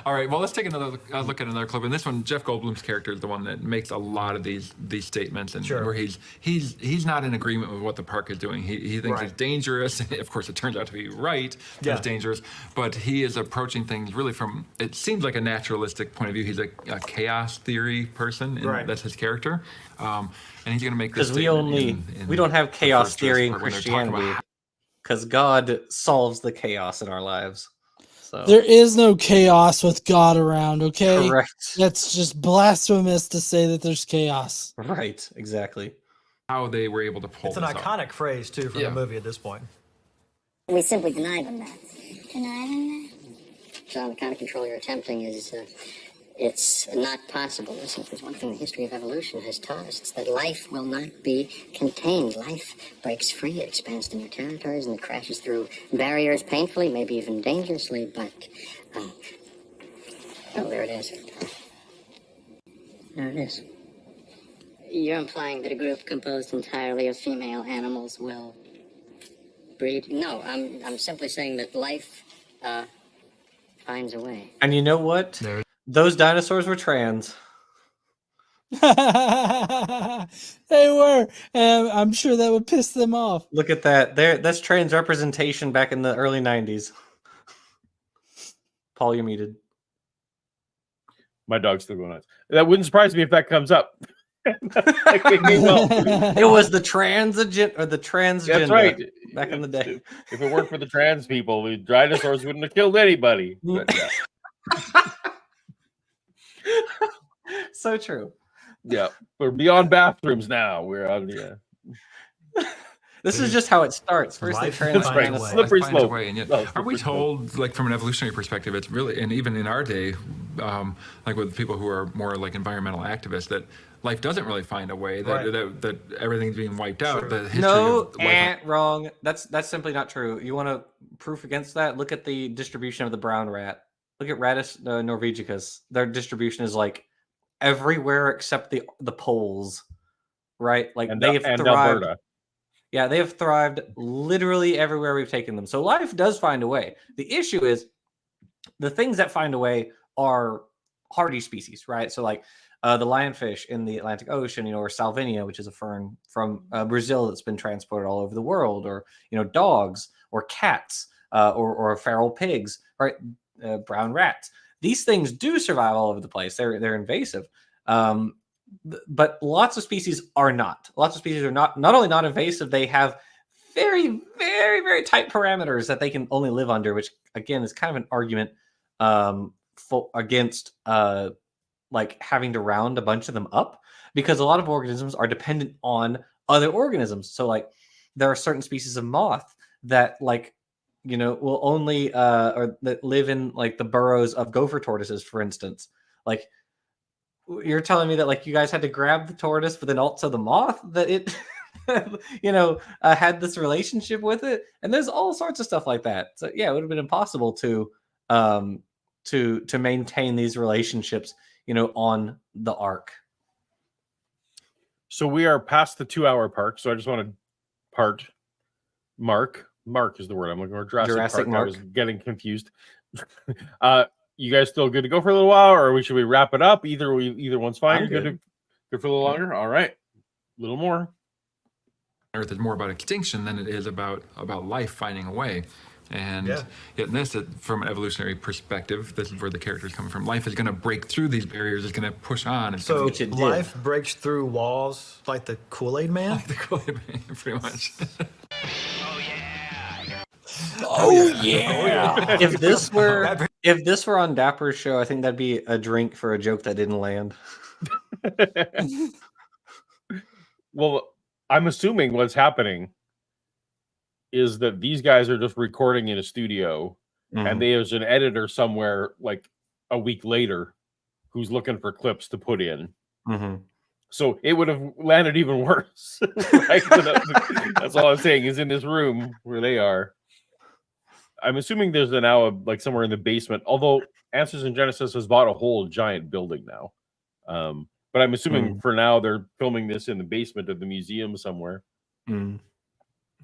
all right. Well, let's take another look at another clip. And this one, Jeff Goldblum's character is the one that makes a lot of these statements, and where he's not in agreement with what the park is doing. He thinks it's dangerous. Of course, it turns out to be right. It's dangerous, but he is approaching things really from, it seems like, a naturalistic point of view. He's a chaos theory person, and that's his character. And he's going to make this because we don't have chaos theory in Christianity. Because God solves the chaos in our lives. So there is no chaos with God around, okay? Correct. That's just blasphemous to say that there's chaos. Right, exactly. How they were able to pull It's an iconic phrase, too, from the movie at this point. We simply deny them that. Deny them that? John, the kind of control you're attempting is, it's not possible. Listen, if there's one thing the history of evolution has taught us, it's that life will not be contained. Life breaks free, it expands to new territories, and it crashes through barriers painfully, maybe even dangerously, but, oh, there it is. There it is. You're implying that a group composed entirely of female animals will breed? No, I'm simply saying that life, finds a way. And you know what? Those dinosaurs were trans. They were. I'm sure that would piss them off. Look at that. That's trans representation back in the early 90s. Paul, you're muted. My dog's still going nuts. That wouldn't surprise me if that comes up. It was the transgender or the transgender. That's right. Back in the day. If it weren't for the trans people, the dinosaurs wouldn't have killed anybody. But, yeah. So true. Yeah, we're beyond bathrooms now. We're on This is just how it starts. First, they Right. Slippery slope. And yet, are we told, like from an evolutionary perspective, it's really, and even in our day, like with people who are more like environmental activists, that life doesn't really find a way, that everything's being wiped out. The history of life wrong. That's simply not true. You want a proof against that? Look at the distribution of the brown rat. Look at Rattus norvegicus. Their distribution is like everywhere except the poles, right? Like they have thrived. Alberta. Yeah, they have thrived literally everywhere we've taken them. So life does find a way. The issue is the things that find a way are hardy species, right? So like the lionfish in the Atlantic Ocean, or Salvinia, which is a fern from Brazil that's been transported all over the world, or dogs or cats or feral pigs, right? Brown rats. These things do survive all over the place. They're invasive. But lots of species are not. Lots of species are not only not invasive, they have very, very, very tight parameters that they can only live under, which again is kind of an argument against like having to round a bunch of them up, because a lot of organisms are dependent on other organisms. So like there are certain species of moth that will only or that live in like the burrows of gopher tortoises, for instance. Like, you're telling me that like you guys had to grab the tortoise, but then also the moth, that it, had this relationship with it, and there's all sorts of stuff like that. So yeah, it would have been impossible to maintain these relationships, on the ark. So we are past the 2-hour mark. So I just want to Mark is the word I'm looking for. Jurassic Park. I was getting confused. You guys still good to go for a little while, or should we wrap it up? Either one's fine. Good for a little longer. All right, a little more. Earth is more about extinction than it is about life finding a way. And yet in this, from an evolutionary perspective, this is where the character is coming from. Life is going to break through these barriers. It's going to push on. So life breaks through walls like the Kool-Aid Man? Like the Kool-Aid Man, pretty much. Oh yeah! If this were on Dapper's show, I think that'd be a drink for a joke that didn't land. Well, I'm assuming what's happening is that these guys are just recording in a studio, and there's an editor somewhere like a week later who's looking for clips to put in. So it would have landed even worse. Right? That's all I'm saying, is in this room where they are. I'm assuming there's now like somewhere in the basement, although Answers in Genesis has bought a whole giant building now. But I'm assuming for now they're filming this in the basement of the museum somewhere.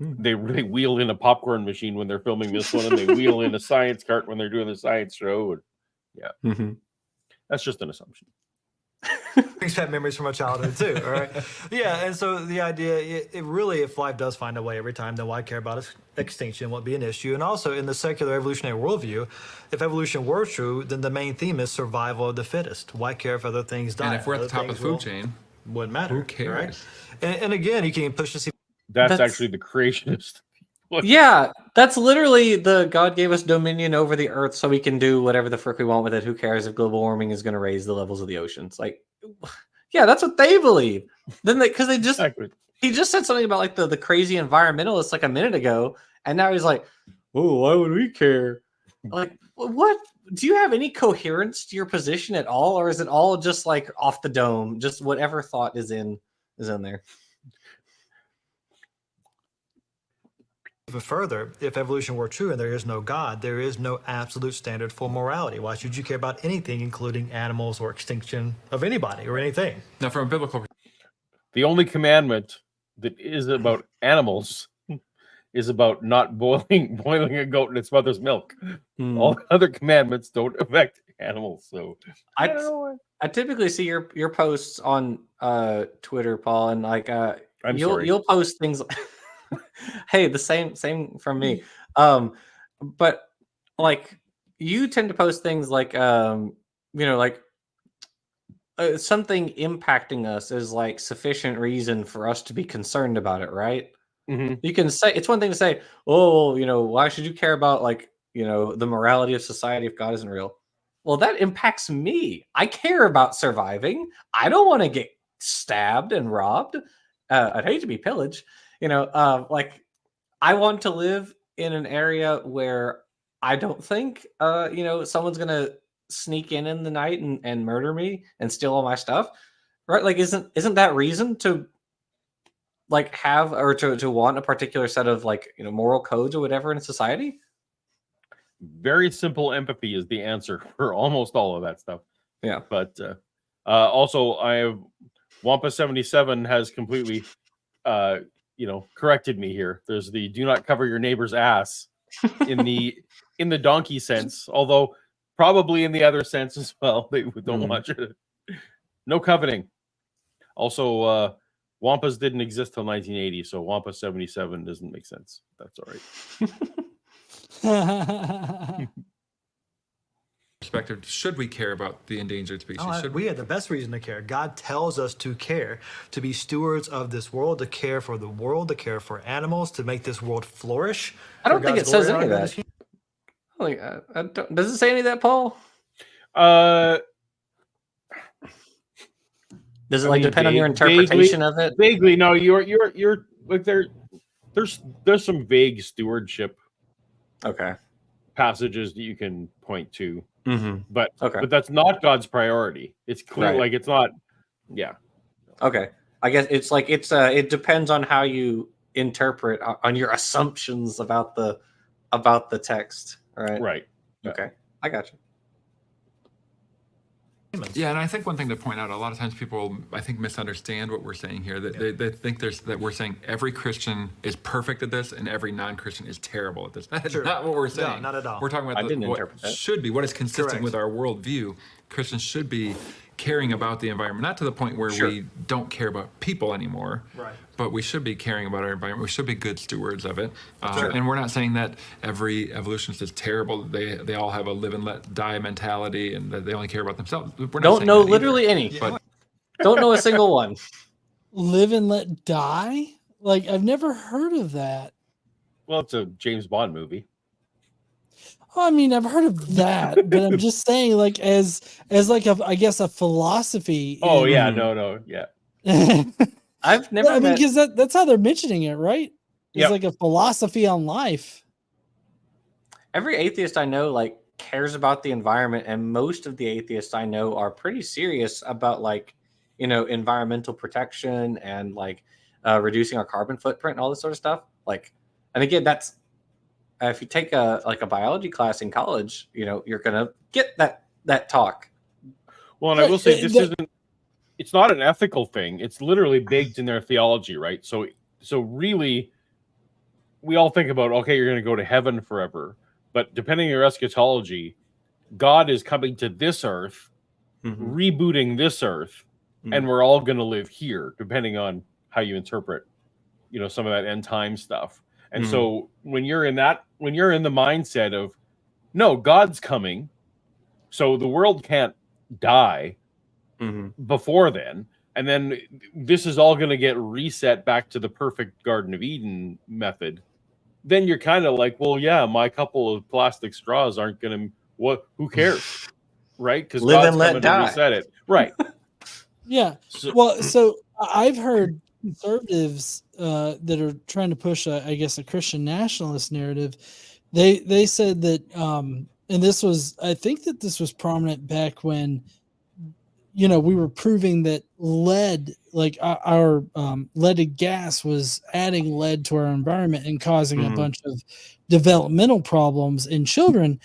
They really wheel in a popcorn machine when they're filming this one, and they wheel in a science cart when they're doing the science show. And, that's just an assumption. Brings back memories from my childhood too. All right. Yeah, and so the idea, it really, if life does find a way every time, then why care about extinction? Won't be an issue. And also in the secular evolutionary worldview, if evolution were true, then the main theme is survival of the fittest. Why care if other things die? And if we're at the top of the food chain, wouldn't matter. Who cares? Right? And again, you can push this. That's actually the creationist. Yeah, that's literally the God gave us dominion over the earth so we can do whatever the frick we want with it. Who cares if global warming is going to raise the levels of the oceans? Like, yeah, that's what they believe. Then he just said something about like the crazy environmentalists like a minute ago, and now he's like, oh, why would we care? Like, what? Do you have any coherence to your position at all, or is it all just like off the dome? Just whatever thought is in there. Even further, if evolution were true and there is no God, there is no absolute standard for morality. Why should you care about anything, including animals or extinction of anybody or anything? Now, from a biblical the only commandment that is about animals is about not boiling a goat in its mother's milk. All the other commandments don't affect animals. So I typically see your posts on Twitter, Paul, and like you'll post things. Hey, the same from me. But like you tend to post things like like something impacting us is like sufficient reason for us to be concerned about it, right? You can say it's one thing to say, "Oh, why should you care about like the morality of society if God isn't real?" Well, that impacts me. I care about surviving. I don't want to get stabbed and robbed. I'd hate to be pillaged. Like I want to live in an area where I don't think someone's gonna sneak in the night and murder me and steal all my stuff, right? Like isn't that reason to like have or to want a particular set of like moral codes or whatever in society? Very simple empathy is the answer for almost all of that stuff. Yeah, but also I have Wampa 77 has completely corrected me here. There's the do not cover your neighbor's ass in the donkey sense, although probably in the other sense as well. They don't watch it. No coveting. Also, Wampas didn't exist till 1980, so Wampa 77 doesn't make sense. That's all right. Perspective, should we care about the endangered species? We have the best reason to care. God tells us to care, to be stewards of this world, to care for the world, to care for animals, to make this world flourish. I don't think it says any of that. Does it say any of that, Paul? Does it depend on your interpretation of it? Vaguely, no. You're like there's some vague stewardship. Okay. Passages that you can point to, but that's not God's priority. It's clear, right. Like it's not. Yeah. Okay. I guess it's like it depends on how you interpret on your assumptions about the text. Right. Right. Okay. I got you. Yeah, and I think one thing to point out, a lot of times people, I think, misunderstand what we're saying here. That they think that we're saying every Christian is perfect at this and every non-Christian is terrible at this. That's not what we're saying. No, not at all. We're talking about what should be, what is consistent with our worldview. Christians should be caring about the environment, not to the point where we don't care about people anymore, but we should be caring about our environment. We should be good stewards of it. And we're not saying that every evolutionist is terrible. They all have a live and let die mentality and that they only care about themselves. We're not don't know literally any, but don't know a single one. Live and let die? Like, I've never heard of that. Well, it's a James Bond movie. I mean, I've heard of that, but I'm just saying, like, as like I guess a philosophy. Oh yeah, no, yeah. I've never. I mean, because that's how they're mentioning it, right? It's like a philosophy on life. Every atheist I know cares about the environment, and most of the atheists I know are pretty serious about environmental protection and reducing our carbon footprint and all this sort of stuff. And again, that's. If you take a biology class in college, you're gonna get that talk. Well, and I will say it's not an ethical thing. It's literally baked in their theology, right? So really, we all think about, okay, you're gonna go to heaven forever, but depending on your eschatology, God is coming to this earth, rebooting this earth, and we're all gonna live here, depending on how you interpret, some of that end time stuff. And so when you're in the mindset of, no, God's coming, so the world can't die before then, and then this is all going to get reset back to the perfect Garden of Eden method, then you're kind of like, well, yeah, my couple of plastic straws aren't going to, who cares? Right? Because live God's and let coming die. to reset it. Right. Yeah. So I've heard conservatives that are trying to push a Christian nationalist narrative. They said that and this was, I think that this was prominent back when we were proving that lead, like our leaded gas, was adding lead to our environment and causing a bunch of developmental problems in children.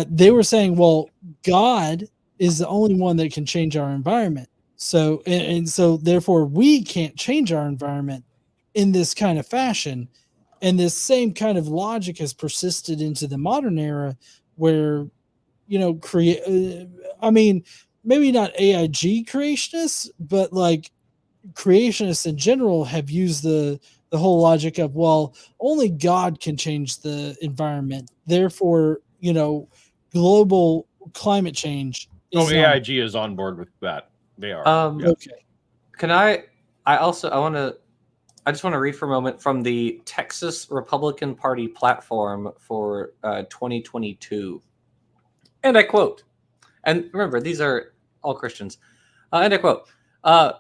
They were saying, well, God is the only one that can change our environment. So, and so therefore we can't change our environment in this kind of fashion. And this same kind of logic has persisted into the modern era where, I mean, maybe not AIG creationists, but creationists in general have used the whole logic of, well, only God can change the environment. Therefore, global climate change. AIG is on board with that. They are. Okay. Can I just want to read for a moment from the Texas Republican Party platform for 2022. And I quote, and remember, these are all Christians. And I quote,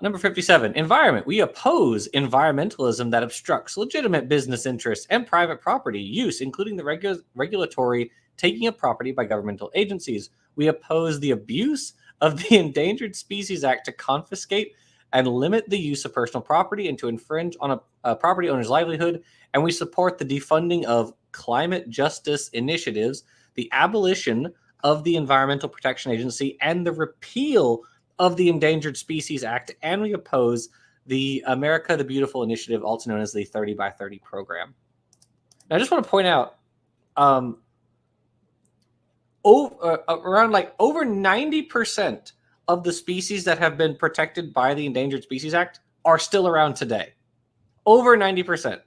number 57, environment. We oppose environmentalism that obstructs legitimate business interests and private property use, including the regulatory taking of property by governmental agencies. We oppose the abuse of the Endangered Species Act to confiscate and limit the use of personal property and to infringe on a property owner's livelihood. And we support the defunding of climate justice initiatives, the abolition of the Environmental Protection Agency, and the repeal of the Endangered Species Act. And we oppose the America the Beautiful initiative, also known as the 30 by 30 program. Now, I just want to point out, around like over 90% of the species that have been protected by the Endangered Species Act are still around today. Over 90%.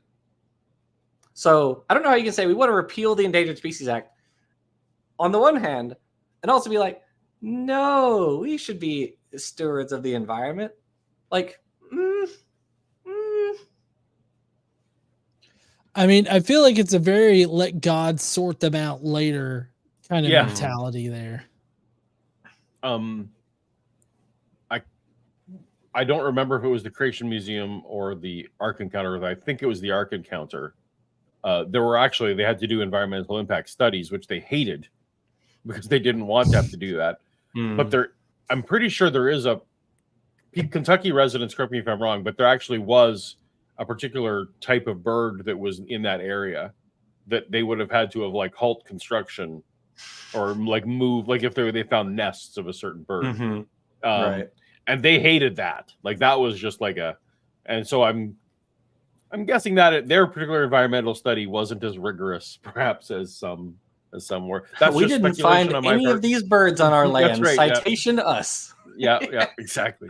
So I don't know how you can say we want to repeal the Endangered Species Act on the one hand, and also be like, no, we should be stewards of the environment. Like, I mean, I feel like it's a very let God sort them out later kind of mentality there. I don't remember if it was the Creation Museum or the Ark Encounter. I think it was the Ark Encounter. They had to do environmental impact studies, which they hated because they didn't want to have to do that. But I'm pretty sure there is a Kentucky residents, correct me if I'm wrong, but there actually was a particular type of bird that was in that area that they would have had to have like halt construction or like move, like if they found nests of a certain bird. Right. And they hated that. Like that was just like and so I'm guessing that their particular environmental study wasn't as rigorous, perhaps, as some were. We didn't find any of these birds on our land. Right, Citation us. Yeah, exactly.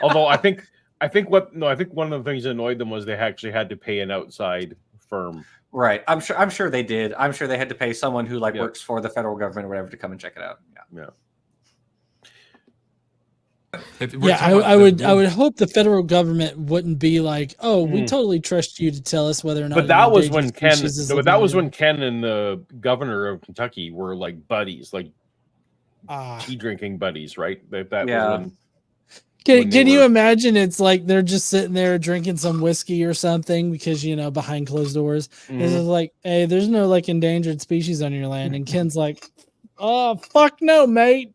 Although I think one of the things that annoyed them was they actually had to pay an outside firm. Right. I'm sure they did. I'm sure they had to pay someone who works for the federal government or whatever to come and check it out. Yeah. I would hope the federal government wouldn't be like, oh, we totally trust you to tell us whether or not. But that was when Ken. When Ken and the governor of Kentucky were like buddies, like tea drinking buddies, right? That was when. Can you imagine? It's like they're just sitting there drinking some whiskey or something because behind closed doors. It's like, hey, there's no like endangered species on your land, and Ken's like, oh fuck no, mate.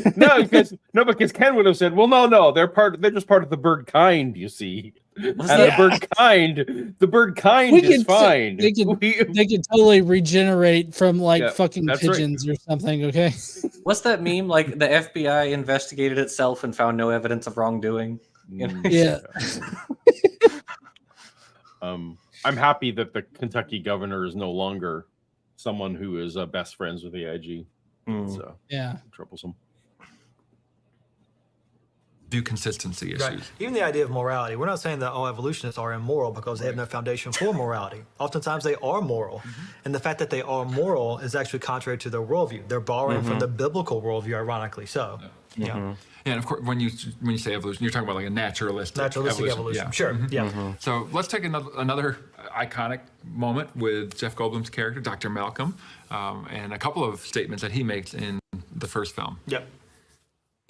because Ken would have said, well, no, they're just part of the bird kind, you see. The bird kind is fine. They can totally regenerate from fucking pigeons or something. Okay. What's that meme? Like the FBI investigated itself and found no evidence of wrongdoing. Yeah. I'm happy that the Kentucky governor is no longer someone who is best friends with the IG. So troublesome. Do consistency issues. Right. Even the idea of morality. We're not saying that all evolutionists are immoral because they have no foundation for morality. Oftentimes they are moral. And the fact that they are moral is actually contrary to their worldview. They're borrowing from the biblical worldview, ironically so. Yeah, and of course, when you say evolution, you're talking about like a naturalistic evolution. Yeah. Sure. Yeah. So let's take another iconic moment with Jeff Goldblum's character, Dr. Malcolm, and a couple of statements that he makes in the first film. Yep.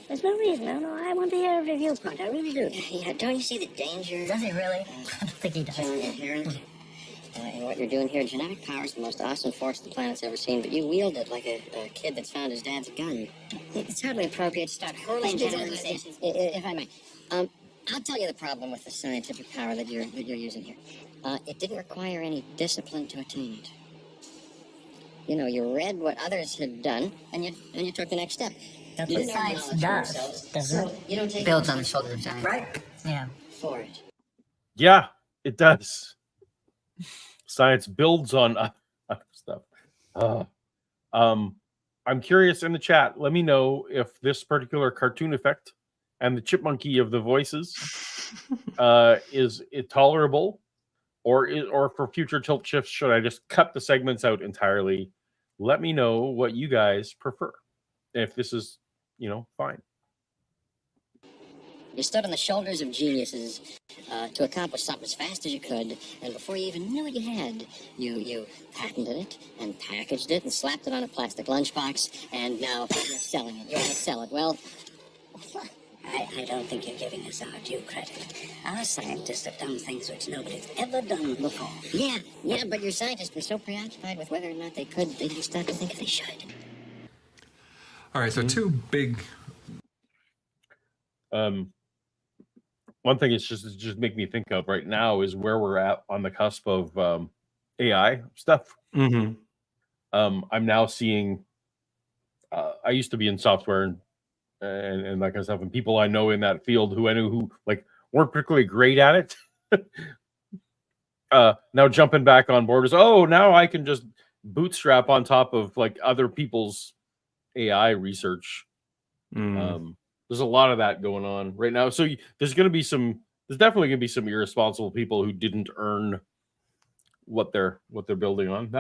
There's no reason. I want to hear a viewpoint. I really do. Yeah, don't you see the danger? Does he really? I don't think he does. Inherent in what you're doing here. Genetic power is the most awesome force the planet's ever seen, but you wield it like a kid that's found his dad's gun. It's hardly appropriate to start hurling generalizations, if I may. I'll tell you the problem with the scientific power that you're using here. It didn't require any discipline to attain it. You read what others had done, and you took the next step. That's what science does, doesn't it? You don't take builds on the shoulders of giants. Right. Yeah. For it. Yeah, it does. Science builds on other stuff. I'm curious in the chat. Let me know if this particular cartoon effect and the chipmunky of the voices is it tolerable, or for future tilt shifts, should I just cut the segments out entirely? Let me know what you guys prefer. If this is, fine. You stood on the shoulders of geniuses to accomplish something as fast as you could, and before you even knew what you had, you patented it and packaged it and slapped it on a plastic lunchbox, and now you're selling it. You're going to sell it. Well, I don't think you're giving us our due credit. Our scientists have done things which nobody's ever done before. Yeah, but your scientists were so preoccupied with whether or not they could, they didn't stop to think if they should. All right, so two big... One thing it's just make me think of right now is where we're at on the cusp of AI stuff. I'm now seeing. I used to be in software and that kind of stuff, and people I know in that field who I knew who like weren't particularly great at it. Now jumping back on board is now I can just bootstrap on top of like other people's AI research. There's a lot of that going on right now. So there's definitely going to be some irresponsible people who didn't earn what they're building on.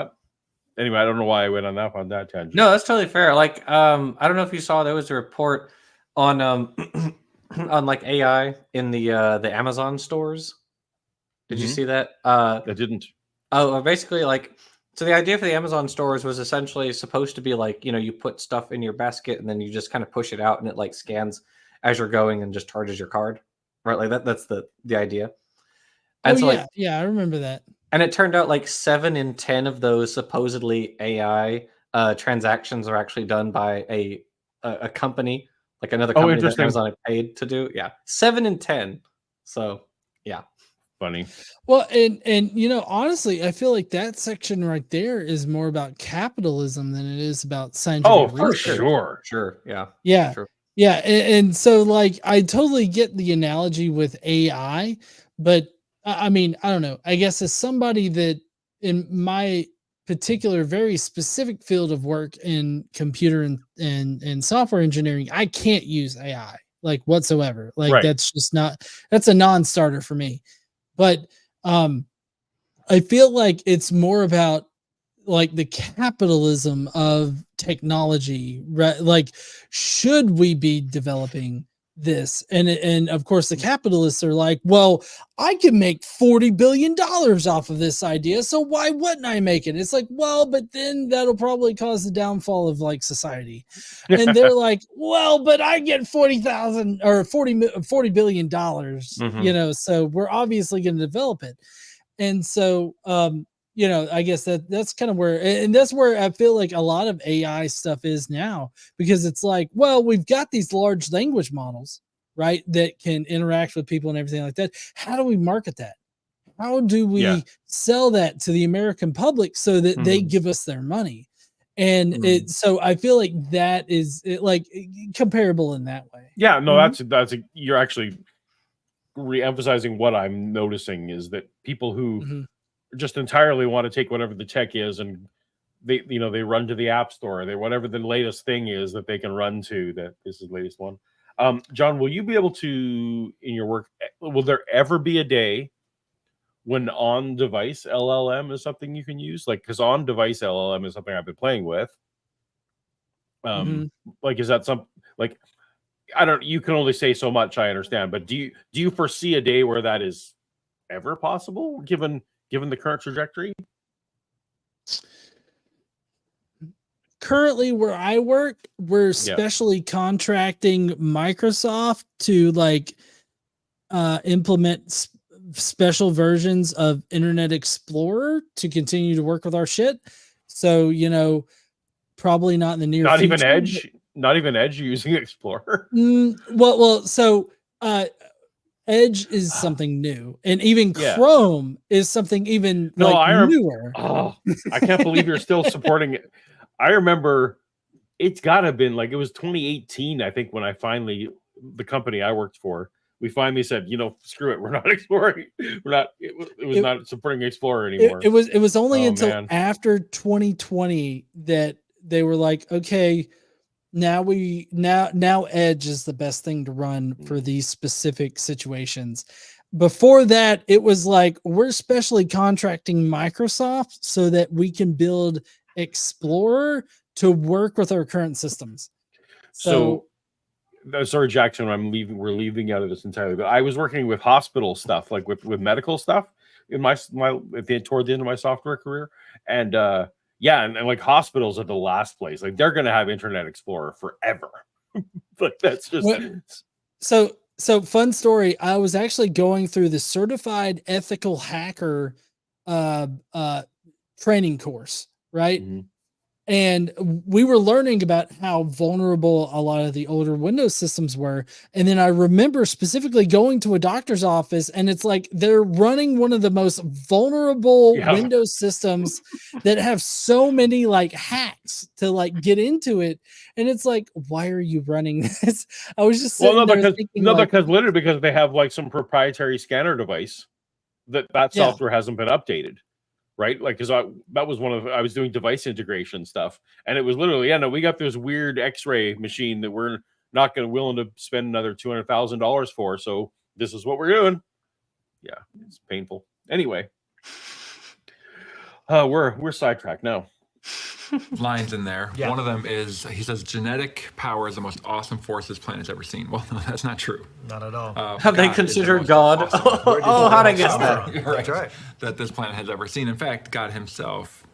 Anyway, I don't know why I went on that tangent. No, that's totally fair. Like, I don't know if you saw, there was a report on on like AI in the Amazon stores. Did you see that? I didn't. Oh, basically, like, so the idea for the Amazon stores was essentially supposed to be like, you put stuff in your basket and then you just kind of push it out and it like scans as you're going and just charges your card, right? Like that's the idea. And I remember that. And it turned out like 7 in 10 of those supposedly AI transactions are actually done by a company, like another company that Amazon had paid to do. Yeah, 7 in 10. So yeah. Funny. Well, and honestly, I feel like that section right there is more about capitalism than it is about scientific research. For sure, yeah, sure. And so like I totally get the analogy with AI, but I mean, I don't know. I guess as somebody that in my particular very specific field of work in computer and software engineering, I can't use AI like whatsoever. Like that's a non-starter for me. But I feel like it's more about like the capitalism of technology, right? Like, should we be developing this? And of course, the capitalists are like, well, I can make $40 billion off of this idea, so why wouldn't I make it? It's like, well, but then that'll probably cause the downfall of like society. And they're like, well, but I get 40,000 or $40 billion, so we're obviously going to develop it. And so, I guess that's kind of where, and that's where I feel like a lot of AI stuff is now, because it's like, well, we've got these large language models, right, that can interact with people and everything like that. How do we market that? How do we sell that to the American public so that they give us their money? And so I feel like that is like comparable in that way. Yeah, no, you're actually re-emphasizing what I'm noticing is that people who just entirely want to take whatever the tech is and they run to the app store, whatever the latest thing is that they can run to, that this is the latest one. John, will you be able to, in your work, will there ever be a day when on-device LLM is something you can use? Like, because on-device LLM is something I've been playing with. Like, is that like, you can only say so much, I understand, but do you foresee a day where that is ever possible, given the current trajectory? Currently where I work, we're specially contracting Microsoft to like implement special versions of Internet Explorer to continue to work with our shit. So, probably not in the near future. Not even Edge using Explorer. So Edge is something new, and even Chrome is something even newer. I can't believe you're still supporting it. I remember it's gotta have been like, it was 2018, I think, when the company I worked for, we finally said, screw it, we're not exploring. It was not supporting Explorer anymore. It was only until after 2020 that they were like, okay, now Edge is the best thing to run for these specific situations. Before that, it was like, we're specially contracting Microsoft so that we can build Explorer to work with our current systems. So sorry, Jackson, we're leaving out of this entirely, but I was working with hospital stuff, like with medical stuff in toward the end of my software career. And and like hospitals are the last place. Like they're gonna have Internet Explorer forever. But that's just so fun story. I was actually going through the certified ethical hacker training course, right? Mm-hmm. And we were learning about how vulnerable a lot of the older Windows systems were. And then I remember specifically going to a doctor's office, and it's like they're running one of the most vulnerable Windows systems that have so many like hacks to like get into it. And it's like, why are you running this? I was just because they have like some proprietary scanner device that software hasn't been updated. Right, like because I was doing device integration stuff, and it was literally we got this weird X-ray machine that we're not willing to spend another $200,000 for, so this is what we're doing. Yeah, it's painful. Anyway, we're sidetracked now. Lines in there. Yeah. One of them is, he says, genetic power is the most awesome force this planet's ever seen. Well, no, that's not true. Not at all. Have they considered God? Awesome. How'd I guess that? That's right. That this planet has ever seen. In fact, God himself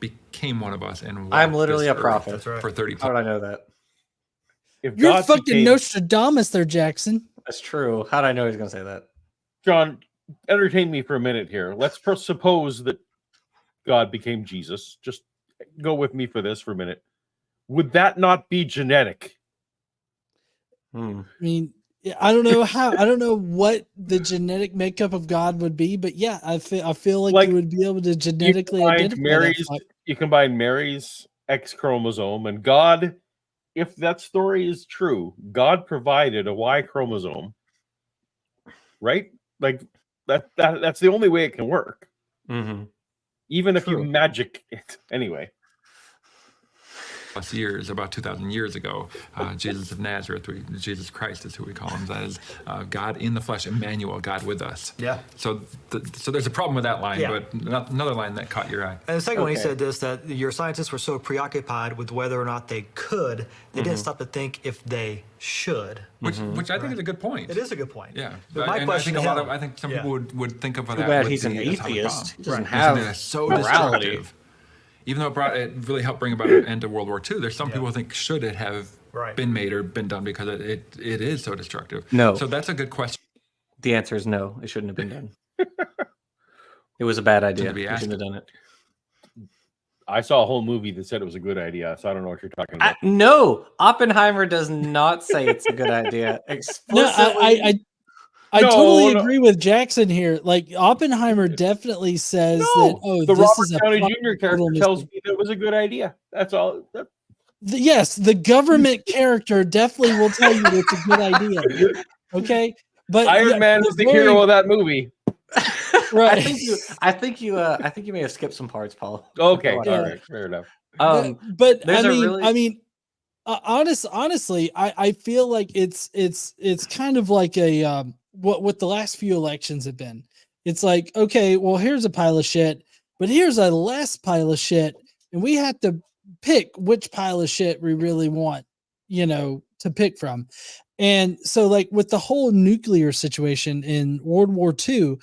became one of us and I'm literally a prophet for 30 How did I know that? You're fucking Nostradamus there, Jackson. That's true. How did I know he was going to say that? John, entertain me for a minute here. Let's suppose that God became Jesus. Just go with me for this for a minute. Would that not be genetic? I mean, I don't know what the genetic makeup of God would be, but yeah, I feel like you would be able to genetically identify you combine Mary's X chromosome and God. If that story is true, God provided a Y chromosome, right? Like that's the only way it can work. Mm-hmm. Even if you magic it. Anyway. Plus years, about 2,000 years ago, Jesus of Nazareth, Jesus Christ is who we call him. That is God in the flesh, Emmanuel, God with us. Yeah. So there's a problem with that line, but another line that caught your eye. And the second one, he said this, that your scientists were so preoccupied with whether or not they could, they didn't stop to think if they should. Which I think is a good point. It is a good point. Yeah. But my question I think some people would think of that. Too bad he's an atheist. He doesn't have so destructive. Even though it really helped bring about an end to World War II, there's some people who think should it have been made or been done because it is so destructive. No. So that's a good question. The answer is no. It shouldn't have been done. It was a bad idea. You shouldn't have done it. I saw a whole movie that said it was a good idea, so I don't know what you're talking about. No, Oppenheimer does not say it's a good idea. Explicitly. I totally agree with Jackson here. Like Oppenheimer definitely says that. Oh, the this Robert is a Downey Jr. character tells me that it was a good idea. That's all. Yes, the government character definitely will tell you it's a good idea. Okay, but Iron Man is the hero of that movie. Right. I think you may have skipped some parts, Paul. Okay, all right, fair enough. But I mean, honestly, I feel like it's kind of like a what the last few elections have been. It's like, okay, well, here's a pile of shit, but here's a less pile of shit, and we have to pick which pile of shit we really want, to pick from. And so, like with the whole nuclear situation in World War II,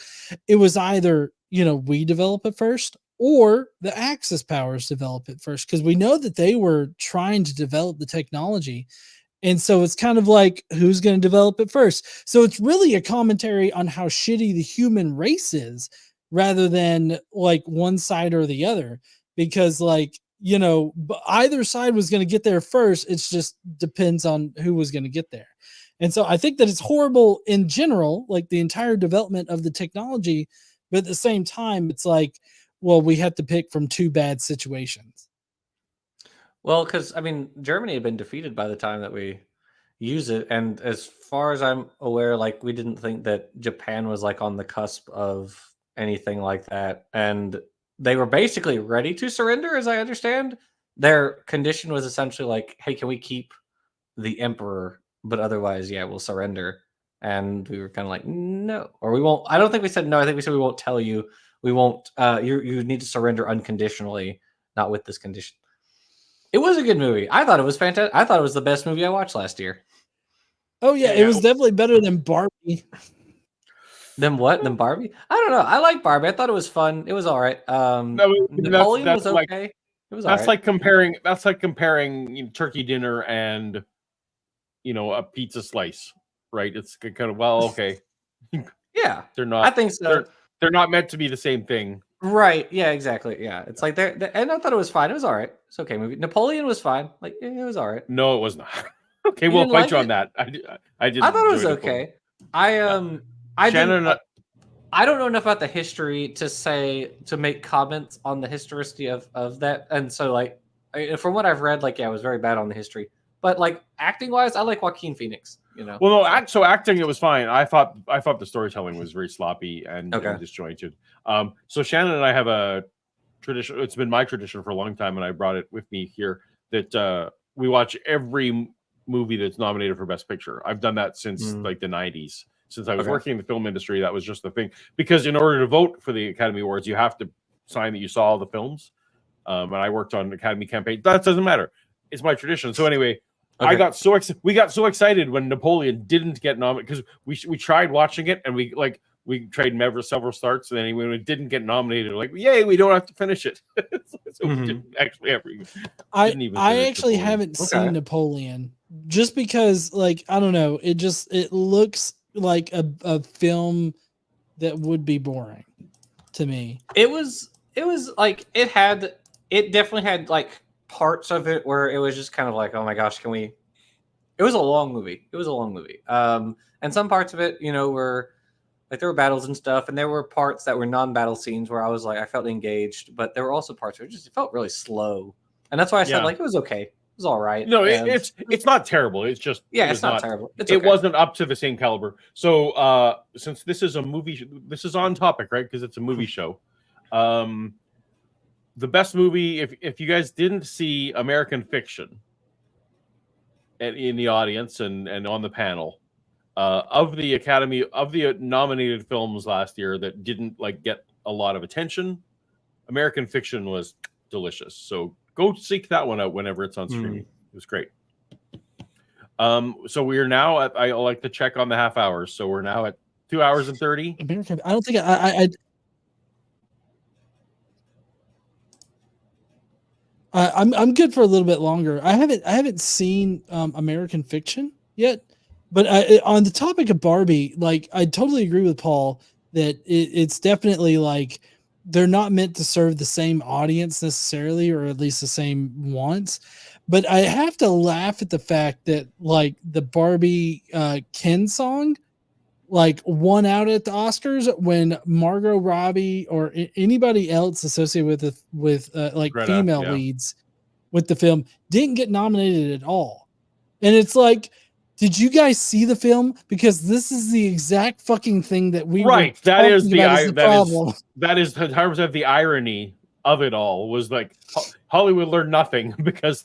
it was either, we develop it first or the Axis powers develop it first, because we know that they were trying to develop the technology. And so it's kind of like, who's going to develop it first? So it's really a commentary on how shitty the human race is rather than like one side or the other, because either side was going to get there first. It just depends on who was going to get there. And so I think that it's horrible in general, like the entire development of the technology, but at the same time, it's like, well, we have to pick from two bad situations. Well, because Germany had been defeated by the time that we use it, and as far as I'm aware, like we didn't think that Japan was like on the cusp of anything like that, and they were basically ready to surrender, as I understand. Their condition was essentially like, "Hey, can we keep the emperor? But otherwise, we'll surrender." And we were kind of like, "No," or "We won't." I don't think we said no. I think we said, "We won't tell you. We won't. You need to surrender unconditionally, not with this condition." It was a good movie. I thought it was fantastic. I thought it was the best movie I watched last year. Oh yeah, it was definitely better than Barbie. Then what? Then Barbie? I don't know. I like Barbie. I thought it was fun. It was all right. Napoleon was okay. It was all right. Like comparing. That's like comparing turkey dinner and a pizza slice, right? It's kind of okay. Yeah, they're not. I think so. They're not meant to be the same thing. Right. Yeah. Exactly. Yeah. It's like and I thought it was fine. It was all right. It's okay. Movie. Napoleon was fine. Like it was all right. No, it was not. Okay, we'll fight you on that. I did. I thought it was okay. I don't know enough about the history to make comments on the historicity of that, and so from what I've read, it was very bad on the history. But acting wise, I like Joaquin Phoenix. Well, no, so acting it was fine. I thought the storytelling was very sloppy and disjointed. So Shannon and I have a tradition. It's been my tradition for a long time, and I brought it with me here that we watch every movie that's nominated for Best Picture. I've done that since the 90s. Since I was working in the film industry, that was just the thing. Because in order to vote for the Academy Awards, you have to sign that you saw all the films. And I worked on Academy campaign. That doesn't matter. It's my tradition. So anyway, we got so excited when Napoleon didn't get nominated because we tried watching it and we tried several starts, and then when it didn't get nominated, yay, we don't have to finish it. So we didn't actually ever. I actually haven't seen Napoleon just because I don't know, it looks like a film that would be boring to me. It definitely had parts of it where it was just kind of oh my gosh, can we? It was a long movie. And some parts of it, were there were battles and stuff, and there were parts that were non-battle scenes where I was I felt engaged, but there were also parts where it felt really slow, and that's why I said it was okay. It was all right. No, it's not terrible. It's just it's not terrible. It wasn't up to the same caliber. So since this is a movie, this is on topic, right? Because it's a movie show. The best movie, if you guys didn't see American Fiction in the audience and on the panel, of the Academy of the nominated films last year that didn't get a lot of attention, American Fiction was delicious. So go seek that one out whenever it's on streaming. It was great. So we are now at, I like to check on the half hours. So we're now at 2 hours and 30. American, I don't think I'm good for a little bit longer. I haven't seen American Fiction yet, but on the topic of Barbie, I totally agree with Paul that it's definitely they're not meant to serve the same audience necessarily, or at least the same wants. But I have to laugh at the fact that the Barbie Ken song won out at the Oscars when Margot Robbie or anybody else associated with Greta, female leads with the film didn't get nominated at all. And it's did you guys see the film? Because this is the exact fucking thing that we right. Were that is the problem. That is in terms of the irony of it all was Hollywood learned nothing because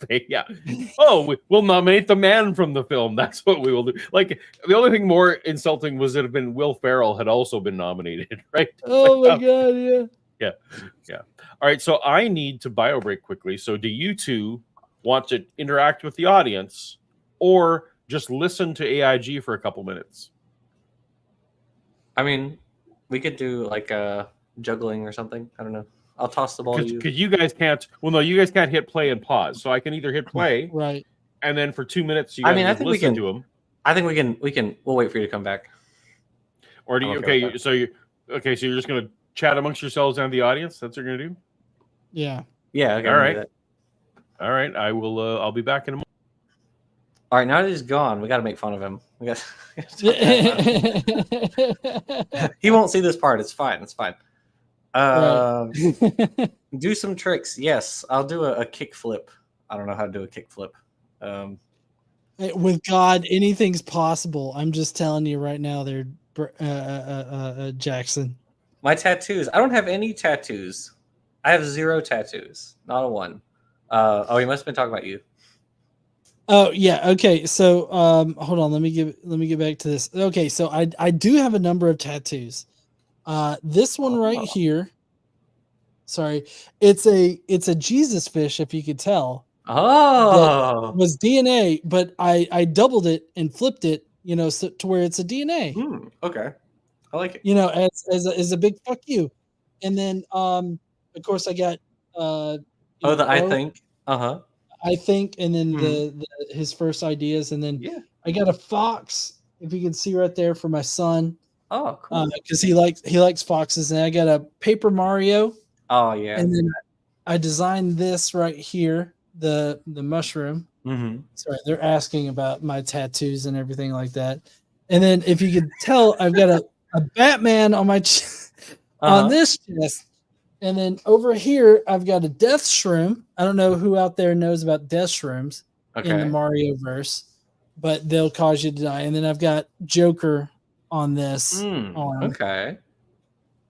we'll nominate the man from the film. That's what we will do. The only thing more insulting was it have been Will Ferrell had also been nominated, right? Oh my god, yeah. All right, so I need to bio break quickly. So do you two want to interact with the audience or just listen to AIG for a couple minutes? I mean, we could do juggling or something. I don't know. I'll toss the ball to you. Because you guys can't. Well, no, you guys can't hit play and pause. So I can either hit play, right, and then for 2 minutes you guys listen to them. I think we can. We'll wait for you to come back. Or do you? Okay, so you're just gonna chat amongst yourselves and the audience. That's what you're gonna do. Yeah. Yeah. Okay, all right. All right. I will. I'll be back in a moment. All right. Now that he's gone, we got to make fun of him. He won't see this part. It's fine. It's fine. Do some tricks. Yes, I'll do a kick flip. I don't know how to do a kick flip. With God, anything's possible. I'm just telling you right now there, Jackson. My tattoos. I don't have any tattoos. I have 0 tattoos. Not a one. He must have been talking about you. Oh yeah. Okay. So hold on. Let me get back to this. Okay. So I do have a number of tattoos. This one right here. Sorry, it's a Jesus fish, if you could tell. Oh, was DNA, but I doubled it and flipped it you know, so, to where it's a DNA. Okay, I like it. You know, as a big fuck you. And then of course I got I think. I think, and then the his first ideas, and then I got a fox, if you can see right there, for my son. Oh, cool. Because he likes foxes, and I got a Paper Mario. Oh yeah. And then I designed this right here, the mushroom. Sorry, they're asking about my tattoos and everything like that. And then if you could tell, I've got a Batman on my on this chest. And then over here, I've got a death shroom. I don't know who out there knows about death shrooms in the Mario verse, but they'll cause you to die. And then I've got Joker on this arm. Okay.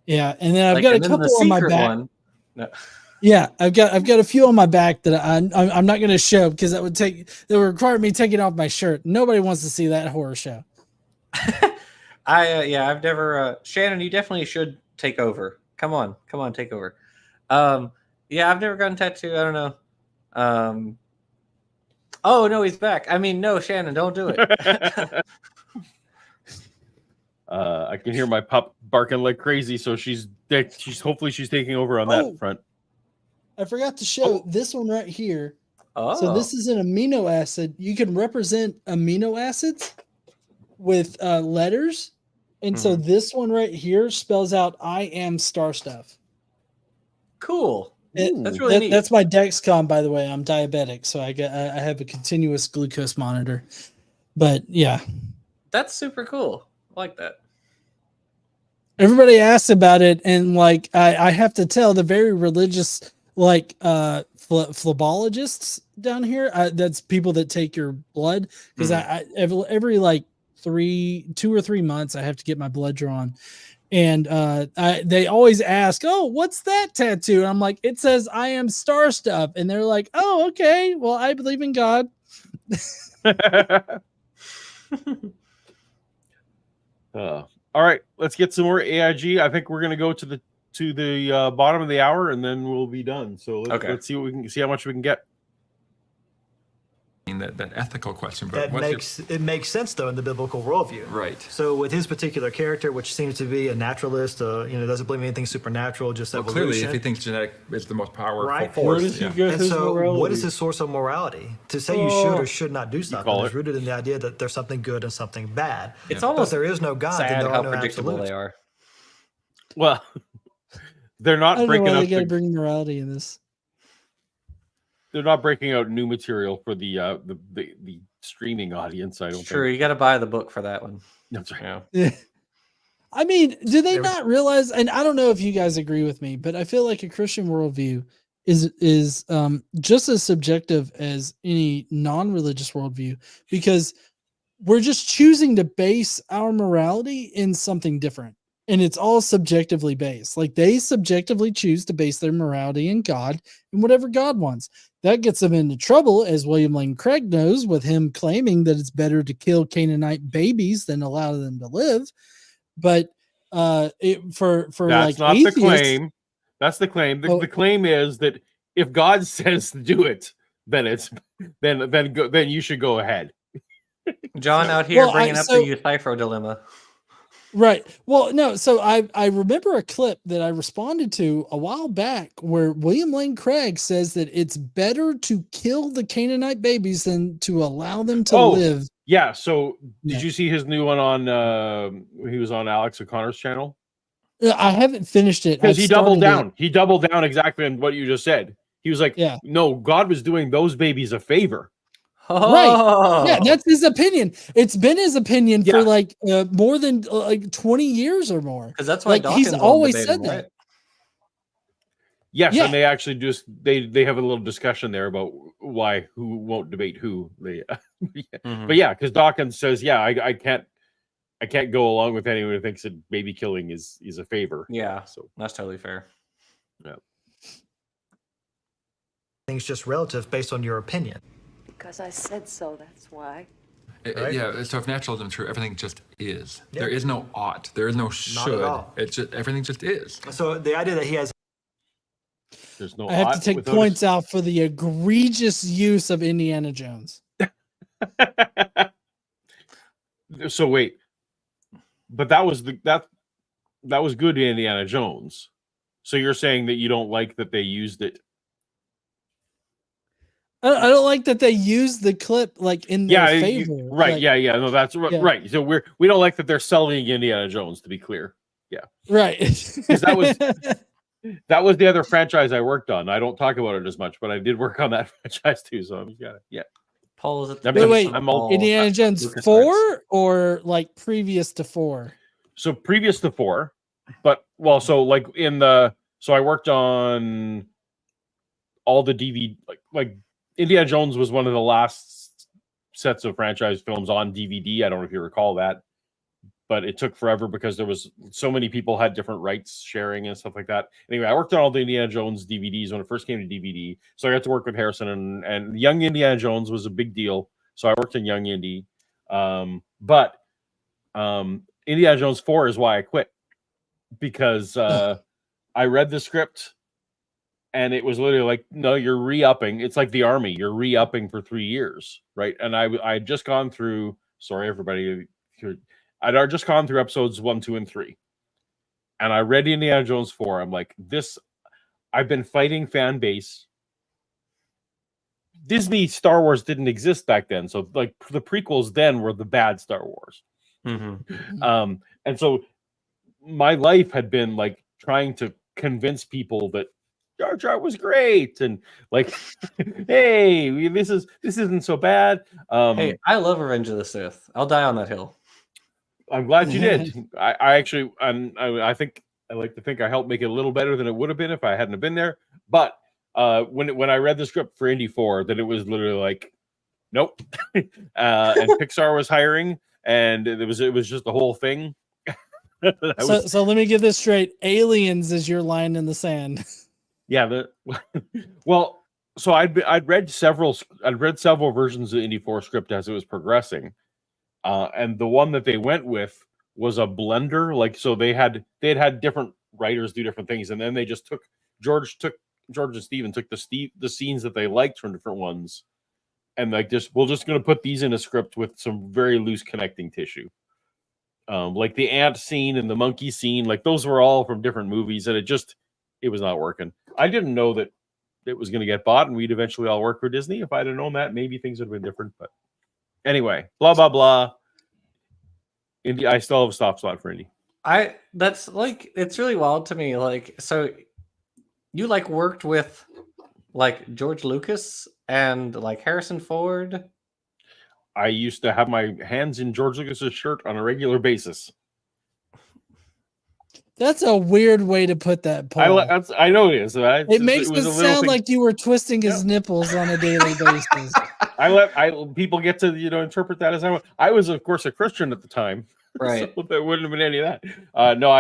Yeah, and then I've got a couple on my back. No. Yeah, I've got a few on my back that I'm not going to show because that would require me taking off my shirt. Nobody wants to see that horror show. I've never. Shannon, you definitely should take over. Come on, take over. I've never gotten tattooed. I don't know. Oh no, he's back. I mean, no, Shannon, don't do it. I can hear my pup barking like crazy, so she's hopefully she's taking over on that front. I forgot to show this one right here. So this is an amino acid. You can represent amino acids with letters. And so this one right here spells out "I am star stuff." Cool. That's really neat. That's my Dexcom, by the way. I'm diabetic, so I have a continuous glucose monitor. But yeah, that's super cool. I like that. Everybody asks about it, and like I have to tell the very religious phlebologists down here. That's people that take your blood, because I every like 2 or 3 months I have to get my blood drawn, and they always ask, "Oh, what's that tattoo?" And I'm like, "It says I am star stuff," and they're like, "Oh, okay. Well, I believe in God." All right, let's get some more AIG. I think we're gonna go to the bottom of the hour, and then we'll be done. So let's see what we can see how much we can get. That ethical question, but it makes sense though in the biblical worldview, right? So with his particular character, which seems to be a naturalist, doesn't believe in anything supernatural, just evolution. Clearly, if he thinks genetic is the most powerful force, where does he get his morality? What is his source of morality? To say you should or should not do something is rooted in the idea that there's something good and something bad. It's almost there is no God. Sad then there how are no predictable absolutes. they are. Well, they're not I don't breaking know why up. they got to bring morality in this. They're not breaking out new material for the streaming audience. I don't think. Sure, you got to buy the book for that one. That's right. Yeah. I mean, do they not realize? And I don't know if you guys agree with me, but I feel like a Christian worldview is just as subjective as any non-religious worldview, because we're just choosing to base our morality in something different. And it's all subjectively based. Like they subjectively choose to base their morality in God and whatever God wants. That gets them into trouble, as William Lane Craig knows, with him claiming that it's better to kill Canaanite babies than allow them to live. But for that's like not atheists, the claim. That's the claim. The claim is that if God says to do it, then then you should go ahead. John out here bringing up the Euthyphro dilemma. Right. Well, no. So I remember a clip that I responded to a while back where William Lane Craig says that it's better to kill the Canaanite babies than to allow them to live. Yeah. So did you see his new one on? He was on Alex O'Connor's channel. I haven't finished it because he doubled down. He doubled down exactly on what you just said. He was like, "No, God was doing those babies a favor." Right. Yeah, that's his opinion. It's been his opinion for like more than like 20 years or more. Because that's why he's always said that. Right? Yes, and they actually they have a little discussion there about who won't debate who. But yeah, because Dawkins says, I can't go along with anyone who thinks that baby killing is a favor. Yeah, so that's totally fair. Yeah. Things just relative based on your opinion. Because I said so, that's why. Yeah, so if naturalism is true, everything just is. Yep. There is no ought. There is no should. It's just everything just is. So the idea that he has. There's no. I have to take points out for the egregious use of Indiana Jones. So wait, but that was that was good Indiana Jones. So you're saying that you don't like that they used it? I don't like that they used the clip like in their favor. Right. Like, yeah. No, that's right. Yeah. Right. So we don't like that they're selling Indiana Jones, to be clear. Yeah. Right. Because that was the other franchise I worked on. I don't talk about it as much, but I did work on that franchise too. So I'm yeah. Paul, is it? Wait. Indiana Jones 4 or like previous to 4? So previous to 4, but so like so I worked on all the DVD, like Indiana Jones was one of the last sets of franchise films on DVD. I don't know if you recall that, but it took forever because there was so many people had different rights sharing and stuff like that. Anyway, I worked on all the Indiana Jones DVDs when it first came to DVD. So I got to work with Harrison and Young Indiana Jones was a big deal. So I worked in Young Indy. But Indiana Jones 4 is why I quit, because I read the script and it was literally like, no, you're re-upping. It's like the Army. You're re-upping for 3 years, right? And I had just gone through, sorry, everybody, I'd just gone through episodes 1, 2, and 3. And I read Indiana Jones 4. I'm like, I've been fighting fan base. Disney Star Wars didn't exist back then. So like the prequels then were the bad Star Wars. Mm-hmm. And so my life had been like trying to convince people that Jar Jar was great and like, hey, this isn't so bad. Hey, I love Revenge of the Sith. I'll die on that hill. I'm glad you did. I actually, I think I like to think I helped make it a little better than it would have been if I hadn't have been there. But when I read the script for Indy 4, that it was literally like, nope. And Pixar was hiring, and it was just the whole thing. So let me get this straight. Aliens is your line in the sand. Yeah. Well, so I'd read several versions of the Indy 4 script as it was progressing. And the one that they went with was a blender. Like, so they had different writers do different things, and then they just George and Steven took the scenes that they liked from different ones, and like we're just gonna put these in a script with some very loose connecting tissue. Like the ant scene and the monkey scene, like those were all from different movies, and it was not working. I didn't know that it was gonna get bought and we'd eventually all work for Disney. If I'd have known that, maybe things would have been different, but anyway, blah blah blah. Indy, I still have a soft spot for Indy. That's like, it's really wild to me. Like, so you like worked with like George Lucas and like Harrison Ford. I used to have my hands in George Lucas's shirt on a regular basis. That's a weird way to put that, Paul. I know it is. It makes it sound like you were twisting his nipples on a daily basis. People get to interpret that as I want. I was, of course, a Christian at the time, right? So there wouldn't have been any of that. No,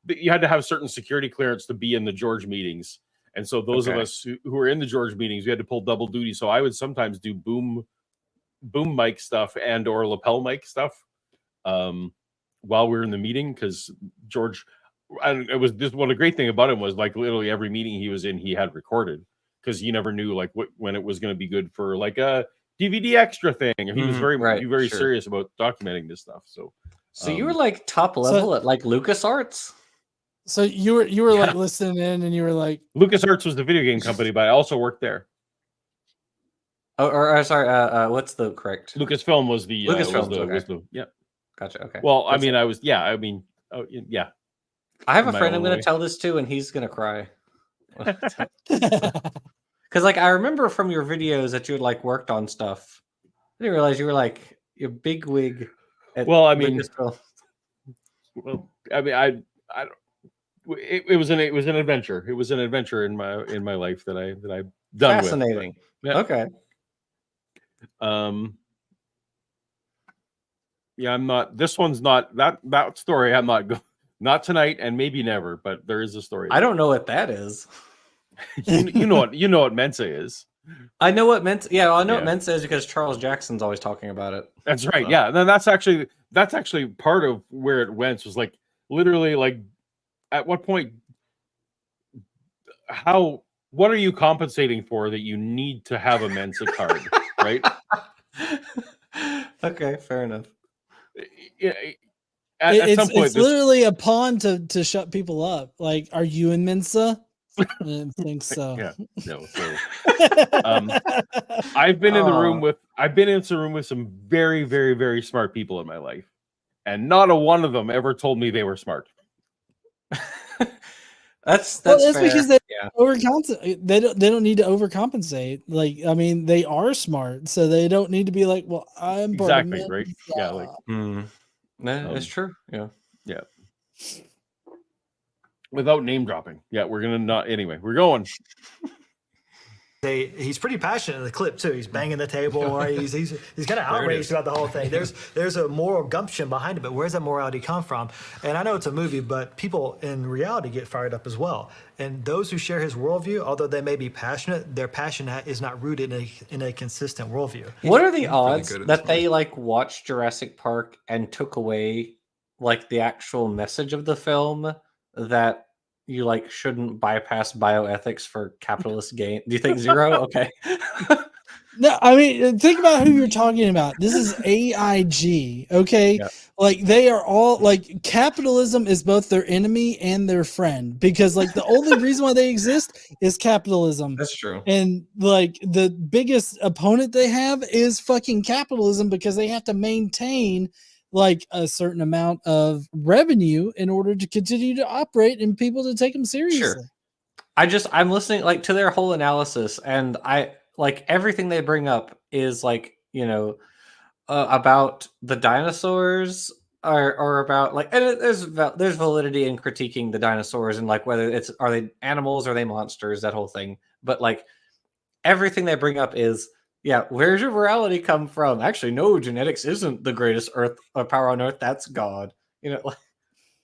you had to have certain security clearance to be in the George meetings, and so those of us who were in the George meetings, we had to pull double duty. So I would sometimes do boom mic stuff and or lapel mic stuff while we were in the meeting, because George, and it was just one of the great thing about him was like literally every meeting he was in, he had recorded, because you never knew like when it was going to be good for like a DVD extra thing. He was very serious about documenting this stuff. So you were like top level at like LucasArts. So you were like listening in, and you were like, LucasArts was the video game company, but I also worked there. Oh, or sorry, what's the correct? Lucasfilm was the Lucasfilm. Yeah. Gotcha. Okay. Well, I have a friend I'm going to tell this to, and he's going to cry. Because like I remember from your videos that you had like worked on stuff. I didn't realize you were like a big wig. It was an adventure. It was an adventure in my life that I've done. Fascinating. With, okay. Yeah, I'm not. This one's not that story. I'm not tonight, and maybe never. But there is a story. I don't know what that is. you know what Mensa is. I know what Mensa. Yeah, I know what Mensa is because Charles Jackson's always talking about it. That's right. So. Yeah, then that's actually part of where it went. Was like literally like, at what point? What are you compensating for that you need to have a Mensa card, right? Okay, fair enough. at some point, it's literally a pawn to shut people up. Like, are you in Mensa? I didn't think so. Yeah, no. So, I've been in the room with some very, very, very smart people in my life, and not a one of them ever told me they were smart. That's because they overcompensate. They don't need to overcompensate. Like, I mean, they are smart, so they don't need to be like, well, I'm exactly right. Yeah, like that's true. Yeah. Without name dropping. Yeah, we're gonna not anyway. We're going. He's pretty passionate in the clip too. He's banging the table. Right? He's kind of outraged about the whole thing. There's a moral gumption behind it, but where's that morality come from? And I know it's a movie, but people in reality get fired up as well. And those who share his worldview, although they may be passionate, their passion is not rooted in a consistent worldview. What are the odds that they like watched Jurassic Park and took away like the actual message of the film that you like shouldn't bypass bioethics for capitalist gain? Do you think 0? Okay. No, I mean, think about who you're talking about. This is AIG, okay? Yeah. Like, they are all like, capitalism is both their enemy and their friend, because like the only reason why they exist is capitalism. That's true. And like the biggest opponent they have is fucking capitalism, because they have to maintain like a certain amount of revenue in order to continue to operate and people to take them seriously. Sure. I'm listening like to their whole analysis, and I like everything they bring up is like, you know, about the dinosaurs or about like, and there's validity in critiquing the dinosaurs and like whether are they animals or are they monsters, that whole thing. But like everything they bring up is, yeah, where's your morality come from? Actually, no, genetics isn't the greatest power on earth. That's God. You know, like,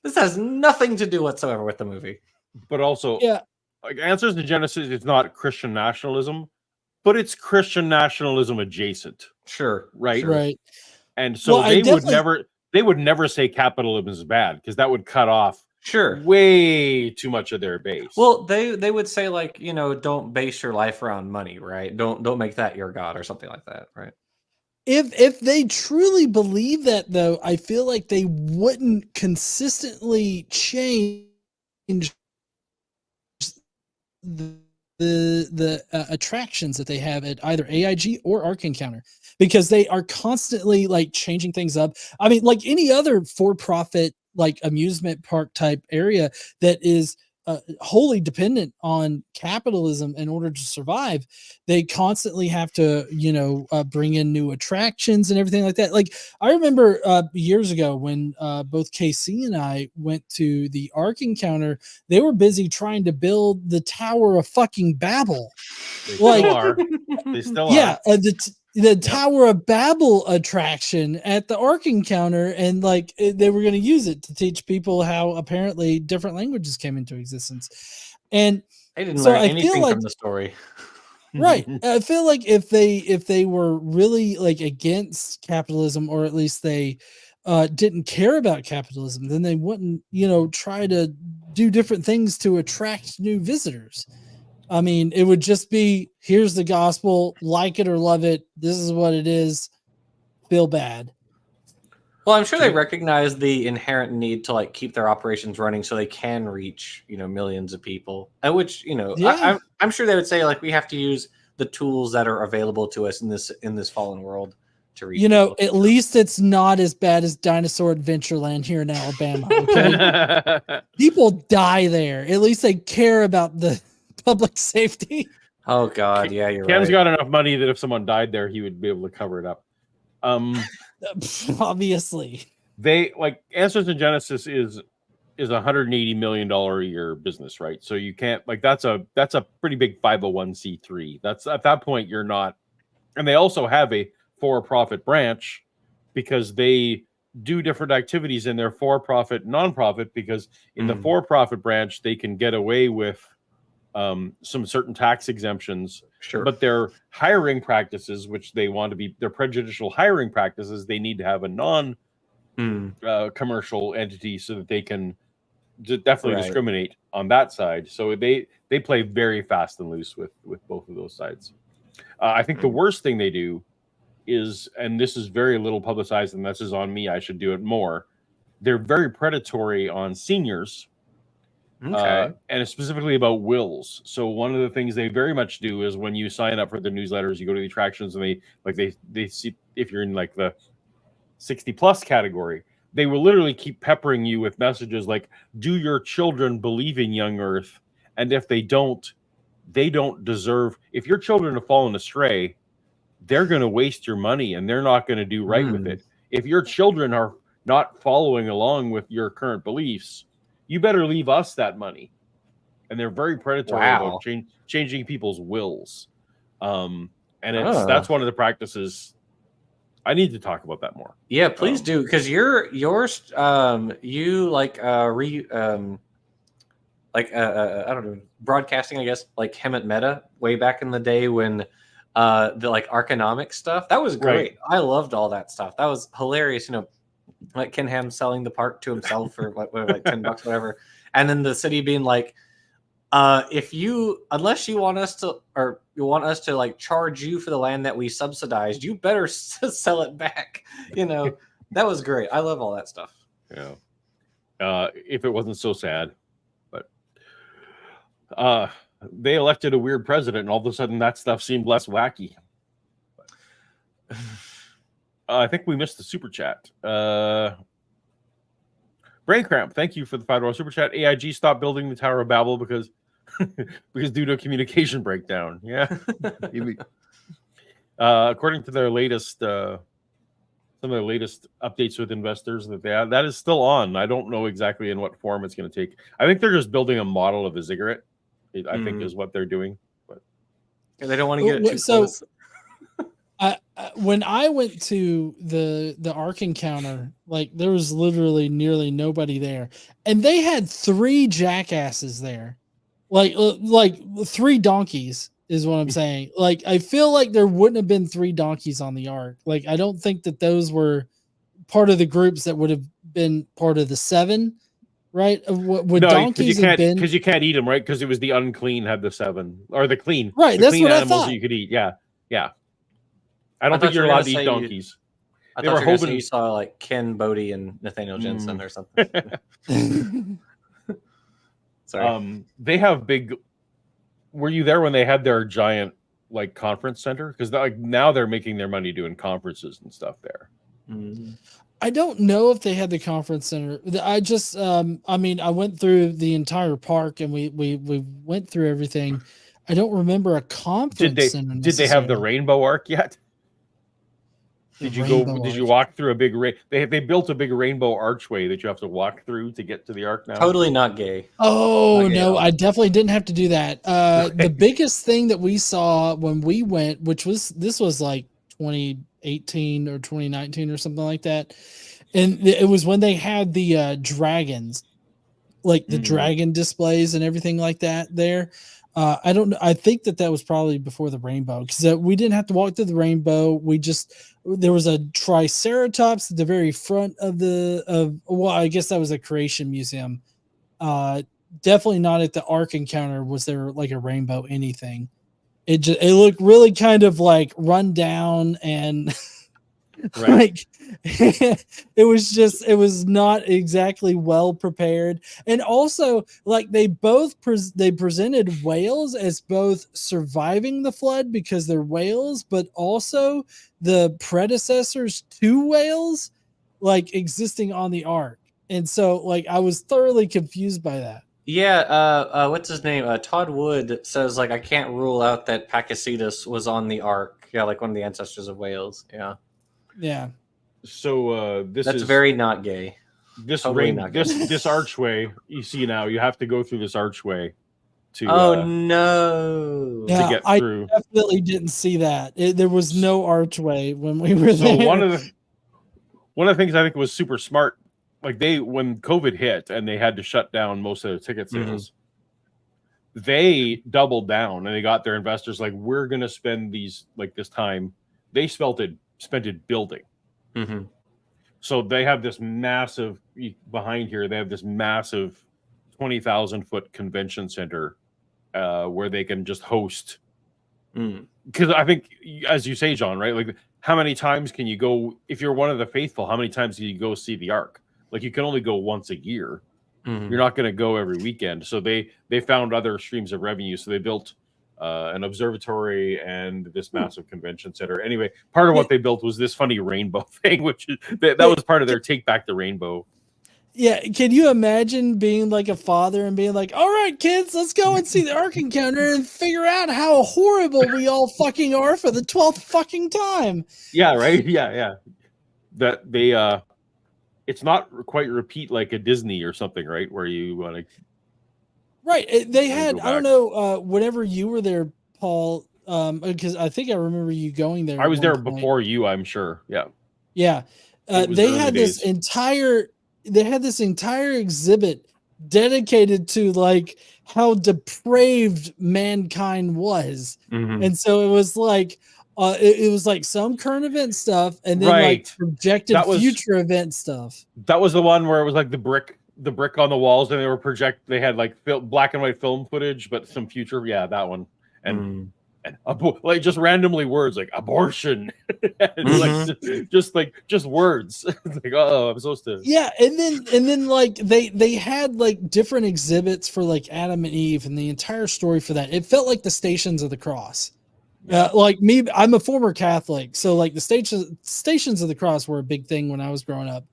this has nothing to do whatsoever with the movie. But also, yeah, like Answers to Genesis is not Christian nationalism, but it's Christian nationalism adjacent. Sure, right, sure. Right. And so Well, they would never say capitalism is bad, because that would cut off sure way too much of their base. Well, they would say like, you know, don't base your life around money, right? Don't make that your God or something like that, right? If they truly believe that, though, I feel like they wouldn't consistently change the attractions that they have at either AIG or Ark Encounter, because they are constantly like changing things up. I mean, like any other for-profit like amusement park type area that is wholly dependent on capitalism in order to survive, they constantly have to, you know, bring in new attractions and everything like that. Like I remember years ago when both KC and I went to the Ark Encounter, they were busy trying to build the Tower of fucking Babel. They still are. They still are. Yeah, the Tower of Babel attraction at the Ark Encounter, and like they were going to use it to teach people how apparently different languages came into existence. And they didn't learn anything from the story. Right. I feel like if they were really like against capitalism, or at least they didn't care about capitalism, then they wouldn't, you know, try to do different things to attract new visitors. I mean, it would just be, here's the gospel, like it or love it. This is what it is. Feel bad. Well, I'm sure they recognize the inherent need to like keep their operations running so they can reach, you know, millions of people. At which, you know, Yeah. I'm sure they would say like we have to use the tools that are available to us in this fallen world to reach. You know, at least it's not as bad as Dinosaur Adventureland here in Alabama. Okay? People die there. At least they care about the public safety. Oh God, yeah, you're Cam's right. got enough money that if someone died there, he would be able to cover it up. Obviously, they like Answers to Genesis is $180 million a year business, right? So you can't like that's a pretty big 501c3. That's at that point you're not, and they also have a for-profit branch because they do different activities in their for-profit, non-profit. Because in the for-profit branch they can get away with some certain tax exemptions, sure, but their hiring practices, which they want to be their prejudicial hiring practices, they need to have a commercial entity so that they can definitely discriminate on that side. So they play very fast and loose with both of those sides. I think the worst thing they do is, and this is very little publicized, and this is on me, I should do it more. They're very predatory on seniors. Okay. And it's specifically about wills. So one of the things they very much do is when you sign up for the newsletters, you go to the attractions, and they see if you're in like the 60 plus category, they will literally keep peppering you with messages like, do your children believe in young Earth? And if they don't deserve, if your children have fallen astray, they're going to waste your money and they're not going to do right with it. If your children are not following along with your current beliefs, you better leave us that money. And they're very predatory about changing people's wills. And that's one of the practices. I need to talk about that more. Yeah, please do, because you like I don't know, broadcasting, I guess, like Hemet Meta way back in the day when the like Arconomics stuff, that was great. Right. I loved all that stuff. That was hilarious. You know, like Ken Ham selling the park to himself for like $10, whatever, and then the city being like, unless you want us to, or you want us to like charge you for the land that we subsidized, you better sell it back. You know, that was great. I love all that stuff. Yeah. If it wasn't so sad, but they elected a weird president, and all of a sudden that stuff seemed less wacky. I think we missed the super chat. Brain Cramp, thank you for the $5 super chat. AIG stopped building the Tower of Babel because due to communication breakdown. Yeah. According to their latest some of their latest updates with investors that they have, that is still on. I don't know exactly in what form it's going to take. I think they're just building a model of a ziggurat. I think is what they're doing. But they don't want to get it too close. When I went to the Ark encounter, like there was literally nearly nobody there, and they had 3 jackasses there, like 3 donkeys is what I'm saying. Like I feel like there wouldn't have been 3 donkeys on the Ark. Like I don't think that those were part of the groups that would have been part of the 7. Right? Would donkeys have been? Because you can't eat them, right? Because it was the unclean had the 7, or the clean. Right. The that's clean what animals I thought. you could eat. Yeah. Yeah. I don't think you're allowed to eat donkeys. I thought you were hoping you saw like Ken Bodie and Nathaniel Jensen or something. Sorry. They have big. Were you there when they had their giant like conference center? Because like now they're making their money doing conferences and stuff there. I don't know if they had the conference center. I just, I mean, I went through the entire park and we went through everything. I don't remember a conference center. Did they have the Rainbow Arc yet? Did you walk through a big they built a big rainbow archway that you have to walk through to get to the Ark now? Totally not gay. Oh, not gay no, I definitely didn't have to do that. The biggest thing that we saw when we went, this was like 2018 or 2019 or something like that. And it was when they had the dragons, like the dragon displays and everything like that there. I don't know. I think that was probably before the rainbow, because we didn't have to walk through the rainbow. There was a triceratops at the very front of I guess that was a creation museum. Definitely not at the Ark encounter was there like a rainbow anything. It looked really kind of like run down and like it was not exactly well prepared. And also like they presented whales as both surviving the flood because they're whales, but also the predecessors to whales like existing on the Ark. And so like I was thoroughly confused by that. Yeah, what's his name? Todd Wood says like I can't rule out that Pakicetus was on the Ark. Yeah, like one of the ancestors of whales. Yeah. Yeah. So that's very not gay. This archway you see now, you have to go through this archway to no. Yeah, to get through. I definitely didn't see that. There was no archway when we were there. So one of the things I think was super smart, like when COVID hit and they had to shut down most of the ticket sales, they doubled down and they got their investors like, we're gonna spend this time. They spent it building. So they have this massive behind here. They have this massive 20,000 foot convention center where they can just host Because I think, as you say, John, right? Like, how many times can you go if you're one of the faithful? How many times do you go see the Ark? Like, you can only go once a year. You're not going to go every weekend. So they found other streams of revenue. So they built an observatory and this massive convention center. Anyway, part of what they built was this funny rainbow thing, which is, that was part of their Take Back the Rainbow. Yeah, can you imagine being like a father and being like, all right, kids, let's go and see the Ark Encounter and figure out how horrible we all fucking are for the 12th fucking time. Yeah, right? Yeah. That they it's not quite repeat like a Disney or something, right? Where you want to. Right. They had, I don't know, whenever you were there, Paul, because I think I remember you going there. I was there before you, I'm sure. Yeah. Yeah. They had this entire exhibit dedicated to like how depraved mankind was. And so it was like, it was like some current event stuff and then like projected future event stuff. That was the one where it was like the brick on the walls, and they had like black and white film footage, but some future. Yeah, that one. And like just randomly words like abortion, just words. Like, oh, I'm supposed to. Yeah, and then like they had like different exhibits for like Adam and Eve and the entire story for that. It felt like the Stations of the Cross. Like me, I'm a former Catholic, so like the Stations of the Cross were a big thing when I was growing up.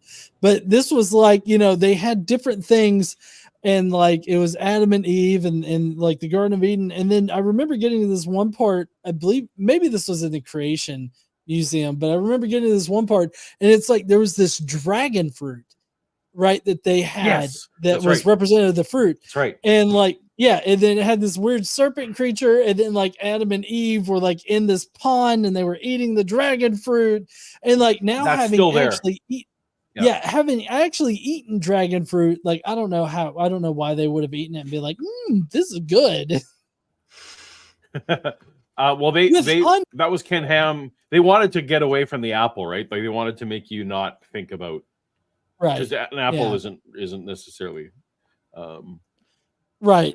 But this was like, they had different things, and like it was Adam and Eve and like the Garden of Eden. And then I remember getting to this one part, I believe maybe this was in the Creation Museum, but I remember getting to this one part, and it's like there was this dragon fruit, right, that they had that was representative of the fruit. That's right. And like, yeah, and then it had this weird serpent creature, and then like Adam and Eve were like in this pond and they were eating the dragon fruit, and like now that's having actually eaten dragon fruit, like I don't know why they would have eaten it and be like, this is good. Well, that was Ken Ham. They wanted to get away from the apple, right? Like they wanted to make you not think about because an apple isn't necessarily right.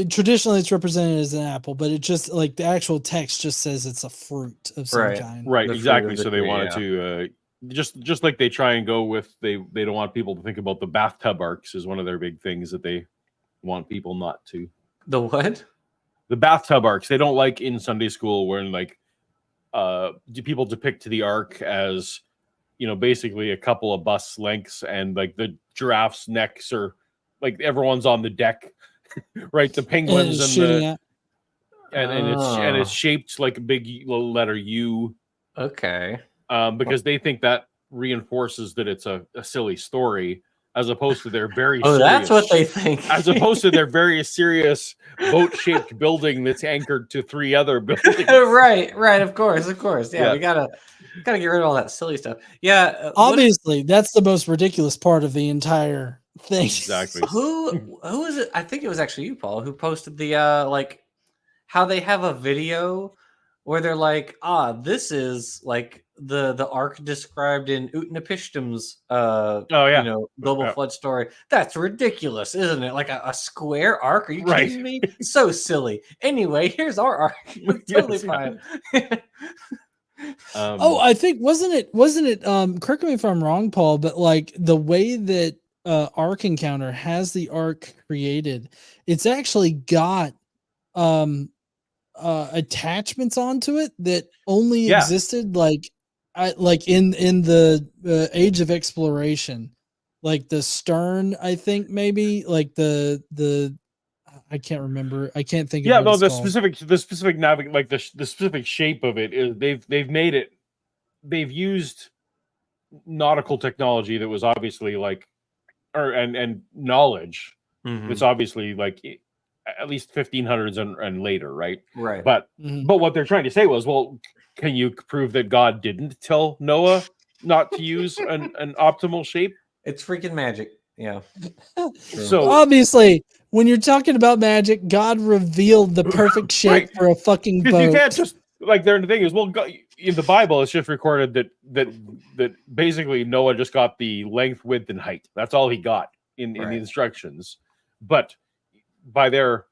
Traditionally, it's represented as an apple, but it just like the actual text just says it's a fruit of some kind. Right, exactly. So they wanted to just like they try and go with they don't want people to think about the bathtub arcs is one of their big things that they want people not to. The what? The bathtub arcs. They don't like in Sunday school when like do people depict the ark as basically a couple of bus lengths and like the giraffe's necks are like everyone's on the deck. Right, the penguins and it's shaped like a big letter U. Okay. Because they think that reinforces that it's a silly story, as opposed to their very that's what they think. As opposed to their very serious boat-shaped building that's anchored to 3 other buildings. right. Of course. Yeah, we gotta get rid of all that silly stuff. Yeah, obviously, that's the most ridiculous part of the entire thing. Exactly. Who is it? I think it was actually you, Paul, who posted the like how they have a video where they're like, this is like the arc described in Utnapishtim's global flood story. That's ridiculous, isn't it? Like a square arc? Are you kidding me? So silly. Anyway, here's our arc. It's totally fine. I think wasn't it correct me if I'm wrong, Paul, but like the way that Ark Encounter has the arc created, it's actually got attachments onto it that only existed like in the age of exploration, like the stern, I think maybe like the I can't remember. I can't think. Yeah, no, the specific like the specific shape of it is they've used nautical technology that was obviously like and knowledge. It's obviously like at least 1500s and later, right? But what they're trying to say was, well, can you prove that God didn't tell Noah not to use an optimal shape? It's freaking magic. Yeah. So obviously, when you're talking about magic, God revealed the perfect shape for a fucking boat. You can't just like the thing is, well, God, in the Bible, it's just recorded that basically Noah just got the length, width, and height. That's all he got in the instructions. But by their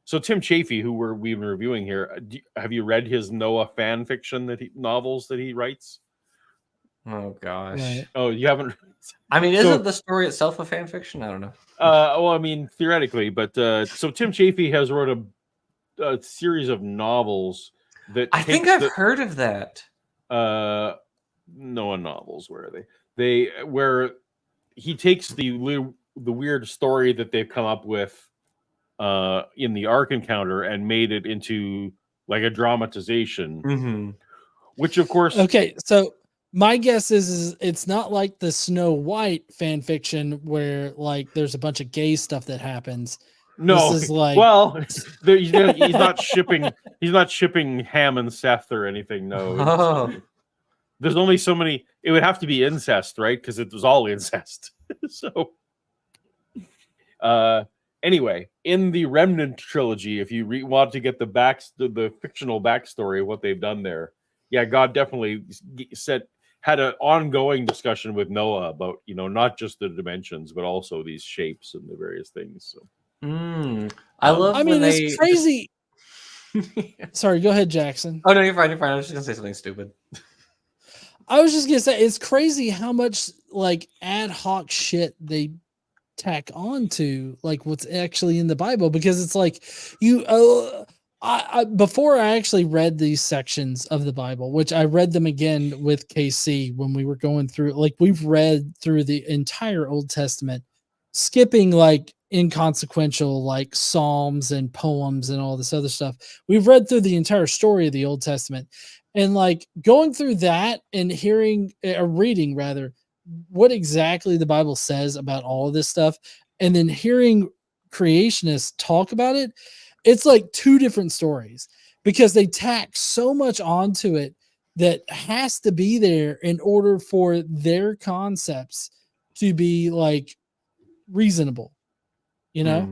So Tim Chafee, who we've been reviewing here, have you read his Noah fan fiction novels that he writes? Oh gosh. Right. Oh, you haven't. I mean, isn't the story itself a fan fiction? I don't know. Well, I mean, theoretically, but so Tim Chafee has wrote a series of novels that I think I've heard of that. Noah novels. Where are they? Where he takes the weird story that they've come up with in the Ark Encounter and made it into like a dramatization, which of course. Okay, so my guess is it's not like the Snow White fan fiction where like there's a bunch of gay stuff that happens. No, this is like he's not shipping. He's not shipping Ham and Seth or anything. No, there's only so many. It would have to be incest, right? Because it was all incest. So, anyway, in the Remnant trilogy, if you want to get the fictional backstory of what they've done there, yeah, God definitely had an ongoing discussion with Noah about not just the dimensions but also these shapes and the various things. So. I love. I mean, it's crazy. Sorry, go ahead, Jackson. Oh no, you're fine. You're fine. I was just gonna say something stupid. I was just gonna say it's crazy how much like ad hoc shit they tack on to like what's actually in the Bible, because it's like I before I actually read these sections of the Bible, which I read them again with KC when we were going through, like we've read through the entire Old Testament, skipping like inconsequential like Psalms and poems and all this other stuff. We've read through the entire story of the Old Testament, and like going through that and reading rather what exactly the Bible says about all of this stuff, and then hearing creationists talk about it, it's like two different stories because they tack so much onto it that has to be there in order for their concepts to be like reasonable, Yep.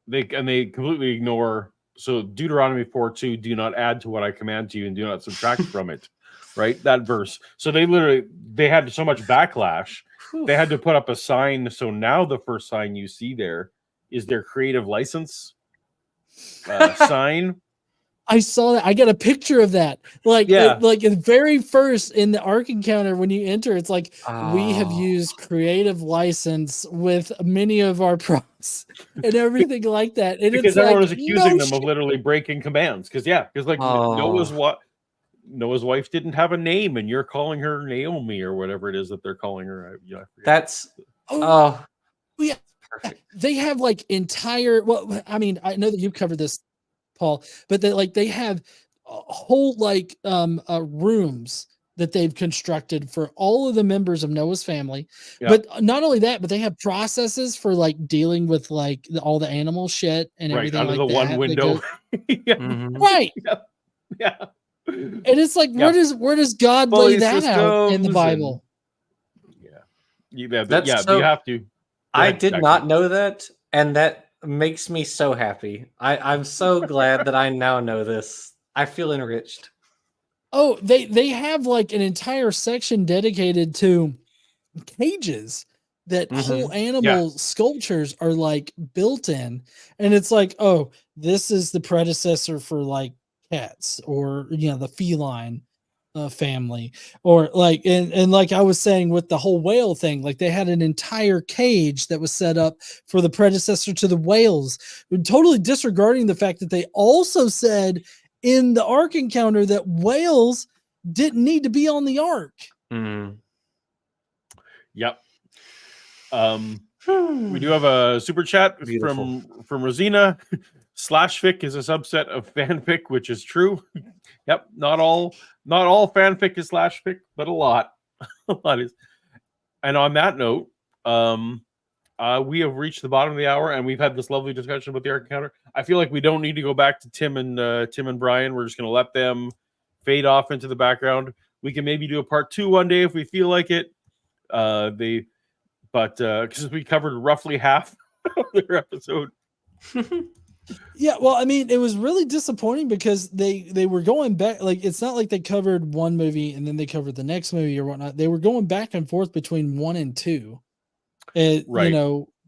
They completely ignore. So Deuteronomy 4:2, do not add to what I command to you and do not subtract from it. Right? That verse. So they had so much backlash. They had to put up a sign. So now the first sign you see there is their creative license sign. I saw that. I got a picture of that. Like, like the very first in the Ark Encounter, when you enter, it's like we have used creative license with many of our props and everything like that. And because it's everyone like, was accusing them of literally breaking commands. Because Noah's wife didn't have a name, and you're calling her Naomi or whatever it is that they're calling her. That's yeah. Perfect. They have like entire. Well, I mean, I know that you've covered this, Paul, but they have a whole like rooms that they've constructed for all of the members of Noah's family. Yeah. But not only that, but they have processes for like dealing with like all the animal shit and everything under like the that. one window. Right. Yeah. And it's like, where does God lay that out in the Bible? You have to. I did not know that, and that makes me so happy. I'm so glad that I now know this. I feel enriched. Oh, they have like an entire section dedicated to cages that whole animal sculptures are like built in, and it's like, oh, this is the predecessor for like cats or the feline family, or like and like I was saying with the whole whale thing, like they had an entire cage that was set up for the predecessor to the whales, totally disregarding the fact that they also said in the Ark Encounter that whales didn't need to be on the Ark. Yep. We do have a super chat from Rosina. Slashfic is a subset of fanfic, which is true. Yep, not all fanfic is slashfic, but a lot. A lot is. And on that note, we have reached the bottom of the hour, and we've had this lovely discussion about the Ark Encounter. I feel like we don't need to go back to Tim and Brian. We're just going to let them fade off into the background. We can maybe do a part 2 one day if we feel like it. Because we covered roughly half of their episode. Yeah, well, I mean, it was really disappointing because they were going back. Like, it's not like they covered one movie and then they covered the next movie or whatnot. They were going back and forth between 1 and 2. Right.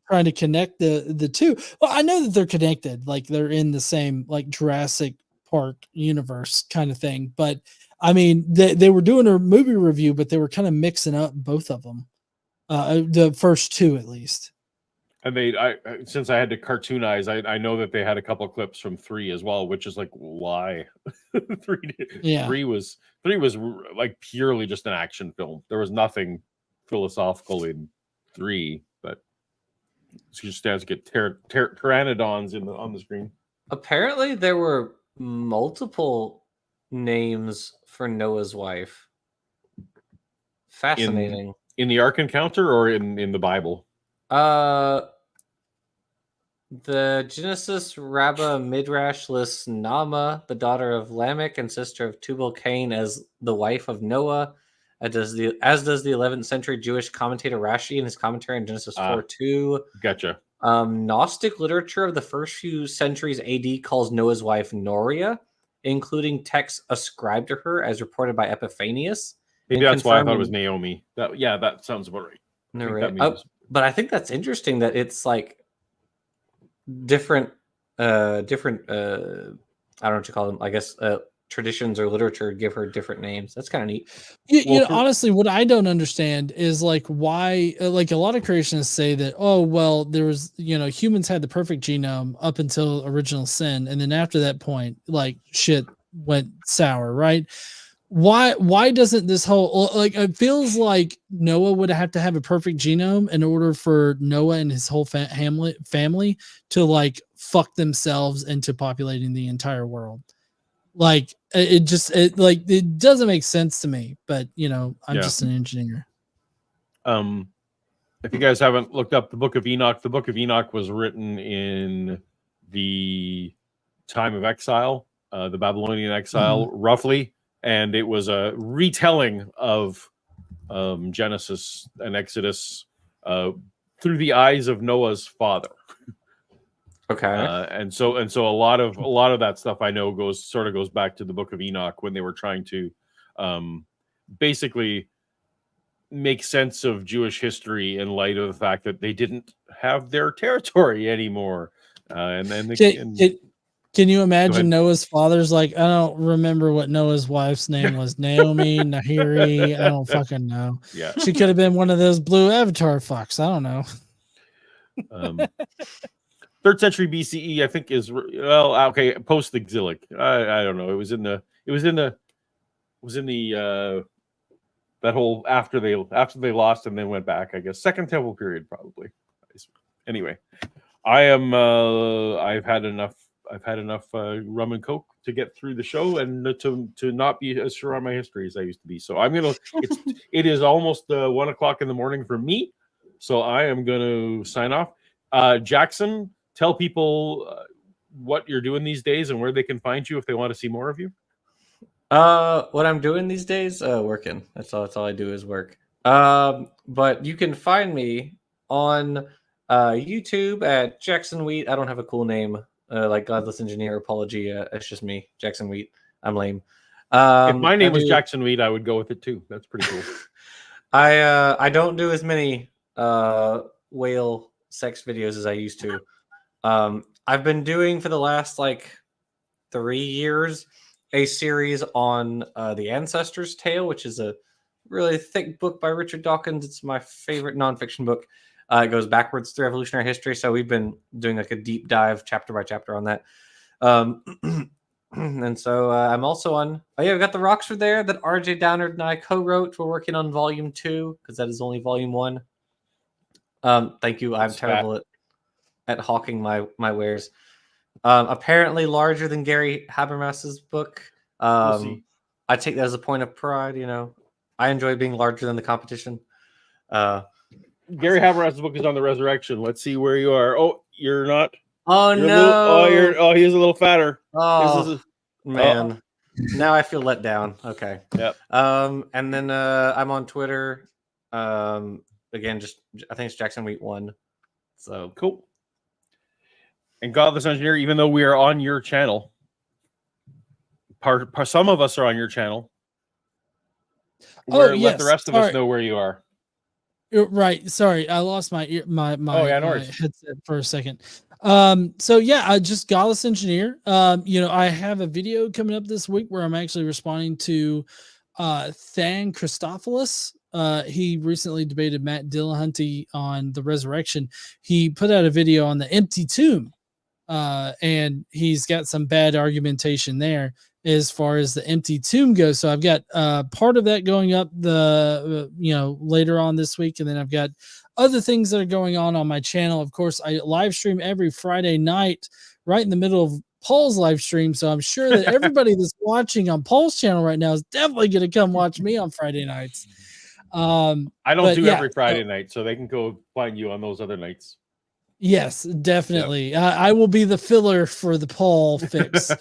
trying to connect the two. Well, I know that they're connected, like they're in the same like Jurassic Park universe kind of thing. But I mean, they were doing a movie review, but they were kind of mixing up both of them. The first two, at least. And since I had to cartoonize, I know that they had a couple of clips from 3 as well, which is like, why? 3 was like purely just an action film. There was nothing philosophical in 3, but it's just as get pteranodons on the screen. Apparently, there were multiple names for Noah's wife. Fascinating. In the Ark Encounter or in the Bible? The Genesis Rabbah Midrash lists Naamah, the daughter of Lamech and sister of Tubal-Cain, as the wife of Noah, as does the 11th century Jewish commentator Rashi in his commentary on Genesis 4:2. Gotcha. Gnostic literature of the first few centuries AD calls Noah's wife Noria, including texts ascribed to her as reported by Epiphanius. Maybe that's why I thought it was Naomi. That sounds about right. But I think that's interesting that it's like different I don't know what you call them, I guess traditions or literature give her different names. That's kind of neat. You know, honestly, what I don't understand is like why, like a lot of creationists say that, oh, well, there was, humans had the perfect genome up until original sin. And then after that point, like shit went sour, right? Why doesn't this whole, like, it feels like Noah would have to have a perfect genome in order for Noah and his whole family to like fuck themselves into populating the entire world. Like it doesn't make sense to me, but I'm just an engineer. If you guys haven't looked up the Book of Enoch was written in the time of exile, the Babylonian exile, roughly. And it was a retelling of Genesis and Exodus through the eyes of Noah's father. Okay. And so a lot of that stuff I know goes back to the Book of Enoch when they were trying to basically make sense of Jewish history in light of the fact that they didn't have their territory anymore. Can you imagine Noah's father's like, I don't remember what Noah's wife's name was. Naomi, Nahiri. I don't fucking know. Yeah. She could have been one of those blue avatar fucks. I don't know. 3rd century BCE, I think is post exilic. I don't know. It was in the that whole after they lost and then went back, I guess. Second Temple period, probably. Anyway, I've had enough rum and coke to get through the show and to not be as sure on my history as I used to be. So it is almost 1 o'clock in the morning for me. So I am going to sign off. Jackson, tell people what you're doing these days and where they can find you if they want to see more of you. What I'm doing these days, working. That's all I do is work. But you can find me on YouTube at Jackson Wheat. I don't have a cool name. Like Godless Engineer or Paulogia. It's just me, Jackson Wheat. I'm lame. If my name was Jackson Wheat, I would go with it too. That's pretty cool. I don't do as many whale sex videos as I used to. I've been doing for the last 3 years a series on the Ancestor's Tale, which is a really thick book by Richard Dawkins. It's my favorite nonfiction book. It goes backwards through evolutionary history. So we've been doing a deep dive chapter by chapter on that. And so I'm also on, we got the Roxford there that RJ Downard and I co-wrote. We're working on volume 2 because that is only volume 1. Thank you. I'm terrible at hawking my wares. Apparently larger than Gary Habermas's book. I take that as a point of pride. I enjoy being larger than the competition. Gary Habermas's book is on the resurrection. Let's see where you are. Oh, you're not. Oh, no. He's a little fatter. Oh, man. Now I feel let down. Okay. Yep. And then I'm on Twitter. Again, I think it's Jackson Wheat 1. So cool. And Godless Engineer, even though we are on your channel, some of us are on your channel. Let the rest of us know where you are. Right. Sorry, I lost my my Oh, yeah, no my worries. headset for a second. So yeah, I just Godless Engineer. I have a video coming up this week where I'm actually responding to Than Christophilus. He recently debated Matt Dillahunty on the resurrection. He put out a video on the empty tomb, and he's got some bad argumentation there as far as the empty tomb goes. So I've got part of that going up later on this week, and then I've got other things that are going on my channel. Of course, I live stream every Friday night, right in the middle of Paul's live stream. So I'm sure that everybody that's watching on Paul's channel right now is definitely going to come watch me on Friday nights. I don't do every Friday night, so they can go find you on those other nights. Yes, definitely. Yep. I will be the filler for the Paul fix.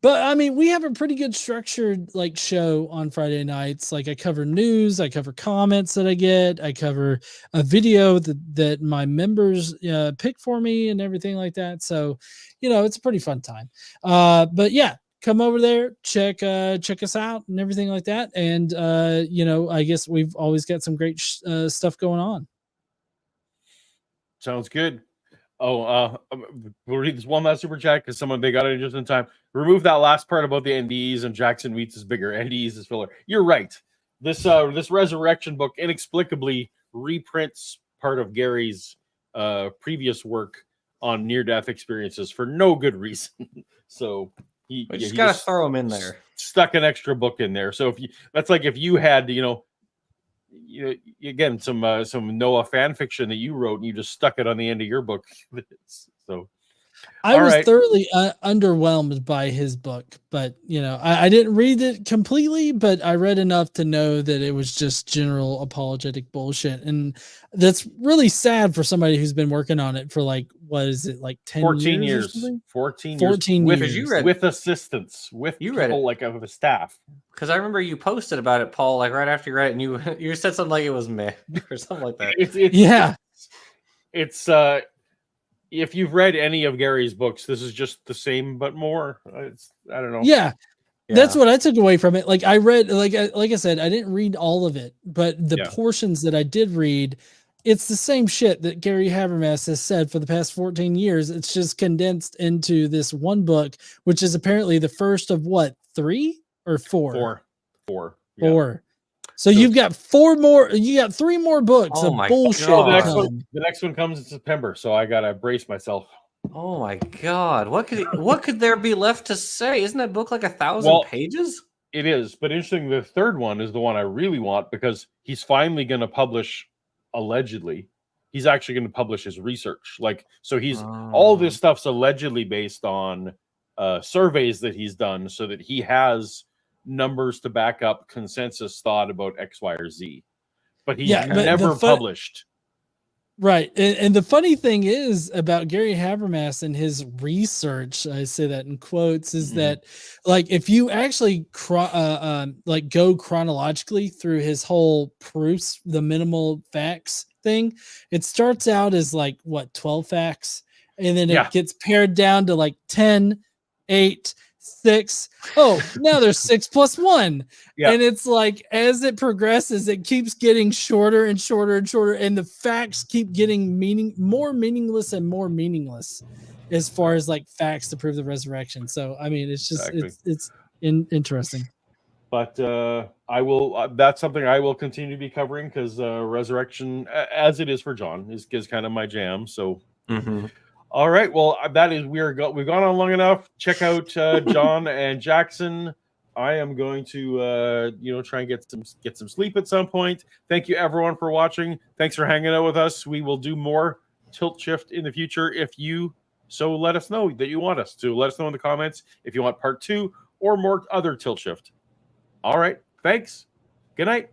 But I mean, we have a pretty good structured show on Friday nights. Like I cover news, I cover comments that I get, I cover a video that my members pick for me and everything like that. So, it's a pretty fun time. But yeah, come over there, check us out and everything like that. And I guess we've always got some great stuff going on. Sounds good. Oh, we'll read this one last super chat because they got it just in time. Remove that last part about the NDEs and Jackson Wheats is bigger. NDEs is filler. You're right. This Resurrection book inexplicably reprints part of Gary's previous work on near-death experiences for no good reason. So you just gotta throw them in there. Stuck an extra book in there. So if you had again some Noah fan fiction that you wrote and you just stuck it on the end of your book. So I was thoroughly underwhelmed by his book, but I didn't read it completely, but I read enough to know that it was just general apologetic bullshit, and that's really sad for somebody who's been working on it for 10 14 years 14 years with assistance with you people read it. Of a staff, because I remember you posted about it, Paul, right after you read it, and you said something like it was meh or something like that. It's if you've read any of Gary's books, this is just the same but more. I don't know. Yeah. That's what I took away from it. I read, like I said, I didn't read all of it, but the portions that I did read, it's the same shit that Gary Habermas has said for the past 14 years. It's just condensed into this one book, which is apparently the first of what, 3 or 4? Four. So you've got 4 more. You got 3 more books of bullshit. The next one comes in September, so I gotta brace myself. Oh my god! What could there be left to say? Isn't that book 1,000 pages? It is, but interesting. The third one is the one I really want because he's finally going to publish. Allegedly, he's actually going to publish his research. So he's all this stuff's allegedly based on surveys that he's done, so that he has numbers to back up consensus thought about X, Y, or Z. But he's never published. Right. And the funny thing is about Gary Habermas and his research, I say that in quotes, is that if you actually go chronologically through his whole proofs, the minimal facts thing, it starts out as 12 facts, and then it gets pared down to 10, 8, 6. Oh, now there's 6 plus 1. And it's as it progresses, it keeps getting shorter and shorter and shorter, and the facts keep getting more meaningless and more meaningless as far as facts to prove the resurrection. So I mean, it's just it's interesting. But I will. That's something I will continue to be covering because resurrection, as it is for John, is kind of my jam. So. All right. Well, that is we've gone on long enough. Check out John and Jackson. I am going to try and get some sleep at some point. Thank you everyone for watching. Thanks for hanging out with us. We will do more Tilt Shift in the future if you so let us know that you want us to. Let us know in the comments if you want part 2 or more other Tilt Shift. All right. Thanks. Good night.